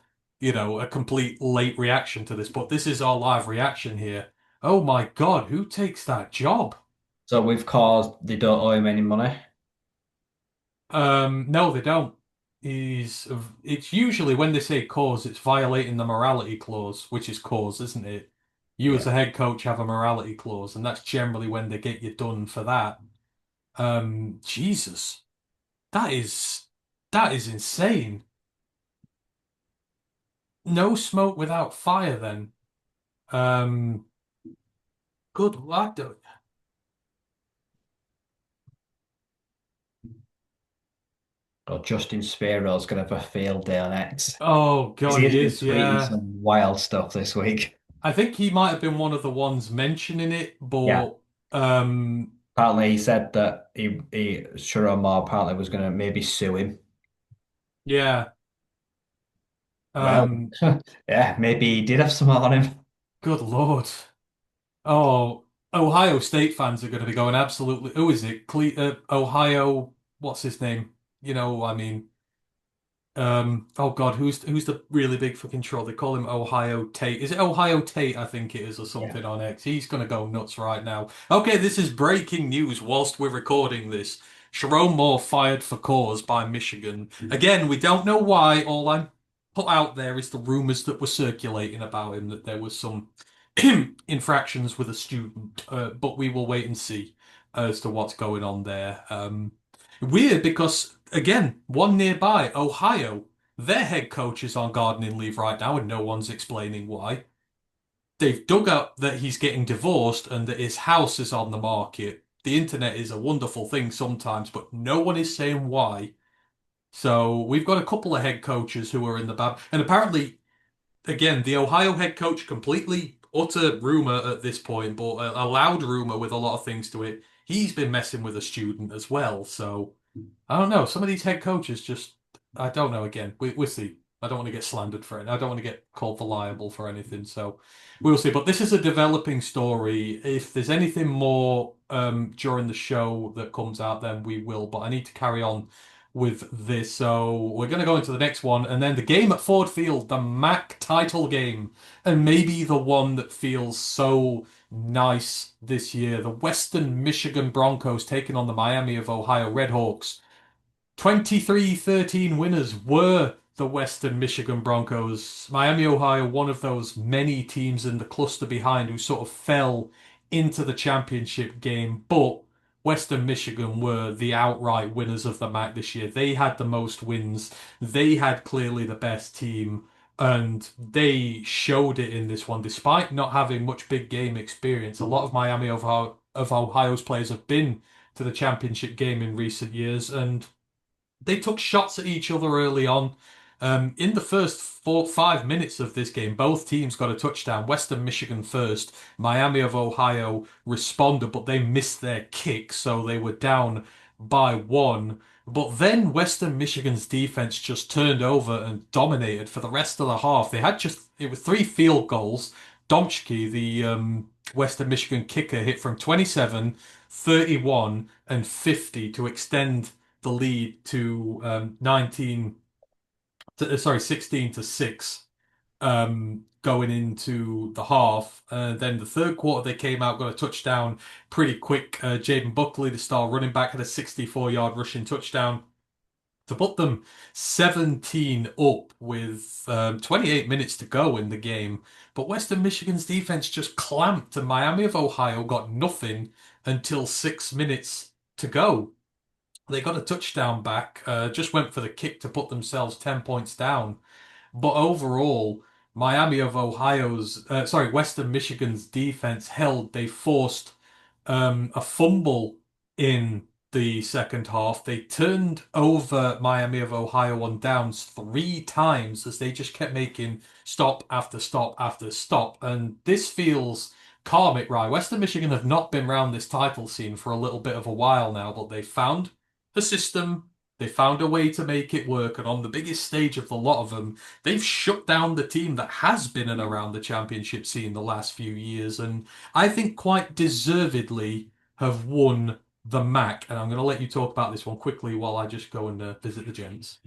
complete late reaction to this. But this is our live reaction here. Oh my God, who takes that job? So with Cause, they don't owe him any money. No, they don't. He's it's usually when they say cause, it's violating the morality clause, which is cause, isn't it? You as Yeah. a head coach have a morality clause, and that's generally when they get you done for that. Jesus, that is that is insane. No smoke without fire, then. Um, good lad. Or Justin Spero's gonna have a field day on X. Oh He God, he has been is. tweeting Yeah, some wild stuff this week. I think he might have been one of the ones mentioning it, Yeah. but um, Apparently, he said that he Sharon Moore apparently was going to maybe sue him. yeah. Well, Um, yeah, maybe he did have some on him. Good Lord. Oh, Ohio State fans are going to be going absolutely. Who is it? Ohio. What's his name? I mean, oh God, who's the really big fucking troll? They call him Ohio Tate. Is it Ohio Tate? I think it is, or Yeah. something on X. He's gonna go nuts right now. Okay, this is breaking news whilst we're recording this. Sharon Moore fired for cause by Michigan. Again, we don't know why. All I'm put out there is the rumors that were circulating about him that there was some infractions with a student. But we will wait and see as to what's going on there. Weird because, again, one nearby, Ohio, their head coach is on gardening leave right now and no one's explaining why. They've dug up that he's getting divorced and that his house is on the market. The internet is a wonderful thing sometimes, but no one is saying why. So we've got a couple of head coaches who are in the bad. And apparently, again, the Ohio head coach, completely utter rumor at this point, but a loud rumor with a lot of things to it. He's been messing with a student as well. So. I don't know. Some of these head coaches just, I don't know. Again, we'll see. I don't want to get slandered for it. I don't want to get called for liable for anything. So we'll see. But this is a developing story. If there's anything more during the show that comes out, then we will. But I need to carry on with this. So we're going to go into the next one. And then the game at Ford Field, the MAC title game. And maybe the one that feels so nice this year. The Western Michigan Broncos taking on the Miami of Ohio Redhawks. 23-13 winners were the Western Michigan Broncos. Miami, Ohio, one of those many teams in the cluster behind who sort of fell into the championship game. But Western Michigan were the outright winners of the MAC this year. They had the most wins. They had clearly the best team, and they showed it in this one, despite not having much big game experience. A lot of of Ohio's players have been to the championship game in recent years, and they took shots at each other early on. In the first 5 minutes of this game, both teams got a touchdown. Western Michigan first. Miami of Ohio responded, but they missed their kick, so they were down by one. But then Western Michigan's defense just turned over and dominated for the rest of the half. It was three field goals. Domschke, the Western Michigan kicker, hit from 27, 31, and 50 to extend the lead to 16 to 6 going into the half. Then the third quarter, they came out, got a touchdown pretty quick. Jaden Buckley, the star running back, had a 64-yard rushing touchdown to put them 17 up with 28 minutes to go in the game. But Western Michigan's defense just clamped, and Miami of Ohio got nothing until 6 minutes to go. They got a touchdown back, just went for the kick to put themselves 10 points down. But overall, Western Michigan's defense held. They forced a fumble in the second half. They turned over Miami of Ohio on downs three times as they just kept making stop after stop after stop. And this feels karmic, right? Western Michigan have not been around this title scene for a little bit of a while now, but they found a system. They found a way to make it work, and on the biggest stage of the lot of them, they've shut down the team that has been and around the championship scene the last few years, and I think quite deservedly have won the MAC. And I'm going to let you talk about this one quickly while I just go and visit the gents.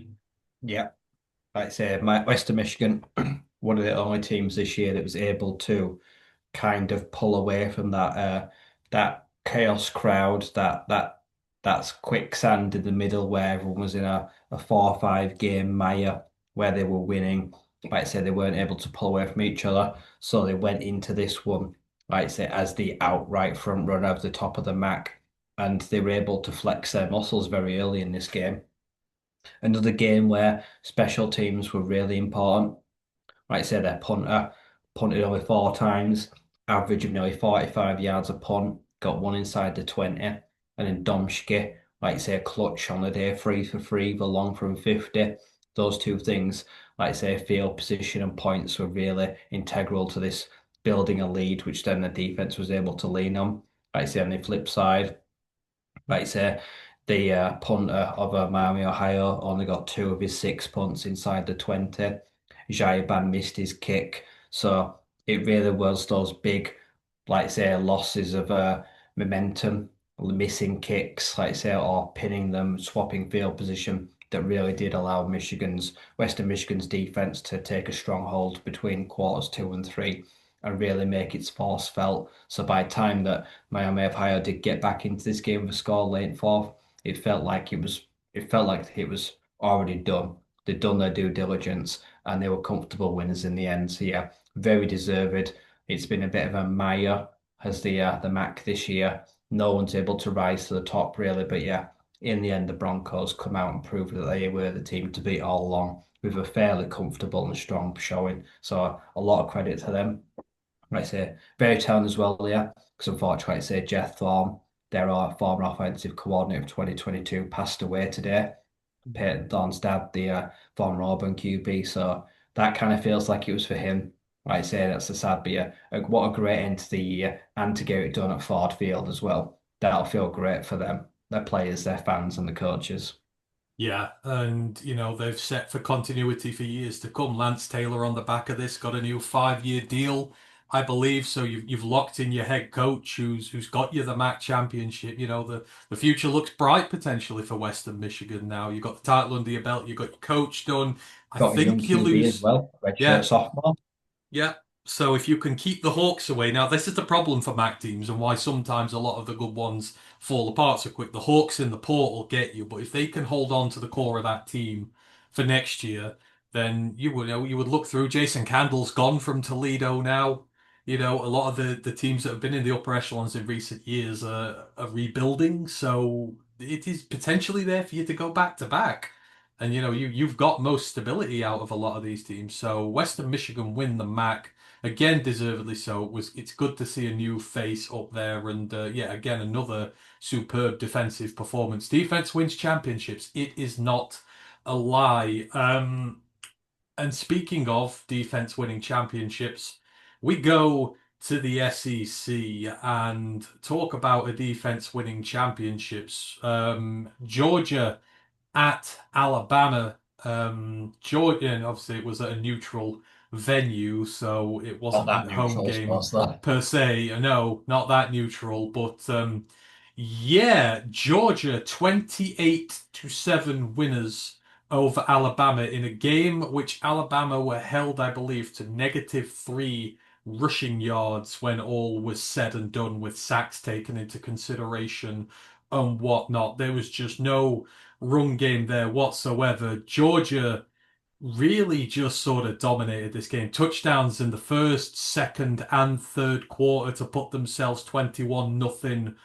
Yeah, like I say, my Western Michigan, one of the only teams this year that was able to kind of pull away from that chaos crowd, that's quicksand in the middle where everyone was in a 4-5 game mire where they were winning. Like I say, they weren't able to pull away from each other, so they went into this one, like I say, as the outright front runner of the top of the MAC, and they were able to flex their muscles very early in this game. Another game where special teams were really important. Like I said, their punter punted only 4 times, average of nearly 45 yards a punt, got one inside the 20. And then Domschke, like I say, a clutch on the day, 3 for 3, the long from 50. Those two things, like I say, field position and points were really integral to this building a lead, which then the defense was able to lean on. Like I say, on the flip side, like I say, the punter of Miami, Ohio, only got 2 of his 6 punts inside the 20. Ban missed his kick. So it really was those big, like I say, losses of momentum, missing kicks, like I say, or pinning them, swapping field position that really did allow Western Michigan's defense to take a stronghold between quarters 2 and 3 and really make its force felt. So by the time that Miami of Ohio did get back into this game with a score late fourth, it felt like it was already done. They'd done their due diligence and they were comfortable winners in the end. So yeah, very deserved. It's been a bit of a mire as the MAC this year. No one's able to rise to the top really, but yeah, in the end the Broncos come out and proved that they were the team to beat all along with a fairly comfortable and strong showing. So a lot of credit to them. Like I say, very telling as well, yeah, because unfortunately, like I say, Jeff Thorne, their former offensive coordinator of 2022, passed away today. Peyton Thorne's dad, the former Auburn QB. So that kind of feels like it was for him. Like I say, that's a sad, but yeah, what a great end to the year, and to get it done at Ford Field as well. That'll feel great for them, their players, their fans, and the coaches. Yeah, and they've set for continuity for years to come. Lance Taylor on the back of this got a new 5-year deal, I believe. So you've locked in your head coach who's got you the MAC championship. The future looks bright potentially for Western Michigan now. You've got the title under your belt, you've got your coach done. I Got a young think you QB as lose. well, redshirt Yeah, sophomore. yeah. So if you can keep the Hawks away, now this is the problem for MAC teams and why sometimes a lot of the good ones fall apart so quick. The Hawks in the portal get you, but if they can hold on to the core of that team for next year, then you would look through. Jason Candle's gone from Toledo now. A lot of the teams that have been in the upper echelons in recent years are rebuilding, so it is potentially there for you to go back to back. And you've got most stability out of a lot of these teams. So Western Michigan win the MAC again, deservedly so. It's good to see a new face up there, and yeah, again another superb defensive performance. Defense wins championships. It is not a lie. And speaking of defense winning championships, we go to the SEC and talk about a defense winning championships. Georgia at Alabama. Georgia, and obviously it was at a neutral venue, so it Not wasn't that a home neutral, game was there? per se. No, not that neutral, but yeah, Georgia 28-7 winners over Alabama in a game which Alabama were held, I believe, to -3 rushing yards when all was said and done, with sacks taken into consideration and whatnot. There was just no run game there whatsoever. Georgia really just sort of dominated this game. Touchdowns in the first, second, and third quarter to put themselves 21-0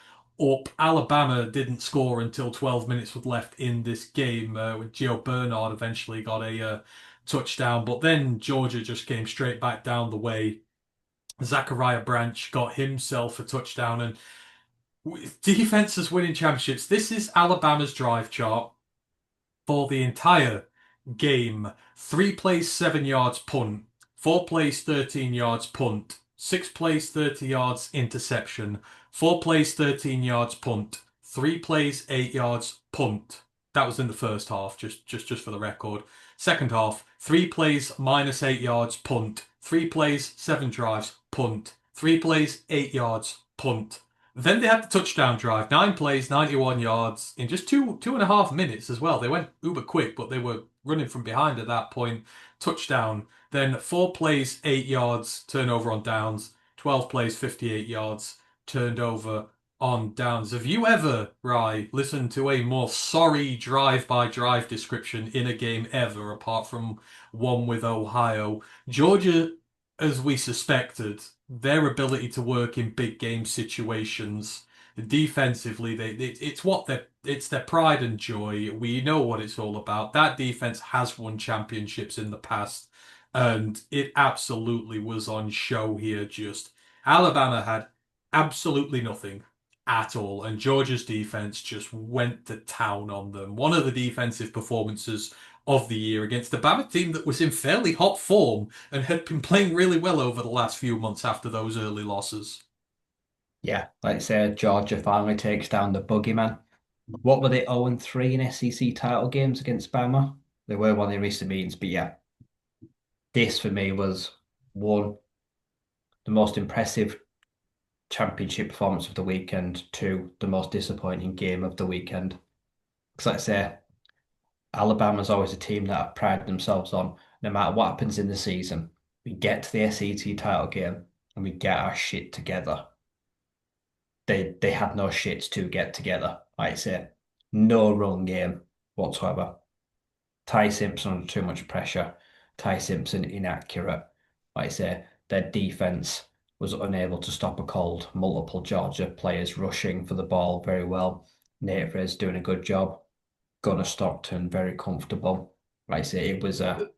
up. Alabama didn't score until 12 minutes was left in this game, with Gio Bernard eventually got a touchdown. But then Georgia just came straight back down the way. Zachariah Branch got himself a touchdown, and defenses winning championships. This is Alabama's drive chart for the entire game. 3 plays, 7 yards punt. 4 plays, 13 yards punt. 6 plays, 30 yards interception. 4 plays, 13 yards punt. 3 plays, 8 yards punt. That was in the first half, just for the record. Second half, 3 plays, -8 yards punt. 3 plays, 7 drives punt. 3 plays, 8 yards punt. Then they had the touchdown drive, 9 plays, 91 yards in just two and a half minutes as well. They went uber quick, but they were running from behind at that point. Touchdown. Then 4 plays, 8 yards, turnover on downs. 12 plays, 58 yards, turned over on downs. Have you ever, Rye, listened to a more sorry drive-by-drive description in a game ever, apart from one with Ohio? Georgia, as we suspected, their ability to work in big game situations defensively, it's their pride and joy. We know what it's all about. That defense has won championships in the past, and it absolutely was on show here. Just Alabama had absolutely nothing at all, and Georgia's defense just went to town on them. One of the defensive performances of the year against a Bama team that was in fairly hot form and had been playing really well over the last few months after those early losses. Yeah, like I said, Georgia finally takes down the boogeyman. What were they 0-3 in SEC title games against Bama? They were one in recent meetings, but yeah, this for me was one, the most impressive championship performance of the weekend, two, the most disappointing game of the weekend. Because like I say, Alabama's always a team that have prided themselves on no matter what happens in the season, we get to the SEC title game and we get our shit together. They had no shits to get together. Like I say, no run game whatsoever. Ty Simpson under too much pressure. Ty Simpson inaccurate. Like I say, their defense was unable to stop a cold. Multiple Georgia players rushing for the ball very well. Nate Rez doing a good job. Gunnar Stockton very comfortable. Like I say, it was a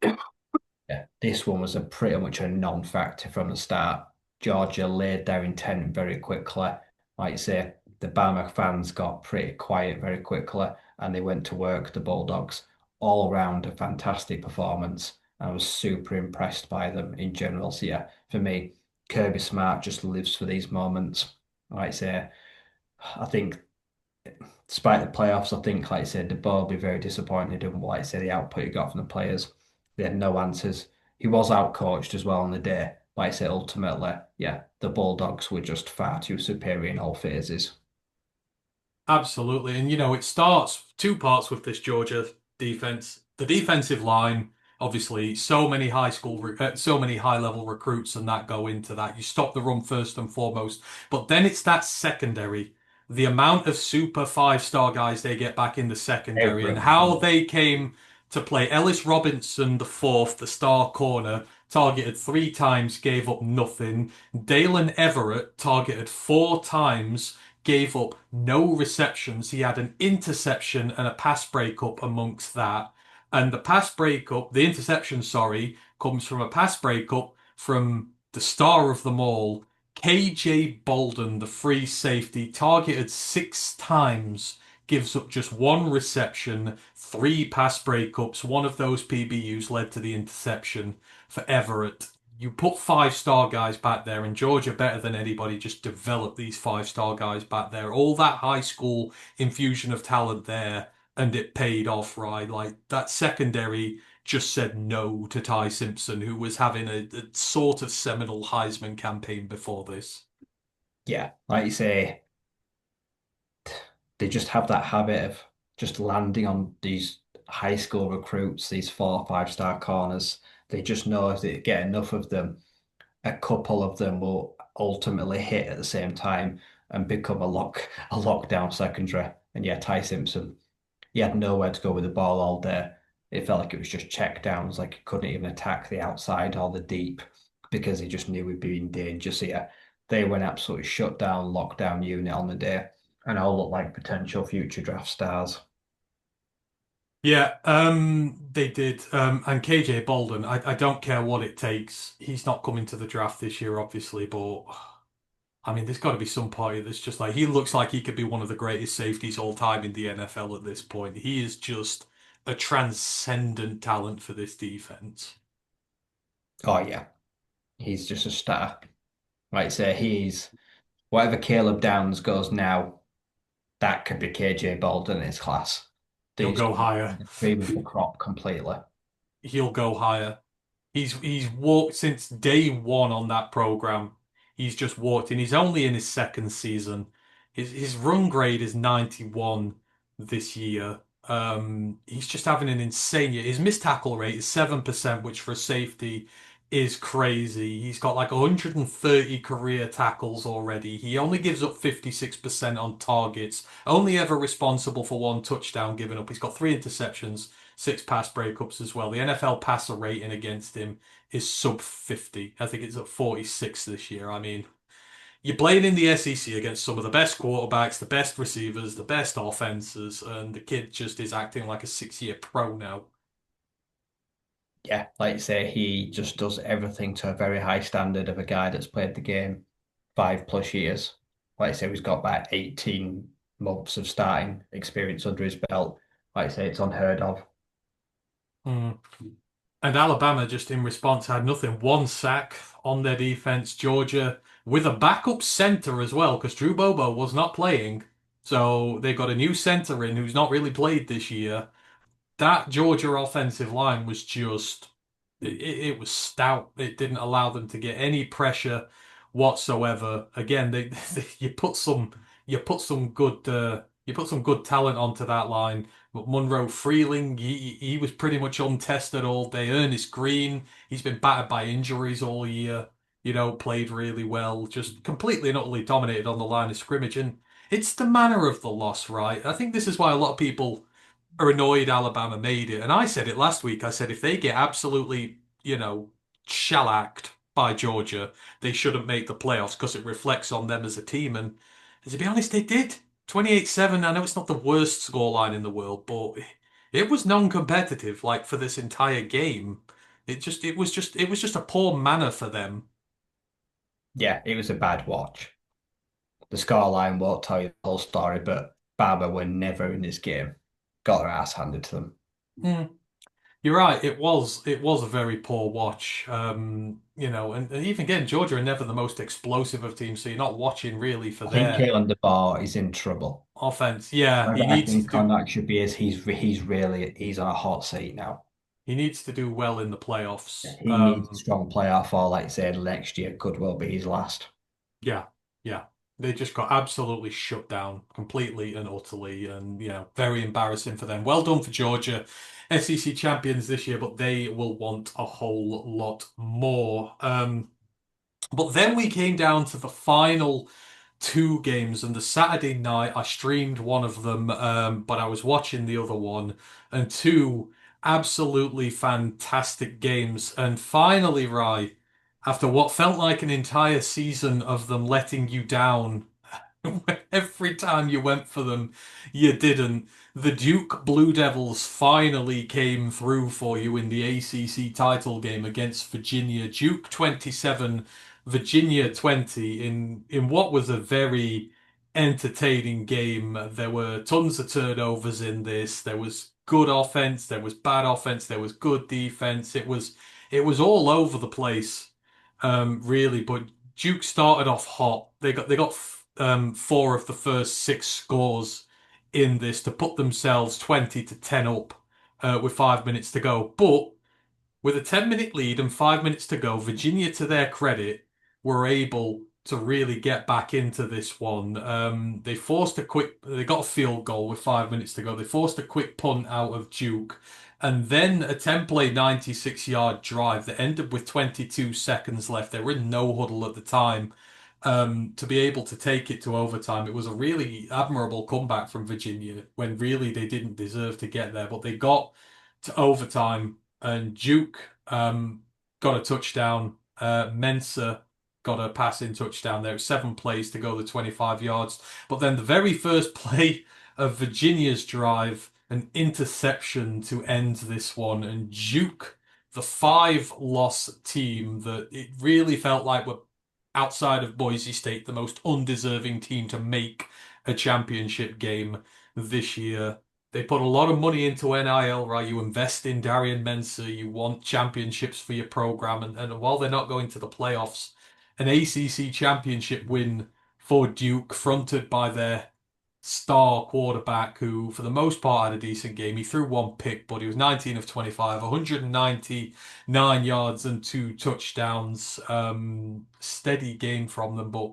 yeah, this one was a pretty much a non-factor from the start. Georgia laid their intent very quickly. Like you say, the Bama fans got pretty quiet very quickly and they went to work, the Bulldogs. All around a fantastic performance. I was super impressed by them in general. So yeah, for me, Kirby Smart just lives for these moments. Like I say, I think despite the playoffs, I think, like I said, the ball will be very disappointed in, like I said, the output he got from the players. They had no answers. He was outcoached as well on the day. Like I said, ultimately, yeah, the Bulldogs were just far too superior in all phases. Absolutely. And it starts two parts with this Georgia defense. The defensive line, obviously, so many high level recruits and that go into that. You stop the run first and foremost, but then it's that secondary. The amount of super five-star guys they get back in the secondary and how Everyone. they came to play. Ellis Robinson, the fourth, the star corner, targeted 3 times, gave up nothing. Dalen Everett targeted 4 times, gave up no receptions. He had an interception and a pass breakup amongst that. And the interception, sorry, comes from a pass breakup from the star of them all, KJ Bolden, the free safety, targeted 6 times, gives up just one reception, 3 pass breakups. One of those PBUs led to the interception for Everett. You put 5-star guys back there, and Georgia, better than anybody, just developed these 5-star guys back there. All that high school infusion of talent there, and it paid off, right? Like that secondary just said no to Ty Simpson, who was having a sort of seminal Heisman campaign before this. Yeah, like you say, they just have that habit of just landing on these high school recruits, these 4 or 5 star corners. They just know if they get enough of them, a couple of them will ultimately hit at the same time and become a lockdown secondary. And yeah, Ty Simpson, he had nowhere to go with the ball all day. It felt like it was just check downs, like he couldn't even attack the outside or the deep because he just knew he'd be in danger. So yeah, they went absolutely shut down, lockdown unit on the day, and all look like potential future draft stars. Yeah, they did. And KJ Bolden, I don't care what it takes. He's not coming to the draft this year, obviously, but I mean, there's got to be some party that's just like he looks like he could be one of the greatest safeties all time in the NFL at this point. He is just a transcendent talent for this defense. Oh yeah, he's just a star. Like I say, he's whatever Caleb Downs goes now, that could be KJ Bolden in his class. He'll He's go higher. the cream of the crop completely. He'll go higher. He's walked since day one on that program. He's just walked in. He's only in his second season. His run grade is 91 this year. He's just having an insane year. His missed tackle rate is 7%, which for a safety is crazy. He's got like 130 career tackles already. He only gives up 56% on targets, only ever responsible for 1 touchdown given up. He's got 3 interceptions, 6 pass breakups as well. The NFL passer rating against him is sub 50. I think it's at 46 this year. I mean, you're playing in the SEC against some of the best quarterbacks, the best receivers, the best offenses, and the kid just is acting like a 6-year pro now. Yeah, like you say, he just does everything to a very high standard of a guy that's played the game 5 plus years. Like I say, he's got about 18 months of starting experience under his belt. Like I say, it's unheard of. Mm. And Alabama, just in response, had nothing. 1 sack on their defense. Georgia with a backup center as well, because Drew Bobo was not playing. So they got a new center in who's not really played this year. That Georgia offensive line was just it was stout. It didn't allow them to get any pressure whatsoever. Again, you put some good talent onto that line. But Monroe Freeling, he was pretty much untested all day. Ernest Green, he's been battered by injuries all year. Played really well, just completely and utterly dominated on the line of scrimmage. And it's the manner of the loss, right? I think this is why a lot of people are annoyed Alabama made it. And I said it last week. I said if they get absolutely, shellacked by Georgia, they shouldn't make the playoffs because it reflects on them as a team. And to be honest, they did. 28-7. I know it's not the worst scoreline in the world, but it was non-competitive, like for this entire game. It was just a poor manner for them. Yeah, it was a bad watch. The scoreline won't tell you the whole story, but Bama were never in this game. Got their ass handed to them. Mm. You're right. It was a very poor watch. And even again, Georgia are never the most explosive of teams, so you're not watching really for I think their Kalen DeBar is in trouble. offense. Yeah, Whether I think Connacht should be is he's on a hot seat now. he needs to do well in the playoffs. He needs a strong playoff, or like I said, next year could well be his last. Yeah, yeah. They just got absolutely shut down completely and utterly, and very embarrassing for them. Well done for Georgia, SEC champions this year, but they will want a whole lot more. But then we came down to the final 2 games, and the Saturday night I streamed one of them, but I was watching the other one, and two absolutely fantastic games. And finally, Rye, after what felt like an entire season of them letting you down, every time you went for them, you didn't. The Duke Blue Devils finally came through for you in the ACC title game against Virginia. Duke 27, Virginia 20 in what was a very entertaining game. There were tons of turnovers in this. There was good offense, there was bad offense, there was good defense. It was all over the place, really. But Duke started off hot. They got four of the first six scores in this to put themselves 20-10 up with 5 minutes to go. But with a 10-minute lead and 5 minutes to go, Virginia, to their credit, were able to really get back into this one. They got a field goal with 5 minutes to go. They forced a quick punt out of Duke, and then a 10-play 96-yard drive that ended with 22 seconds left. They were in no huddle at the time. To be able to take it to overtime, it was a really admirable comeback from Virginia when really they didn't deserve to get there, but they got to overtime and Duke got a touchdown. Mensah got a passing touchdown. There were 7 plays to go the 25 yards. But then the very first play of Virginia's drive, an interception to end this one. And Duke, the five-loss team that it really felt like were outside of Boise State, the most undeserving team to make a championship game this year. They put a lot of money into NIL, right? You invest in Darian Mensah, you want championships for your program, and while they're not going to the playoffs, an ACC championship win for Duke, fronted by their star quarterback, who for the most part had a decent game. He threw one pick, but he was 19 of 25, 199 yards and two touchdowns. Steady game from them, but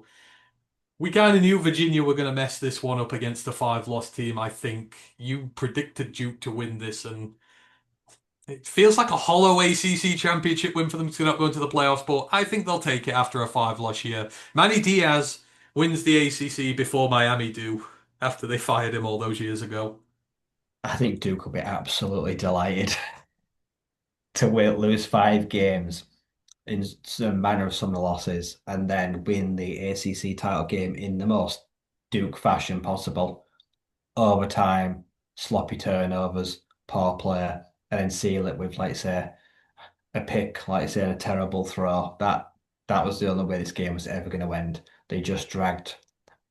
we kind of knew Virginia were going to mess this one up against a five-loss team. I think you predicted Duke to win this, and it feels like a hollow ACC championship win for them to not go into the playoffs. But I think they'll take it after a five-loss year. Manny Diaz wins the ACC before Miami do, after they fired him all those years ago. I think Duke will be absolutely delighted to lose 5 games in some manner of some losses and then win the ACC title game in the most Duke fashion possible. Overtime, sloppy turnovers, poor player, and then seal it with, like say, a pick, like say, a terrible throw. That was the only way this game was ever going to end. They just dragged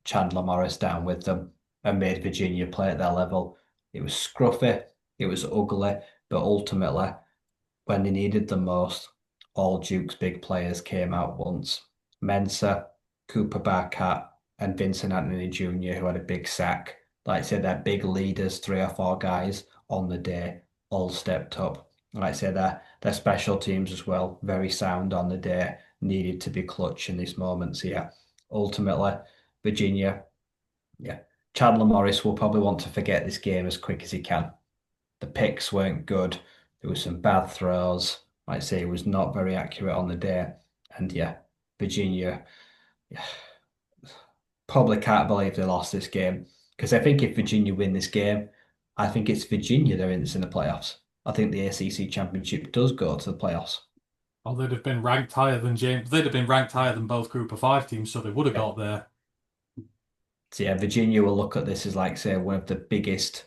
Chandler Morris down with them and made Virginia play at their level. It was scruffy, it was ugly, but ultimately, when they needed them most, all Duke's big players came out once. Mensah, Cooper Barkat, and Vincent Anthony Jr., who had a big sack. Like I said, they're big leaders, 3 or 4 guys on the day, all stepped up. Like I said, their special teams as well, very sound on the day, needed to be clutch in these moments. Yeah, ultimately, Virginia, yeah. Chandler Morris will probably want to forget this game as quick as he can. The picks weren't good. There were some bad throws. Like I say, he was not very accurate on the day. And yeah, Virginia, yeah, probably can't believe they lost this game. Because I think if Virginia win this game, I think it's Virginia they're in the playoffs. I think the ACC championship does go to the playoffs. Oh, they'd have been ranked higher than James. They'd have been ranked higher than both Group of Five teams, so they would have Yeah. got there. So yeah, Virginia will look at this as like say one of the biggest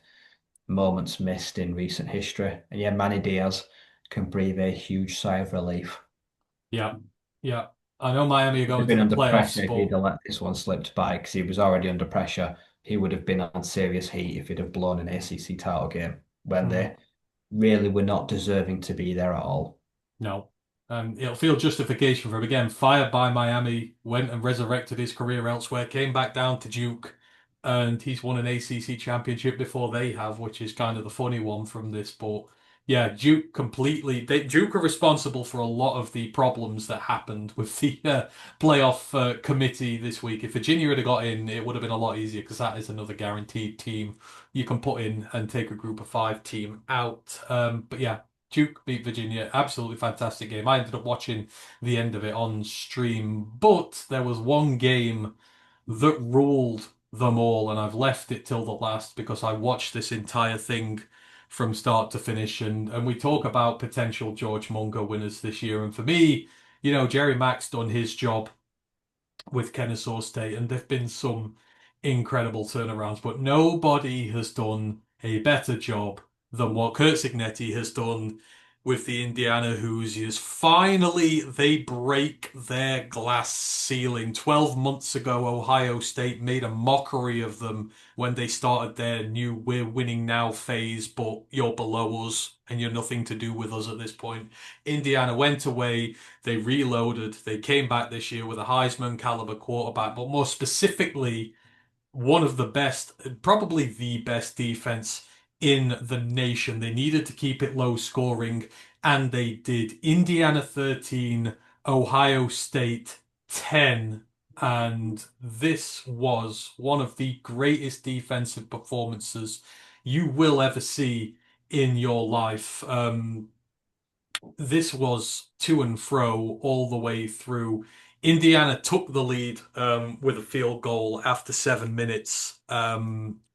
moments missed in recent history. And yeah, Manny Diaz can breathe a huge sigh of relief. Yeah, yeah. I know Miami are He'd have going to been the under playoffs, pressure if he'd but have let this one slipped by because he was already under pressure. He would have been on serious heat if he'd have blown an ACC title game when mm, they really were not deserving to be there at all. no. And it'll feel justification for him again. Fired by Miami, went and resurrected his career elsewhere, came back down to Duke, and he's won an ACC championship before they have, which is kind of the funny one from this. But yeah, Duke are responsible for a lot of the problems that happened with the playoff committee this week. If Virginia had got in, it would have been a lot easier because that is another guaranteed team you can put in and take a group of five team out. But yeah. Duke beat Virginia. Absolutely fantastic game. I ended up watching the end of it on stream, but there was one game that ruled them all, and I've left it till the last because I watched this entire thing from start to finish. And we talk about potential George Munger winners this year. And for me, Jerry Mack's done his job with Kennesaw State, and there've been some incredible turnarounds, but nobody has done a better job than what Kurt Signetti has done with the Indiana Hoosiers. Finally, they break their glass ceiling. 12 months ago, Ohio State made a mockery of them when they started their new "we're winning now" phase, but you're below us and you're nothing to do with us at this point. Indiana went away, they reloaded. They came back this year with a Heisman caliber quarterback, but more specifically, one of the best, probably the best defense in the nation. They needed to keep it low scoring, and they did. Indiana 13, Ohio State 10. And this was one of the greatest defensive performances you will ever see in your life. This was to and fro all the way through. Indiana took the lead with a field goal after 7 minutes.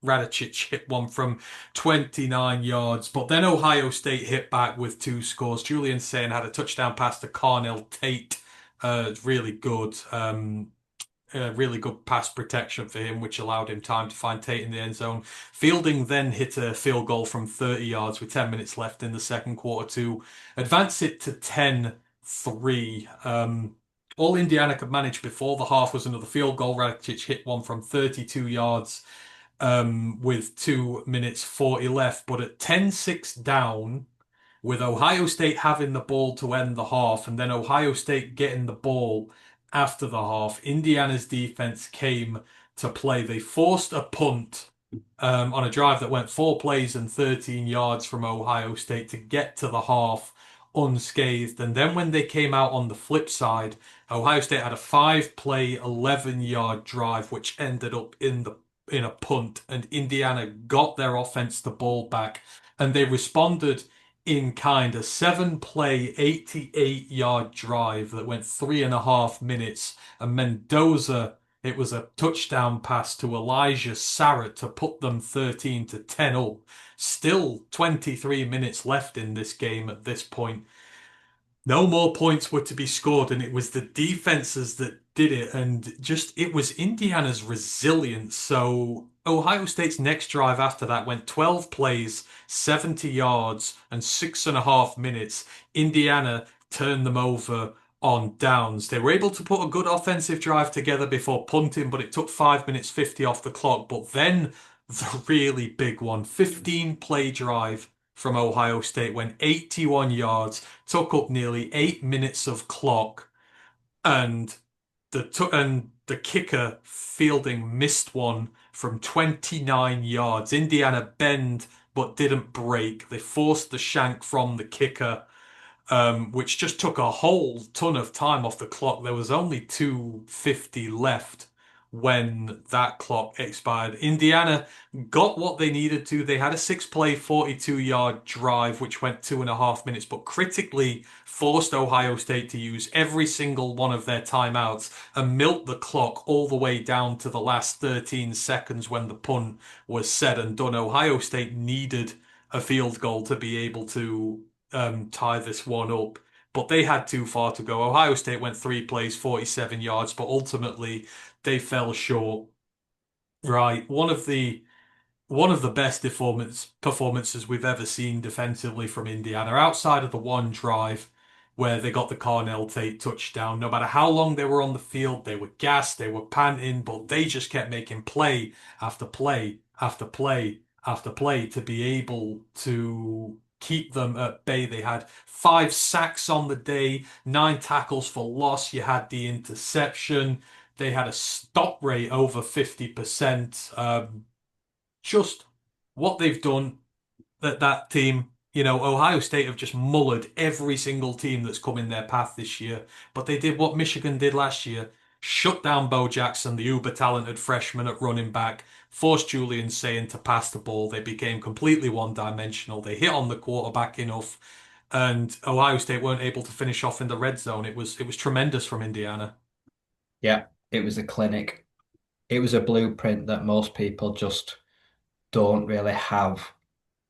Radicic hit one from 29 yards, but then Ohio State hit back with two scores. Julian Sayin had a touchdown pass to Carnell Tate. Really good. Really good pass protection for him, which allowed him time to find Tate in the end zone. Fielding then hit a field goal from 30 yards with 10 minutes left in the second quarter to advance it to 10-3. All Indiana could manage before the half was another field goal. Radicic hit one from 32 yards with 2 minutes 40 left. But at 10-6 down, with Ohio State having the ball to end the half and then Ohio State getting the ball after the half, Indiana's defense came to play. They forced a punt on a drive that went 4 plays and 13 yards from Ohio State to get to the half unscathed. And then when they came out on the flip side, Ohio State had a 5 play, 11-yard drive, which ended up in a punt, and Indiana got their offense the ball back, and they responded in kind. A 7 play, 88-yard drive that went 3.5 minutes. And Mendoza, it was a touchdown pass to Elijah Sarrett to put them 13-10 up. Still 23 minutes left in this game at this point. No more points were to be scored, and it was the defenses that did it. And just it was Indiana's resilience. So Ohio State's next drive after that went 12 plays, 70 yards, and 6.5 minutes. Indiana turned them over on downs. They were able to put a good offensive drive together before punting, but it took 5 minutes 50 off the clock. But then the really big one, 15 play drive from Ohio State went 81 yards, took up nearly 8 minutes of clock, and the kicker Fielding missed one from 29 yards. Indiana bend but didn't break. They forced the shank from the kicker, which just took a whole ton of time off the clock. There was only 2:50 left when that clock expired. Indiana got what they needed to. They had a 6 play, 42-yard drive, which went 2.5 minutes, but critically forced Ohio State to use every single one of their timeouts and milk the clock all the way down to the last 13 seconds when the punt was said and done. Ohio State needed a field goal to be able to tie this one up. But they had too far to go. Ohio State went 3 plays, 47 yards, but ultimately they fell short. Right. One of the best performances we've ever seen defensively from Indiana, outside of the one drive where they got the Carnell Tate touchdown. No matter how long they were on the field, they were gassed, they were panting, but they just kept making play after play after play after play to be able to keep them at bay. They had 5 sacks on the day, 9 tackles for loss. You had the interception. They had a stop rate over 50%. Just what they've done at that team. Ohio State have just mullered every single team that's come in their path this year. But they did what Michigan did last year, shut down Bo Jackson, the uber talented freshman at running back, forced Julian Sayin to pass the ball. They became completely one-dimensional. They hit on the quarterback enough, and Ohio State weren't able to finish off in the red zone. It was tremendous from Indiana. Yeah, it was a clinic. It was a blueprint that most people just don't really have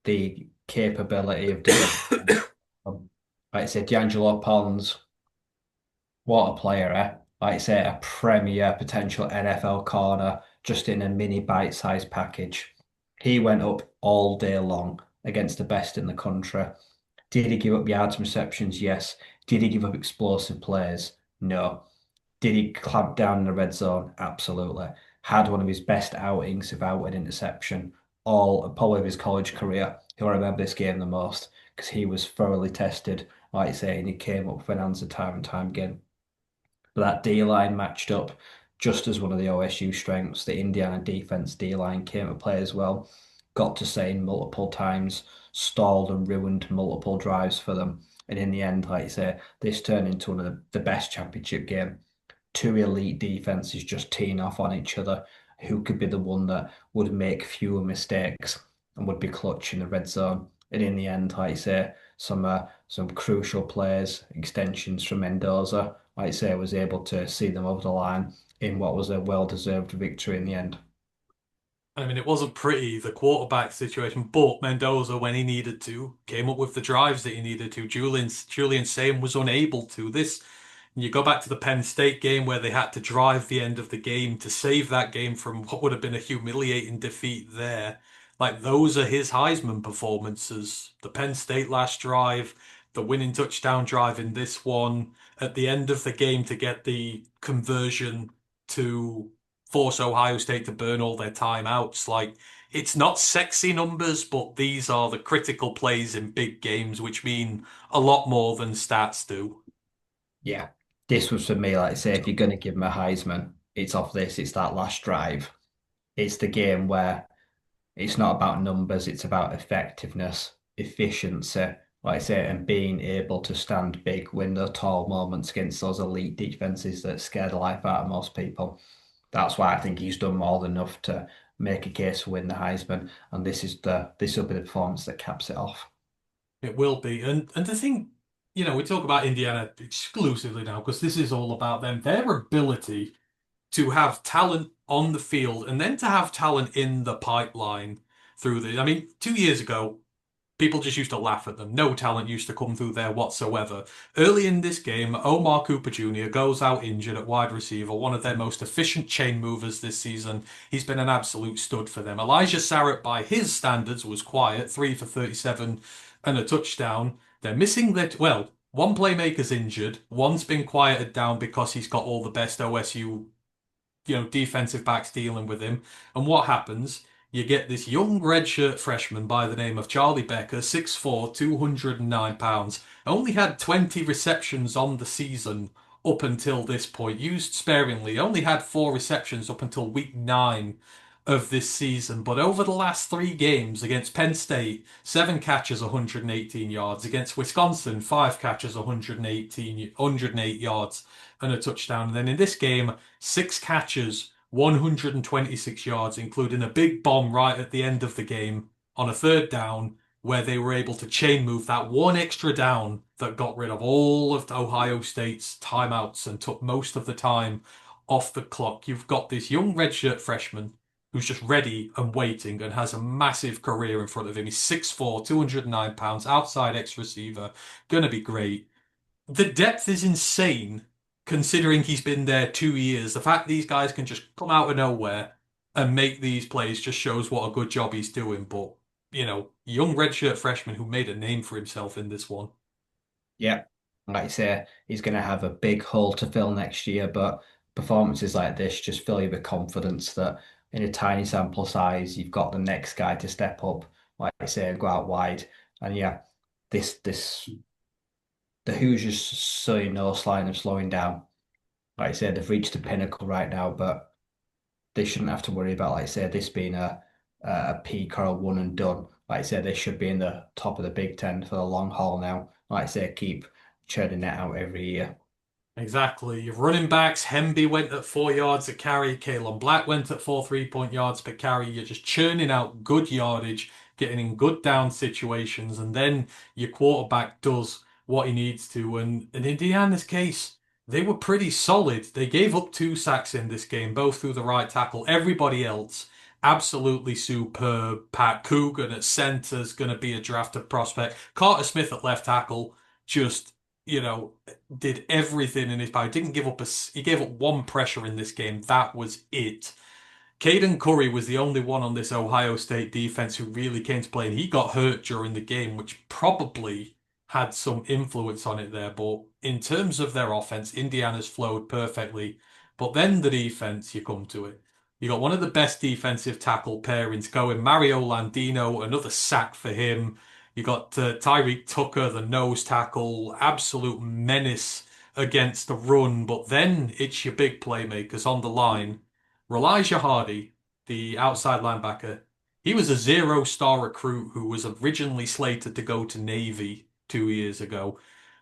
the capability of development. Like I say, D'Angelo Pons, what a player, eh? Like I say, a premier potential NFL corner just in a mini bite-sized package. He went up all day long against the best in the country. Did he give up yards and receptions? Yes. Did he give up explosive plays? No. Did he clamp down in the red zone? Absolutely. Had one of his best outings without an interception, all probably of his college career. He'll remember this game the most because he was thoroughly tested, like I say, and he came up with an answer time and time again. But that D line matched up just as one of the OSU strengths. The Indiana defense D line came to play as well. Got to Sane multiple times, stalled and ruined multiple drives for them. And in the end, like I say, this turned into one of the best championship game. Two elite defenses just teeing off on each other. Who could be the one that would make fewer mistakes and would be clutch in the red zone? And in the end, like I say, some crucial plays, extensions from Mendoza, like I say, was able to see them over the line in what was a well-deserved victory in the end. I mean, it wasn't pretty, the quarterback situation, but Mendoza, when he needed to, came up with the drives that he needed to. Julian Same was unable to. You go back to the Penn State game where they had to drive the end of the game to save that game from what would have been a humiliating defeat there. Like, those are his Heisman performances. The Penn State last drive, the winning touchdown drive in this one, at the end of the game to get the conversion to force Ohio State to burn all their timeouts. Like, it's not sexy numbers, but these are the critical plays in big games, which mean a lot more than stats do. Yeah, this was for me, like I say, if you're going to give him a Heisman, it's off this, it's that last drive. It's the game where it's not about numbers, it's about effectiveness, efficiency, like I say, and being able to stand big, win the tall moments against those elite defenses that scare the life out of most people. That's why I think he's done more than enough to make a case for win the Heisman, and this will be the performance that caps it off. It will be. And the thing, we talk about Indiana exclusively now because this is all about them. Their ability to have talent on the field and then to have talent in the pipeline through I mean, 2 years ago, people just used to laugh at them. No talent used to come through there whatsoever. Early in this game, Omar Cooper Jr. goes out injured at wide receiver, one of their most efficient chain movers this season. He's been an absolute stud for them. Elijah Sarrett, by his standards, was quiet, 3 for 37 and a touchdown. They're missing well, one playmaker's injured, one's been quieted down because he's got all the best OSU defensive backs dealing with him. And what happens? You get this young redshirt freshman by the name of Charlie Becker, 6'4", 209 pounds, only had 20 receptions on the season up until this point, used sparingly, only had 4 receptions up until week 9 of this season. But over the last 3 games against Penn State, 7 catches, 118 yards. Against Wisconsin, 5 catches, 108 yards and a touchdown. And then in this game, 6 catches, 126 yards, including a big bomb right at the end of the game on a third down, where they were able to chain move that one extra down that got rid of all of Ohio State's timeouts and took most of the time off the clock. You've got this young redshirt freshman who's just ready and waiting and has a massive career in front of him. He's 6'4", 209 pounds, outside X receiver, gonna be great. The depth is insane considering he's been there 2 years. The fact these guys can just come out of nowhere and make these plays just shows what a good job he's doing. But, young redshirt freshman who made a name for himself in this one. Yeah, like I say, he's going to have a big hole to fill next year, but performances like this just fill you with confidence that in a tiny sample size, you've got the next guy to step up, like I say, and go out wide. And yeah, this the Hoosiers showing no sign of slowing down. Like I said, they've reached the pinnacle right now, but they shouldn't have to worry about, like I said, this being a peak or a one and done. Like I said, they should be in the top of the Big Ten for the long haul now. Like I said, keep churning it out every year. Exactly. Your running backs, Hemby went at 4 yards a carry, Kalen Black went at 4 3-point yards per carry. You're just churning out good yardage, getting in good down situations, and then your quarterback does what he needs to. And in Indiana's case, they were pretty solid. They gave up 2 sacks in this game, both through the right tackle. Everybody else absolutely superb. Pat Coogan at centre is going to be a drafted prospect. Carter Smith at left tackle just, you know, did everything in his power. Didn't give up he gave up one pressure in this game. That was it. Caden Curry was the only one on this Ohio State defense who really came to play, and he got hurt during the game, which probably had some influence on it there. But in terms of their offense, Indiana's flowed perfectly. But then the defense, you come to it. You got one of the best defensive tackle pairings going, Mario Landino, another sack for him. You got Tyreek Tucker, the nose tackle, absolute menace against the run. But then it's your big playmakers on the line. Elijah Hardy, the outside linebacker, he was a zero-star recruit who was originally slated to go to Navy 2 years ago.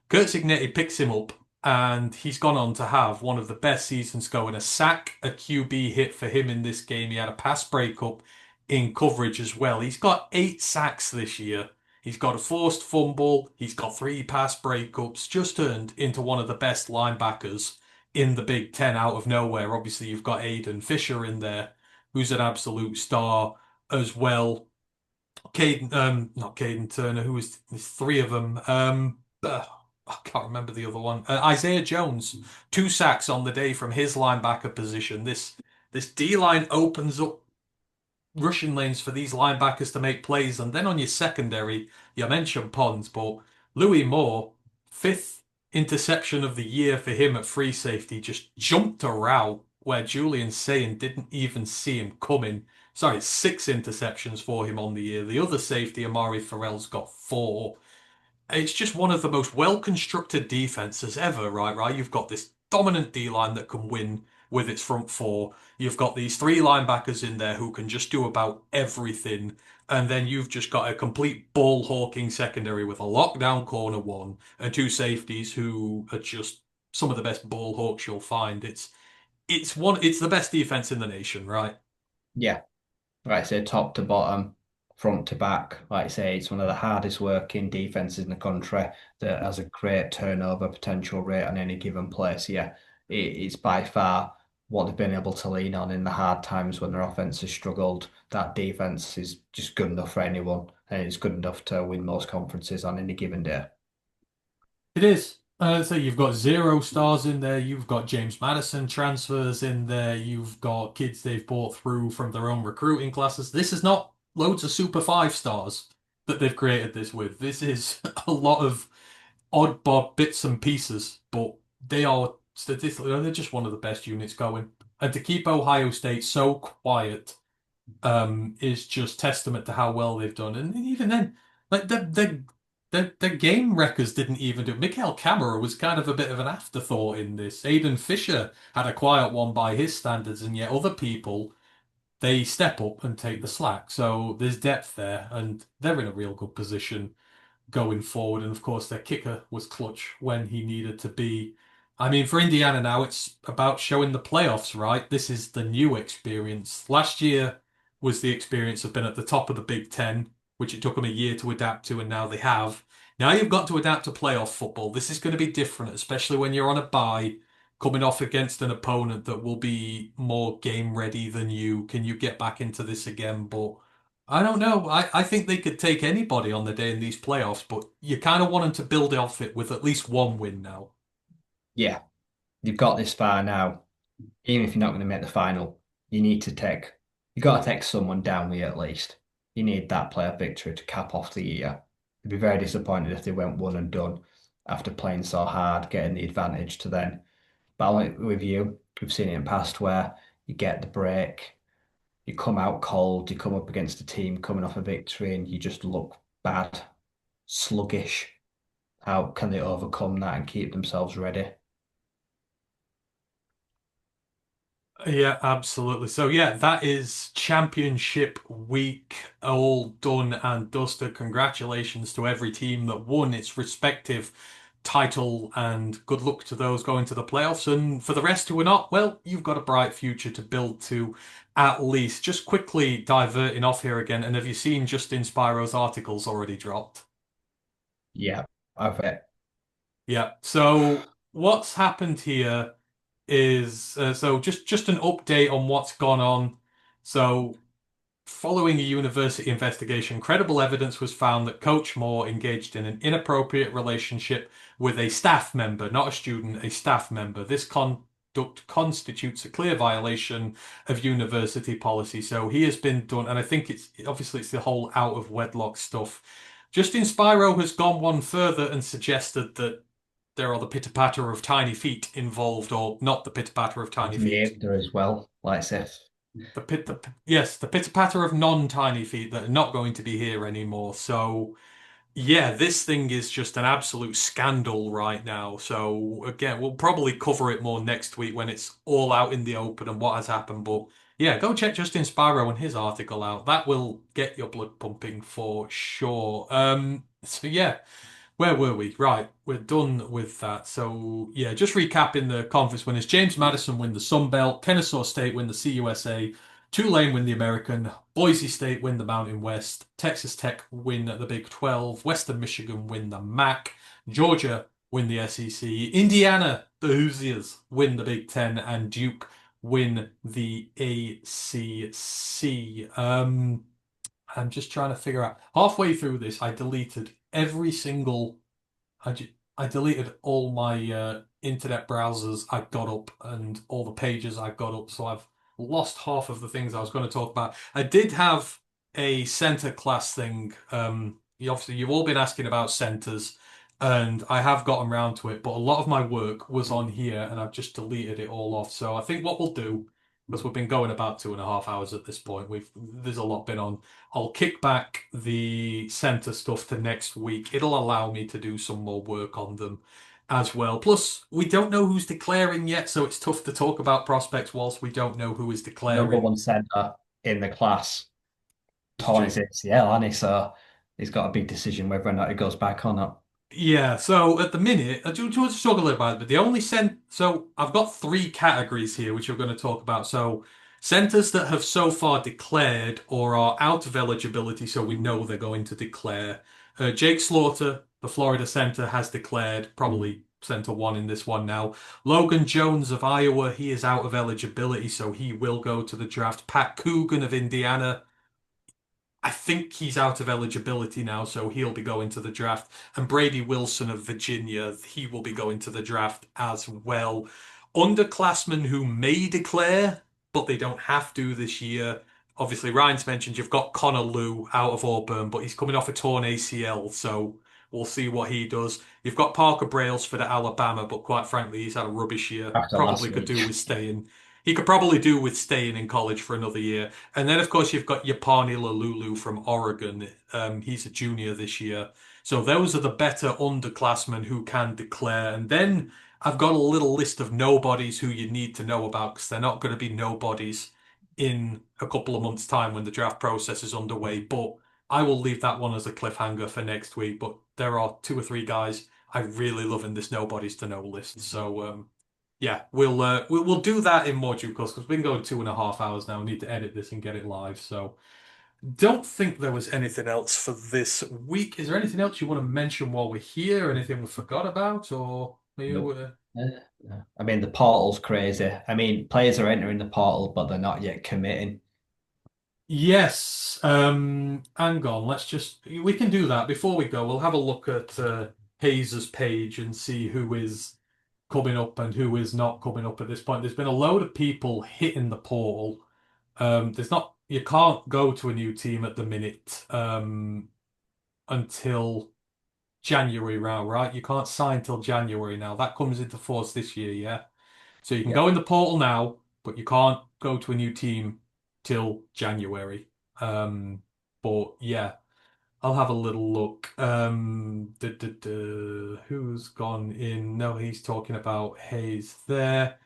Kurt Cignetti picks him up, and he's gone on to have one of the best seasons going. A sack, a QB hit for him in this game. He had a pass breakup in coverage as well. He's got 8 sacks this year. He's got a forced fumble. He's got 3 pass breakups. Just turned into one of the best linebackers in the Big Ten out of nowhere. Obviously, you've got Aiden Fisher in there, who's an absolute star as well. Not Caden Turner, who was there's 3 of them. I can't remember the other one. Isaiah Jones, 2 sacks on the day from his linebacker position. This D line opens up rushing lanes for these linebackers to make plays. And then on your secondary, you mentioned Pons, but Louis Moore, 5th interception of the year for him at free safety, just jumped a route where Julian Sayin didn't even see him coming. Sorry, 6 interceptions for him on the year. The other safety, Amari Farrell's got 4. It's just one of the most well-constructed defenses ever, right? Right? You've got this dominant D line that can win with its front four. You've got these 3 linebackers in there who can just do about everything. And then you've just got a complete ball hawking secondary with a lockdown corner one and 2 safeties who are just some of the best ball hawks you'll find. It's the best defense in the nation, right? Yeah, like I say, top to bottom, front to back. Like I say, it's one of the hardest working defenses in the country that has a great turnover potential rate on any given play. So yeah, it's by far what they've been able to lean on in the hard times when their offense has struggled. That defense is just good enough for anyone, and it's good enough to win most conferences on any given day. It is. So you've got 0 stars in there. You've got James Madison transfers in there. You've got kids they've brought through from their own recruiting classes. This is not loads of super 5 stars that they've created this with. This is a lot of odd bod bits and pieces, but they are statistically, they're just one of the best units going. And to keep Ohio State so quiet is just testament to how well they've done. And even then, like the game records didn't even do. Mikael Kamara was kind of a bit of an afterthought in this. Aiden Fisher had a quiet one by his standards, and yet other people they step up and take the slack. So there's depth there, and they're in a real good position going forward. And of course, their kicker was clutch when he needed to be. I mean, for Indiana now, it's about showing the playoffs, right? This is the new experience. Last year was the experience of being at the top of the Big Ten, which it took them a year to adapt to, and now they have. Now you've got to adapt to playoff football. This is going to be different, especially when you're on a bye, coming off against an opponent that will be more game ready than you. Can you get back into this again? But I don't know. I think they could take anybody on the day in these playoffs, but you kind of want them to build off it with at least one win now. Yeah, you've got this far now. Even if you're not going to make the final, you got to take someone down here at least. You need that playoff victory to cap off the year. I'd be very disappointed if they went one and done after playing so hard, getting the advantage to then. But like with you, we've seen it in past where you get the break, you come out cold, you come up against a team coming off a victory, and you just look bad, sluggish. How can they overcome that and keep themselves ready? Yeah, absolutely. So yeah, that is championship week all done and dusted. Congratulations to every team that won its respective title and good luck to those going to the playoffs. And for the rest who are not, well, you've got a bright future to build to at least. Just quickly diverting off here again. And have you seen Justin Spiro's articles already dropped? Yeah, I've Yeah. So what's happened here is so just an update on what's gone on. So Following a university investigation, credible evidence was found that Coach Moore engaged in an inappropriate relationship with a staff member, not a student, a staff member. This conduct constitutes a clear violation of university policy. So he has been done, and I think it's obviously it's the whole out of wedlock stuff. Justin Spiro has gone one further and suggested that there are the pitter patter of tiny feet involved, or not the pitter patter of tiny feet. Named her as well, like Seth. Yes, the pitter patter of non-tiny feet that are not going to be here anymore. So yeah, this thing is just an absolute scandal right now. So again, we'll probably cover it more next week when it's all out in the open and what has happened. But yeah, go check Justin Sparrow and his article out. That will get your blood pumping for sure. So yeah. Where were we? Right, we're done with that. So yeah, just recapping the conference winners. James Madison win the Sun Belt, Kennesaw State win the CUSA, Tulane win the American, Boise State win the Mountain West, Texas Tech win the Big 12, Western Michigan win the MAC, Georgia win the SEC, Indiana, the Hoosiers win the Big Ten, and Duke win the ACC. I'm just trying to figure out. Halfway through this, I deleted every single. I, ju- I deleted all my internet browsers I got up and all the pages I got up, so I've lost half of the things I was going to talk about. I did have a center class thing. Obviously, you've all been asking about centers, and I have gotten around to it, but a lot of my work was on here, and I've just deleted it all off. So I think what we'll do, because we've been going about 2.5 hours at this point, there's a lot been on. I'll kick back the center stuff to next week. It'll allow me to do some more work on them as well. Plus, we don't know who's declaring yet, so it's tough to talk about prospects whilst we don't know who is Number declaring. one centre in the class, It's torn his Jake. ACL, and he? So he's got a big decision whether or not he goes back or not. Yeah, so at the minute, I do want to talk a little about it, but the only so I've got three categories here which we're going to talk about. So centers that have so far declared or are out of eligibility, so we know they're going to declare. Jake Slaughter, the Florida center, has declared, probably center one in this one now. Logan Jones of Iowa, he is out of eligibility, so he will go to the draft. Pat Coogan of Indiana, I think he's out of eligibility now, so he'll be going to the draft. And Brady Wilson of Virginia, he will be going to the draft as well. Underclassmen who may declare, but they don't have to this year. Obviously, Ryan's mentioned you've got Connor Lew out of Auburn, but he's coming off a torn ACL, so we'll see what he does. You've got Parker Brailsford at Alabama, but quite frankly, he's had a rubbish year. After last Probably could week, do with staying. He could probably do with staying in college for another year. And then, of course, you've got Yapani Lalulu from Oregon. He's a junior this year. So those are the better underclassmen who can declare. And then I've got a little list of nobodies who you need to know about because they're not going to be nobodies in a couple of months' time when the draft process is underway. But I will leave that one as a cliffhanger for next week. But there are two or three guys I really love in this nobodies to know list. So yeah, we'll do that in more due course because we've been going 2.5 hours now. We need to edit this and get it live. So don't think there was anything else for this week. Is there anything else you want to mention while we're here? Anything we forgot about, or are you? nope. No. I mean, the portal's crazy. I mean, players are entering the portal, but they're not yet committing. Yes. Hang on. We can do that before we go. We'll have a look at Hayes's page and see who is coming up and who is not coming up at this point. There's been a load of people hitting the portal. There's not, you can't go to a new team at the minute until January now, right? You can't sign till January now. That comes into force this year, yeah. So you can Yeah. go in the portal now, but you can't go to a new team till January. But yeah, I'll have a little look. Who's gone in? No, he's talking about Hayes there.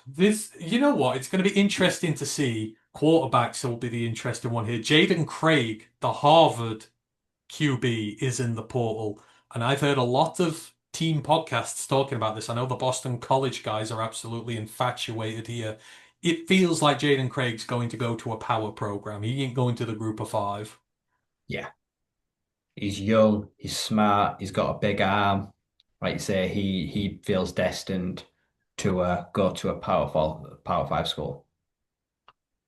This, you know what? It's going to be interesting to see. Quarterbacks will be the interesting one here. Jaden Craig, the Harvard QB, is in the portal, and I've heard a lot of team podcasts talking about this. I know the Boston College guys are absolutely infatuated here. It feels like Jaden Craig's going to go to a power program. He ain't going to the group of five. Yeah. He's young, he's smart, he's got a big arm. Like you say, he feels destined to go to a power five school.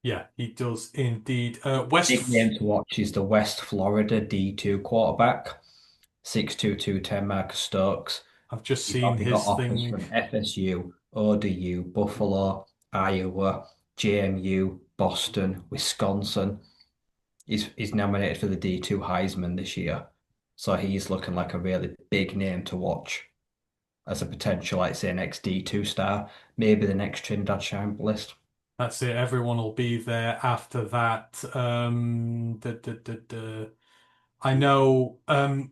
Yeah, he does indeed. Big name to watch is the West Florida D2 quarterback, 6'2", 210 Marcus Stokes. I've just He's seen already got his offers thing. from FSU, ODU, Buffalo, Iowa, JMU, Boston, Wisconsin. He's nominated for the D2 Heisman this year. So he's looking like a really big name to watch as a potential, like say, next D2 star, maybe the next Trinidad Shamblist. That's it. Everyone will be there after that. I know an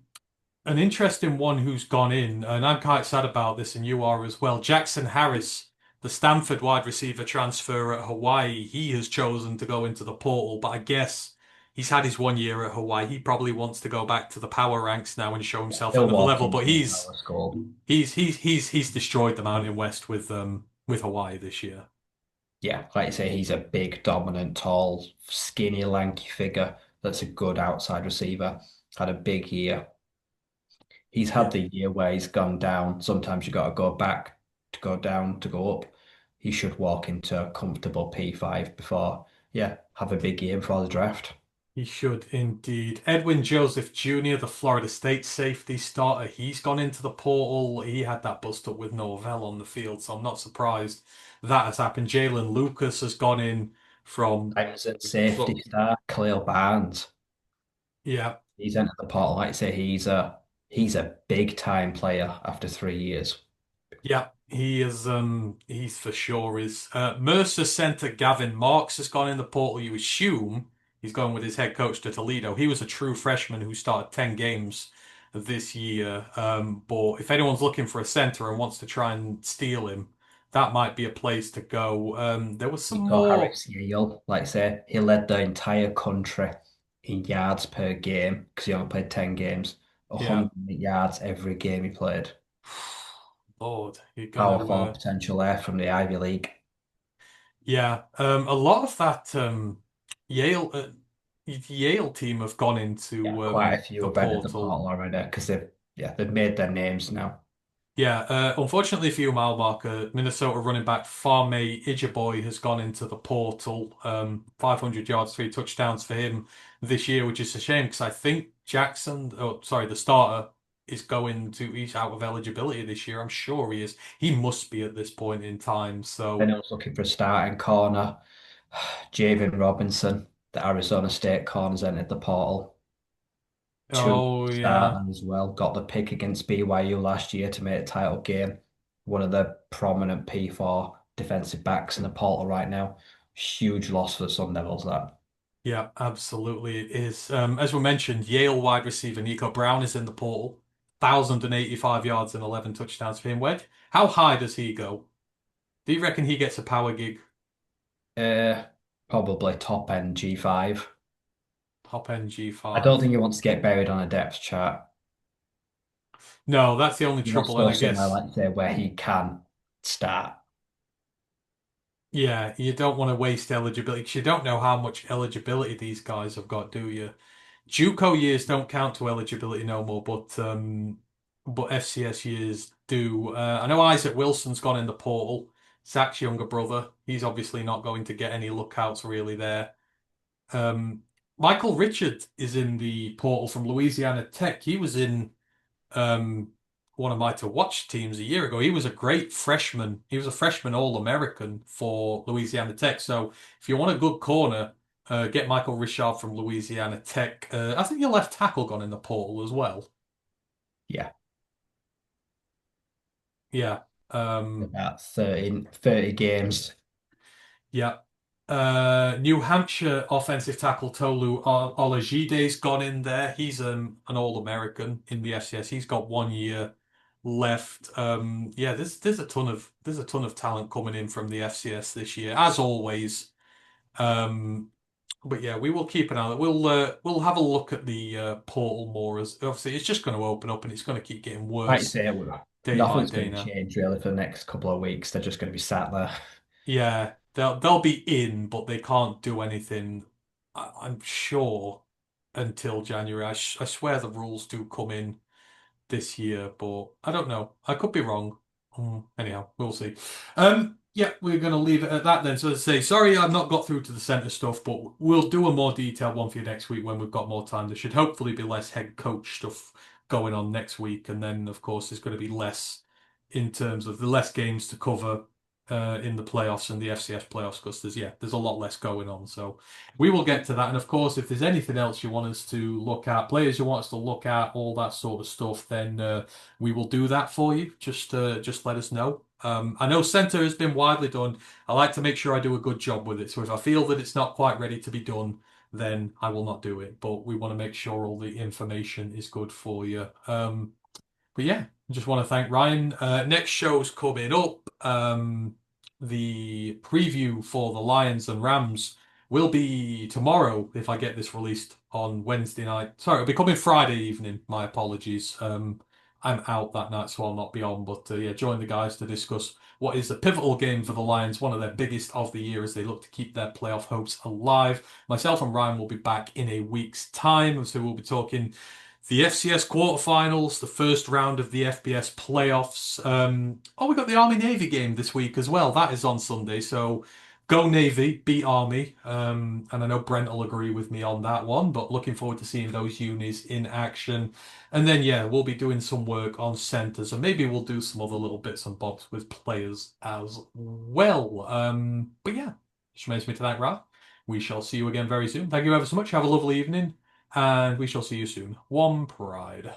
interesting one who's gone in, and I'm quite sad about this, and you are as well. Jackson Harris, the Stanford wide receiver transfer at Hawaii, he has chosen to go into the portal, but I guess he's had his 1 year at Hawaii. He probably wants to go back to the power ranks now and show himself at He'll another walk level. But into a power school. he's destroyed the Mountain West with Hawaii this year. Yeah, like you say, he's a big, dominant, tall, skinny, lanky figure that's a good outside receiver. Had a big year. He's had Yeah. the year where he's gone down. Sometimes you got to go back to go down to go up. He should walk into a comfortable P5 before, yeah, have a big year before the draft. He should indeed. Edwin Joseph Jr., the Florida State safety starter, he's gone into the portal. He had that bust up with Norvell on the field, so I'm not surprised that has happened. Jalen Lucas has gone in from, Clemson safety from star, Khalil Barnes. yeah, He's entered the portal. Like I say, he's a big time player after 3 years. yeah, he is. He's for sure is. Mercer center Gavin Marks has gone in the portal. You assume he's going with his head coach to Toledo. He was a true freshman who started 10 games this year. But if anyone's looking for a center and wants to try and steal him, that might be a place to go. There was some Nico more. Harris Yale, like I say, he led the entire country in yards per game because he only played 10 games, Yeah, 100 yards every game he played. Lord, you're Power gonna. forward potential there from the Ivy League. Yeah, a lot of that Yale Yale team have gone Yeah, into quite a few the have entered the portal. portal already because they've made their names now. Yeah, unfortunately for you, mile marker, Minnesota running back Farmay Ijaboy has gone into the portal. 500 yards, 3 touchdowns for him this year, which is a shame because I think Jackson, oh sorry, the starter he's out of eligibility this year. I'm sure he is. He must be at this point in time. Then So, I was looking for a starting corner. Javen Robinson, the Arizona State corners entered the portal. Two oh yeah. starters as well. Got the pick against BYU last year to make a title game. One of the prominent P4 defensive backs in the portal right now. Huge loss for the Sun Devils, that. Yeah, absolutely it is. As we mentioned, Yale wide receiver Nico Brown is in the portal. 1,085 yards and 11 touchdowns for him. How high does he go? Do you reckon he gets a power gig? Uh, Probably top end G5. Top end I don't G5? think he wants to get buried on a depth chart. No, that's the only He wants to trouble. And go I somewhere guess, like say where he can start. yeah, you don't want to waste eligibility 'cause you don't know how much eligibility these guys have got, do you? JUCO years don't count to eligibility no more, but FCS years do. I know Isaac Wilson's gone in the portal. Zach's younger brother. He's obviously not going to get any lookouts really there. Um, Michael Richard is in the portal from Louisiana Tech. He was in um, one of my to watch teams a year ago. He was a great freshman. He was a freshman All-American for Louisiana Tech. So if you want a good corner, get Michael Richard from Louisiana Tech. I think your left tackle gone in the portal as well. Yeah, Yeah. Um, about 30 games. yeah. New Hampshire offensive tackle Tolu Olajide's gone in there. He's an All-American in the FCS. He's got 1 year left. Yeah, there's a ton of talent coming in from the FCS this year, as always. Um, but yeah, we will keep an eye on it. We'll have a look at the portal more as obviously it's just going to open up and it's going to keep getting Like you worse say, day by nothing's day going to now. change really for the next couple of weeks. They're just going to be sat there. Yeah, they'll be in, but they can't do anything. I'm sure until January. I swear the rules do come in this year, but I don't know. I could be wrong. Anyhow, we'll see. Yeah, we're going to leave it at that then. So, as I say, sorry I've not got through to the centre stuff, but we'll do a more detailed one for you next week when we've got more time. There should hopefully be less head coach stuff going on next week. And then, of course, there's going to be less in terms of the less games to cover in the playoffs and the FCS playoffs because there's a lot less going on. So we will get to that. And of course, if there's anything else you want us to look at, players you want us to look at, all that sort of stuff, then we will do that for you. Just let us know. I know centre has been widely done. I like to make sure I do a good job with it. So if I feel that it's not quite ready to be done, then I will not do it. But we want to make sure all the information is good for you. But yeah, I just want to thank Ryan. Next show's coming up. The preview for the Lions and Rams will be tomorrow if I get this released on Wednesday night. Sorry, it'll be coming Friday evening. My apologies. I'm out that night, so I'll not be on. But yeah, join the guys to discuss what is a pivotal game for the Lions, one of their biggest of the year as they look to keep their playoff hopes alive. Myself and Ryan will be back in a week's time, so we'll be talking the FCS quarterfinals, the first round of the FBS playoffs. We got the Army Navy game this week as well. That is on Sunday. So go Navy, beat Army. And I know Brent will agree with me on that one, but looking forward to seeing those unis in action. And then, yeah, we'll be doing some work on centers and maybe we'll do some other little bits and bobs with players as well. But yeah, just remains me to thank Ra. We shall see you again very soon. Thank you ever so much. Have a lovely evening and we shall see you soon. One Pride.